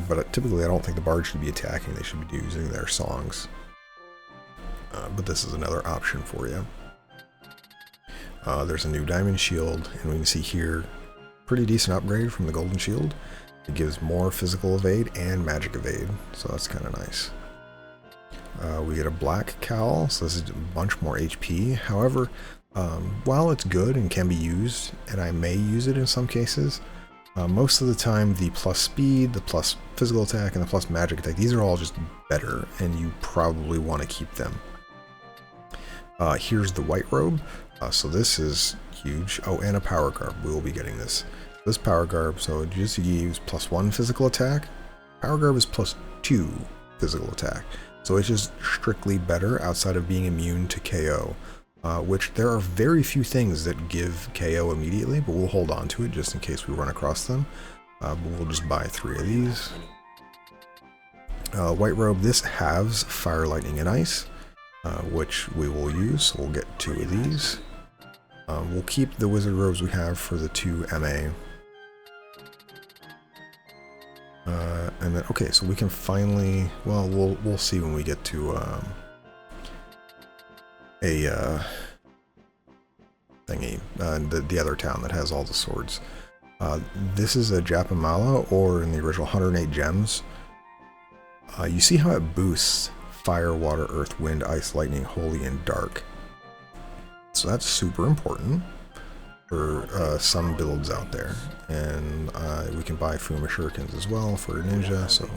but typically I don't think the Bard should be attacking. They should be using their songs. But this is another option for you. There's a new Diamond Shield, and we can see here, pretty decent upgrade from the Golden Shield. It gives more physical evade and magic evade, so that's kind of nice. We get a Black Cowl, so this is a bunch more HP. However, while it's good and can be used, and I may use it in some cases, most of the time the plus speed, the plus physical attack, and the plus magic attack, these are all just better, and you probably want to keep them. Here's the White Robe. So this is huge. Oh, and a Power Garb. We will be getting this. This Power Garb, so it just gives +1 physical attack. Power Garb is +2 physical attack. So it's just strictly better outside of being immune to KO, which there are very few things that give KO immediately, but we'll hold on to it just in case we run across them. But we'll just buy 3 of these. White Robe, this halves Fire, Lightning, and Ice, which we will use, so we'll get 2 of these. We'll keep the Wizard Robes we have for the 2 MA. And then, okay, so we can finally, well, we'll see when we get to a thingy, the other town that has all the swords. This is a Japamala, or in the original 108 gems. You see how it boosts Fire, Water, Earth, Wind, Ice, Lightning, Holy, and Dark. So that's super important for some builds out there. And we can buy Fuma Shurikens as well for Ninja. So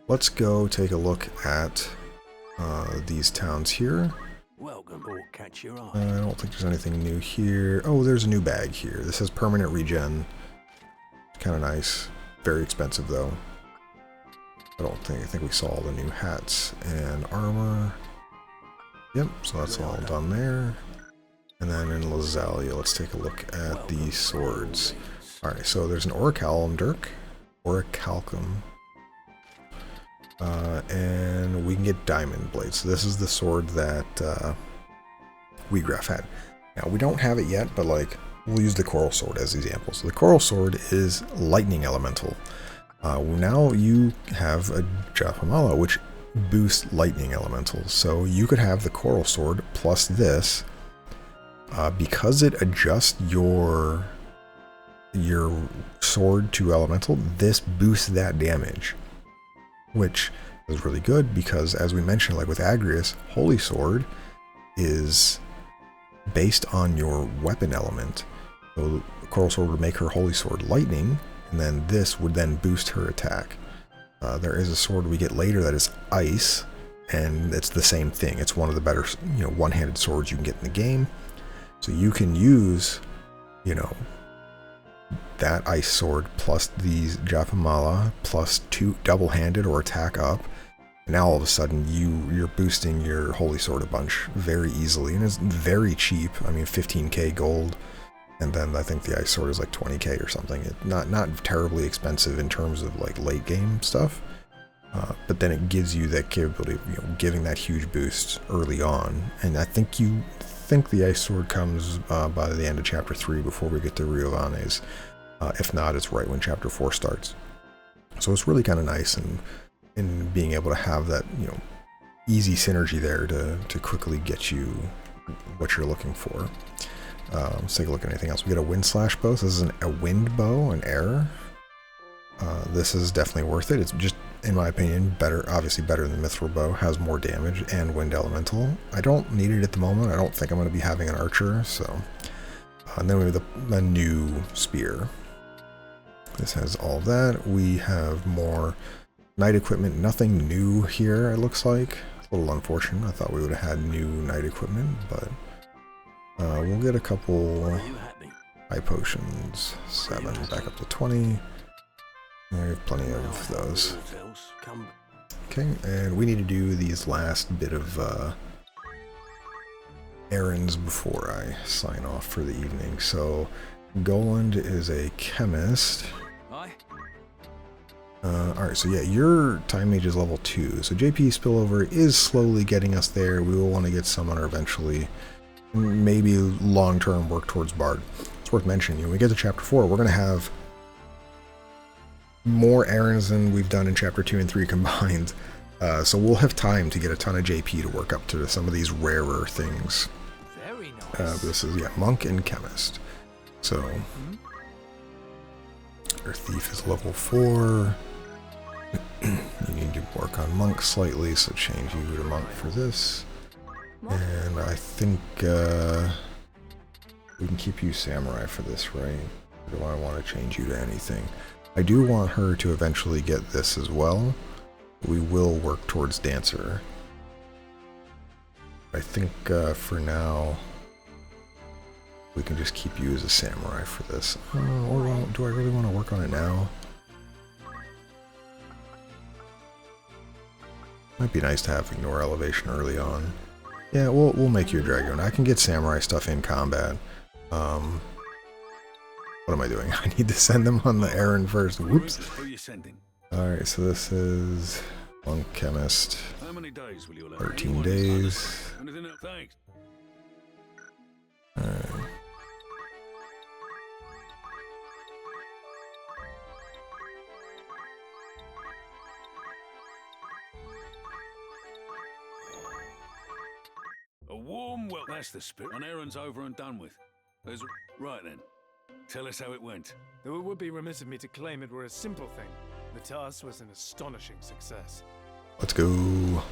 let's go take a look at these towns here. Welcome, or catch your eye. I don't think there's anything new here. Oh, there's a new bag here. This has permanent regen. Kind of nice. Very expensive though. I think we saw all the new hats and armor. Yep, so that's all done there. And then in Lazalia, let's take a look at the swords. Alright, so there's an Orichalcum Dirk. Orichalcum. And we can get Diamond Blade. So this is the sword that Wheatgraph had. Now, we don't have it yet, but like, we'll use the Coral Sword as example. So the Coral Sword is Lightning Elemental. Now you have a Japamala, which boosts Lightning Elementals. So you could have the Coral Sword plus this. Because it adjusts your sword to elemental, this boosts that damage, which is really good because, as we mentioned, like with Agrias, Holy Sword is based on your weapon element. So the Coral Sword would make her Holy Sword lightning, and then this would then boost her attack. There is a sword we get later that is ice, and it's the same thing. It's one of the better, one-handed swords you can get in the game. So you can use, that ice sword plus these Japamala plus 2 double-handed or attack up. And now all of a sudden you're boosting your Holy Sword a bunch very easily, and it's very cheap. I mean, 15k gold And then I think the ice sword is like 20k or something. Not terribly expensive in terms of like late game stuff. But then it gives you that capability of giving that huge boost early on. And I think the ice sword comes by the end of chapter 3 before we get to Riovanes. If not, it's right when chapter 4 starts. So it's really kind of nice in being able to have that easy synergy there to quickly get you what you're looking for. Let's take a look at anything else. We get a wind slash bow. So this is a wind bow, an air. This is definitely worth it. It's just, in my opinion, obviously better than the mithril bow. Has more damage and wind elemental. I don't need it at the moment. I don't think I'm going to be having an archer. So, and then we have the new spear. This has all that. We have more knight equipment. Nothing new here, it looks like. It's a little unfortunate. I thought we would have had new knight equipment, but we'll get a couple high potions. 7 back up to 20. We have plenty of those. Okay, and we need to do these last bit of errands before I sign off for the evening. So, Goland is a chemist. Alright, so yeah, your time mage is level 2. So JP spillover is slowly getting us there. We will want to get summoner eventually. Maybe long-term work towards Bard. It's worth mentioning, when we get to chapter 4, we're going to have more errands than we've done in chapter 2 and 3 combined. So we'll have time to get a ton of JP to work up to some of these rarer things. Very nice. This is, yeah, monk and chemist. So, our thief is level 4. You need to work on monk slightly, so change you to monk for this. And I think we can keep you samurai for this, right? Or do I want to change you to anything? I do want her to eventually get this as well. We will work towards dancer. I think for now we can just keep you as a samurai for this. Or do I really want to work on it now? Might be nice to have ignore elevation early on. Yeah, we'll make you a dragoon. I can get samurai stuff in combat. What am I doing? I need to send them on the errand first. Whoops. Alright, so this is monk chemist. 13 days. Alright. A warm welcome. That's the spirit. An errand's over and done with. Right then. Tell us how it went. Though it would be remiss of me to claim it were a simple thing, the task was an astonishing success. Let's go.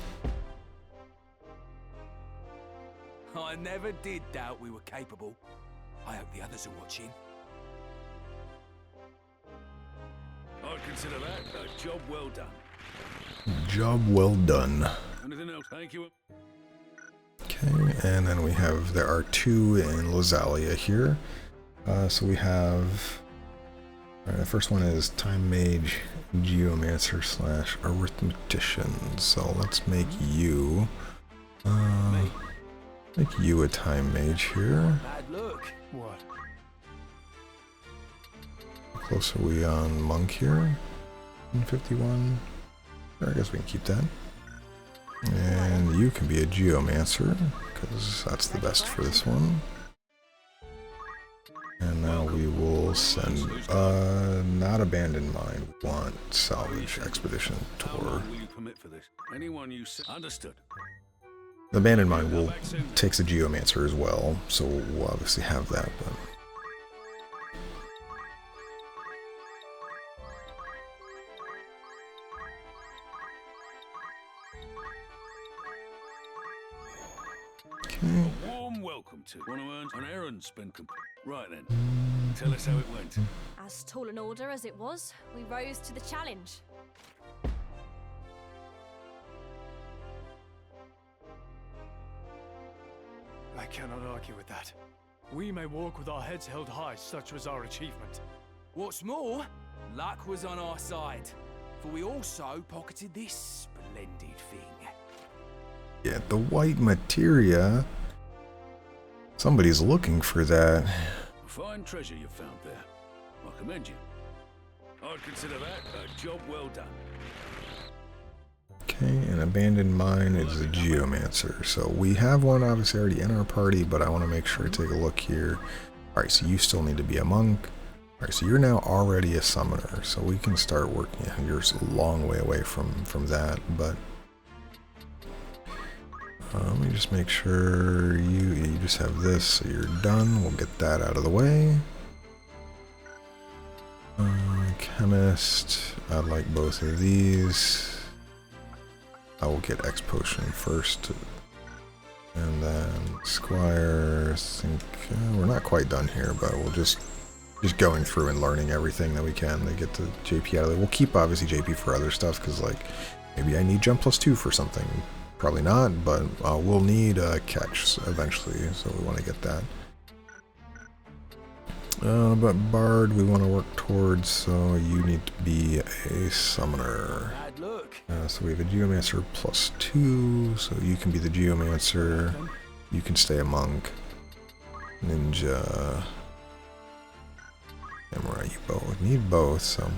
I never did doubt we were capable. I hope the others are watching. I consider that a job well done. Job well done. Anything else? Thank you. Okay, and then we have, there are 2 in Lozalia here. So we have, the first one is Time Mage, Geomancer / Arithmetician. So let's make you, a Time Mage here. Bad luck. What? How close are we on Monk here? 151. I guess we can keep that. And you can be a Geomancer, because that's the best for this one. And now we will send, not Abandon Mine, we want Salvage Expedition Tour. Understood. The Abandon Mine takes a Geomancer as well, so we'll obviously have that, but... A warm welcome to one who earns an errand's been complete. Right then, tell us how it went. As tall an order as it was, we rose to the challenge. I cannot argue with that. We may walk with our heads held high, such was our achievement. What's more, luck was on our side, for we also pocketed this splendid thing. Yeah, the white materia. Somebody's looking for that. fine treasure you found there. I commend you. I'd consider that a job well done. Okay, an abandoned mine is a geomancer. So we have one obviously already in our party, but I want to make sure to take a look here. Alright, so you still need to be a monk. Alright, so you're now already a summoner, so we can start working. You're a long way away from that, but let me just make sure you just have this, so you're done. We'll get that out of the way. Chemist, I'd like both of these. I will get X potion first, and then Squire. I think we're not quite done here, but we'll just going through and learning everything that we can to get the JP out of it. We'll keep obviously JP for other stuff, because like maybe I need jump +2 for something. Probably not, but we'll need a catch eventually, so we want to get that. But Bard we want to work towards, so you need to be a summoner. So we have a Geomancer +2, so you can be the Geomancer, you can stay a monk. Ninja, Samurai, you both need both, so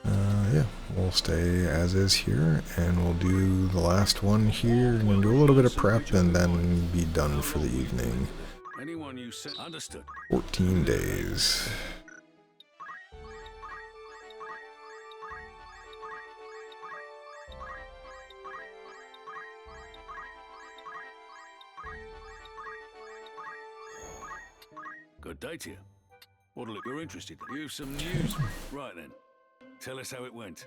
yeah, we'll stay as is here, and we'll do the last one here, and then do a little bit of prep, and then be done for the evening. Anyone you said understood. 14 days. Good day to you. What'll it you're interested? You've some news. Right then. Tell us how it went.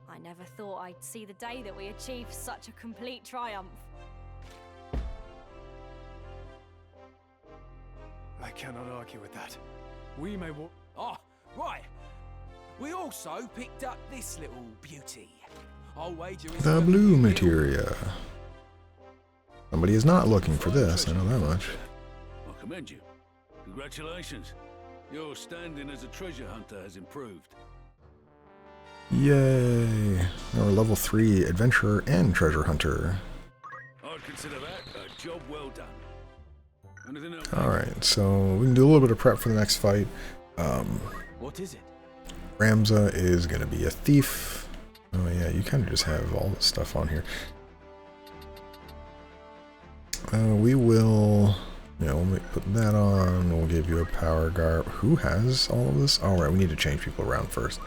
I never thought I'd see the day that we achieved such a complete triumph. I cannot argue with that. We may walk. Oh, right. We also picked up this little beauty. I'll wager it's The blue materia. Somebody is not looking for this, I know that much. I commend you. Congratulations. Your standing as a treasure hunter has improved. Yay! Now we're level 3 adventurer and treasure hunter. I'd consider that a job well done. Anything else? Alright, so we can do a little bit of prep for the next fight. What is it? Ramza is going to be a thief. Oh yeah, you kind of just have all this stuff on here. We will, we'll put that on. We'll give you a power garb. Who has all of this? Alright, we need to change people around first.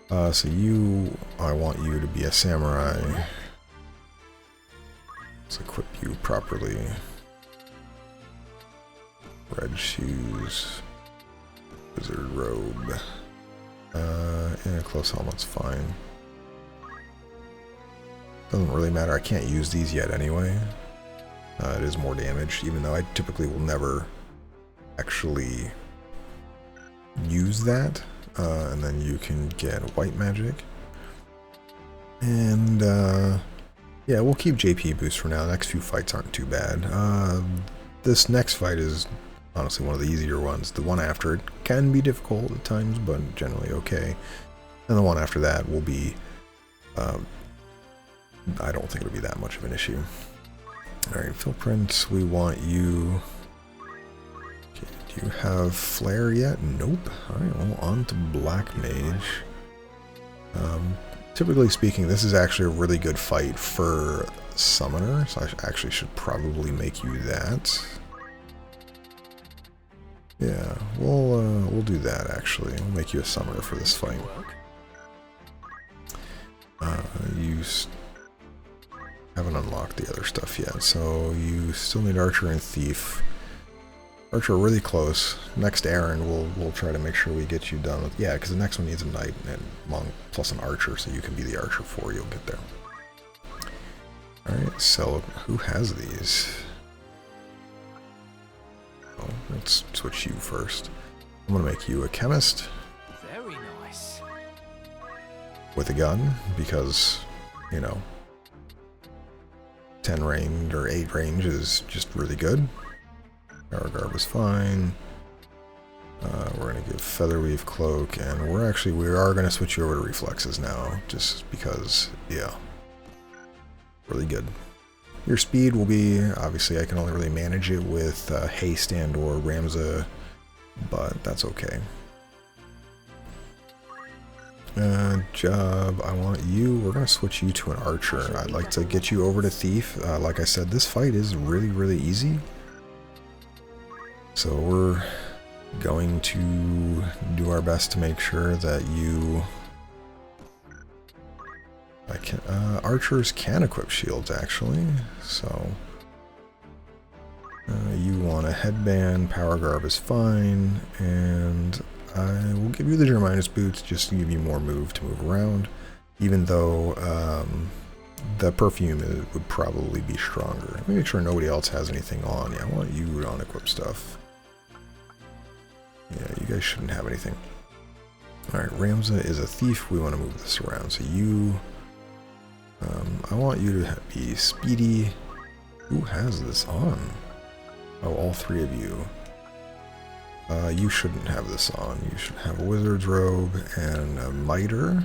So I want you to be a samurai. Let's equip you properly. Red shoes. Wizard robe. Yeah, close helmet's fine. Doesn't really matter, I can't use these yet anyway. It is more damage, even though I typically will never actually use that. And then you can get white magic. And yeah, we'll keep JP boost for now. The next few fights aren't too bad. This next fight is honestly one of the easier ones. The one after it can be difficult at times, but generally okay. And the one after that will be, I don't think it'll be that much of an issue. Alright, Philprints, we want you... Okay, do you have Flare yet? Nope. Alright, well, on to Black Mage. Typically speaking, this is actually a really good fight for Summoner, so I actually should probably make you that. Yeah, we'll do that actually. We'll make you a Summoner for this fight. You haven't unlocked the other stuff yet, so you still need Archer and Thief. Archer really close. Next errand, we'll try to make sure we get you done with. Yeah, because the next one needs a Knight and Monk plus an Archer, so you can be the Archer for you'll get there. Alright, so who has these? Oh, let's switch you first. I'm gonna make you a Chemist. Very nice. With a gun, because, 10 range or 8 range is just really good. Power Garb is fine. We're going to give Featherweave Cloak, and we are going to switch you over to Reflexes now, just because, yeah. Really good. Your speed will be, obviously I can only really manage it with haste and or Ramza, but that's okay. Job, I want you, we're going to switch you to an archer. I'd like to get you over to thief. Like I said, this fight is really easy. So we're going to do our best to make sure that you... archers can equip shields actually, so... you want a headband, power garb is fine, and I will give you the Germinus boots just to give you more move to move around, even though the perfume would probably be stronger. Let me make sure nobody else has anything on. Yeah, I want you to unequip stuff. Yeah, you guys shouldn't have anything. Alright, Ramza is a thief. We want to move this around. So you... I want you to be speedy. Who has this on? Oh, all three of you. You shouldn't have this on. You should have a wizard's robe and a miter.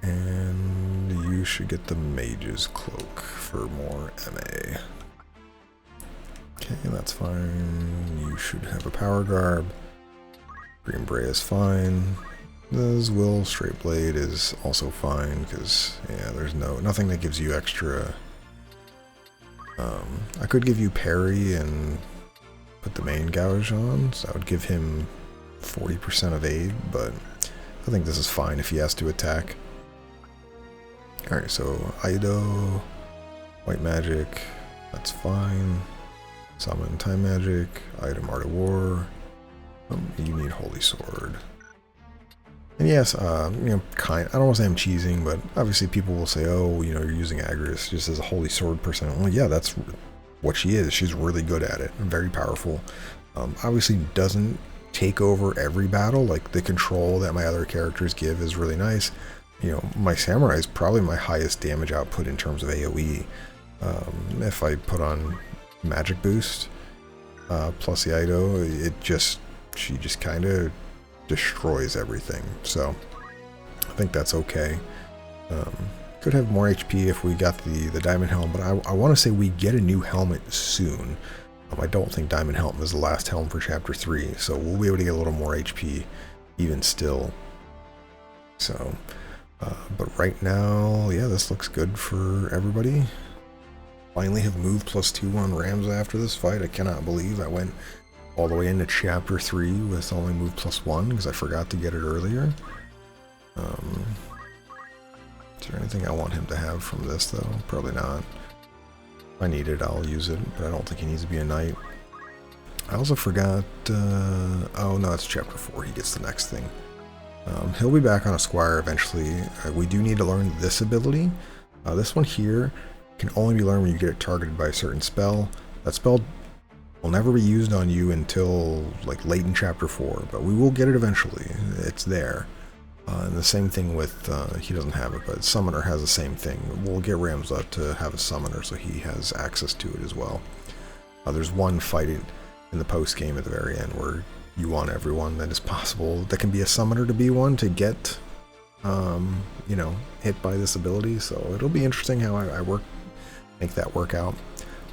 And you should get the mage's cloak for more MA. Okay, that's fine. You should have a power garb. Green Bray is fine. This Will Straight Blade is also fine because, yeah, there's nothing that gives you extra. I could give you parry and put the main gouge on, so that would give him 40% of aid, but I think this is fine if he has to attack. Alright, so Ido, White Magic, that's fine. Summon Time Magic, Item Art of War. You need Holy Sword. And yes, I don't want to say I'm cheesing, but obviously people will say, oh, you're using Agris just as a Holy Sword person. Well, yeah, that's what she is. She's really good at it. Very powerful. Obviously doesn't take over every battle. Like, the control that my other characters give is really nice. My Samurai is probably my highest damage output in terms of AoE. If I put on Magic Boost, plus the Ido, she just kind of destroys everything, so I think that's okay. Could have more HP if we got the Diamond Helm, but I want to say we get a new helmet soon. I don't think Diamond Helm is the last helm for Chapter 3, so we'll be able to get a little more HP even still. So, but right now, yeah, this looks good for everybody. Finally have move +2 on Ramza after this fight. I cannot believe I went all the way into Chapter 3 with only move +1 because I forgot to get it earlier. Is there anything I want him to have from this though? Probably not. If I need it, I'll use it, but I don't think he needs to be a knight. I also forgot, oh no, it's Chapter 4, he gets the next thing. He'll be back on a Squire eventually. We do need to learn this ability. This one here can only be learned when you get it targeted by a certain spell. That spell will never be used on you until like late in Chapter 4, but we will get it eventually. It's there. And the same thing with, he doesn't have it, but Summoner has the same thing. We'll get Ramza to have a Summoner so he has access to it as well. There's one fight in the post game at the very end where you want everyone that is possible that can be a Summoner to be one to get, hit by this ability. So it'll be interesting how I make that work out.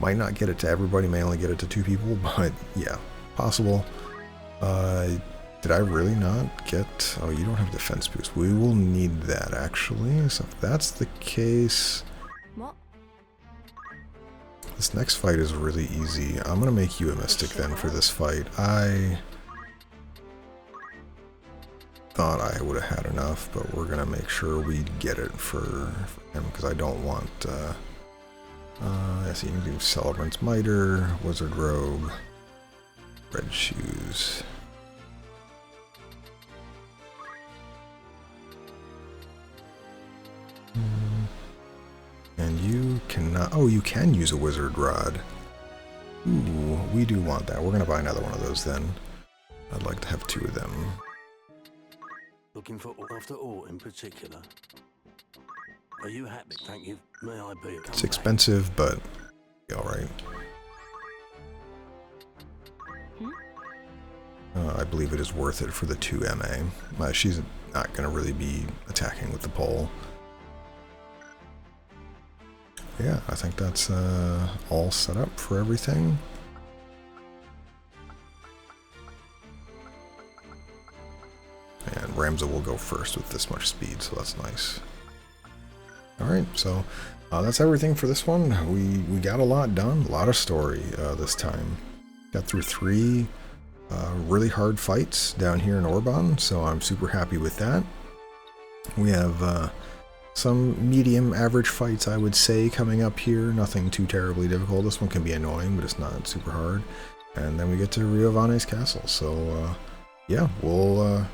Might not get it to everybody, may only get it to 2 people, but yeah, possible. Did I really not get... Oh, you don't have defense boost. We will need that, actually. So if that's the case... What? This next fight is really easy. I'm going to make you a Mystic then for this fight. I thought I would have had enough, but we're going to make sure we get it for him, because I don't want... so you can do Celebrant's Miter, Wizard Robe, Red Shoes. And you cannot... Oh, you can use a Wizard Rod. Ooh, we do want that. We're going to buy another one of those then. I'd like to have 2 of them. Looking for after ore in particular. Are you happy? Thank you. May I be? It's expensive, but alright. I believe it is worth it for the 2 MA. She's not going to really be attacking with the pole. yeah, I think that's all set up for everything. And Ramza will go first with this much speed, so that's nice. Alright, so that's everything for this one. We got a lot done, a lot of story this time. Got through 3 really hard fights down here in Orbonne, so I'm super happy with that. We have some medium average fights, I would say, coming up here. Nothing too terribly difficult. This one can be annoying, but it's not super hard. And then we get to Riovane's castle, so yeah, we'll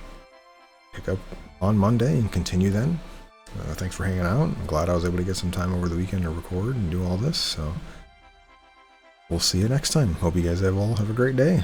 pick up on Monday and continue then. Thanks for hanging out. I'm glad I was able to get some time over the weekend to record and do all this, so we'll see you next time. Hope you guys all have a great day.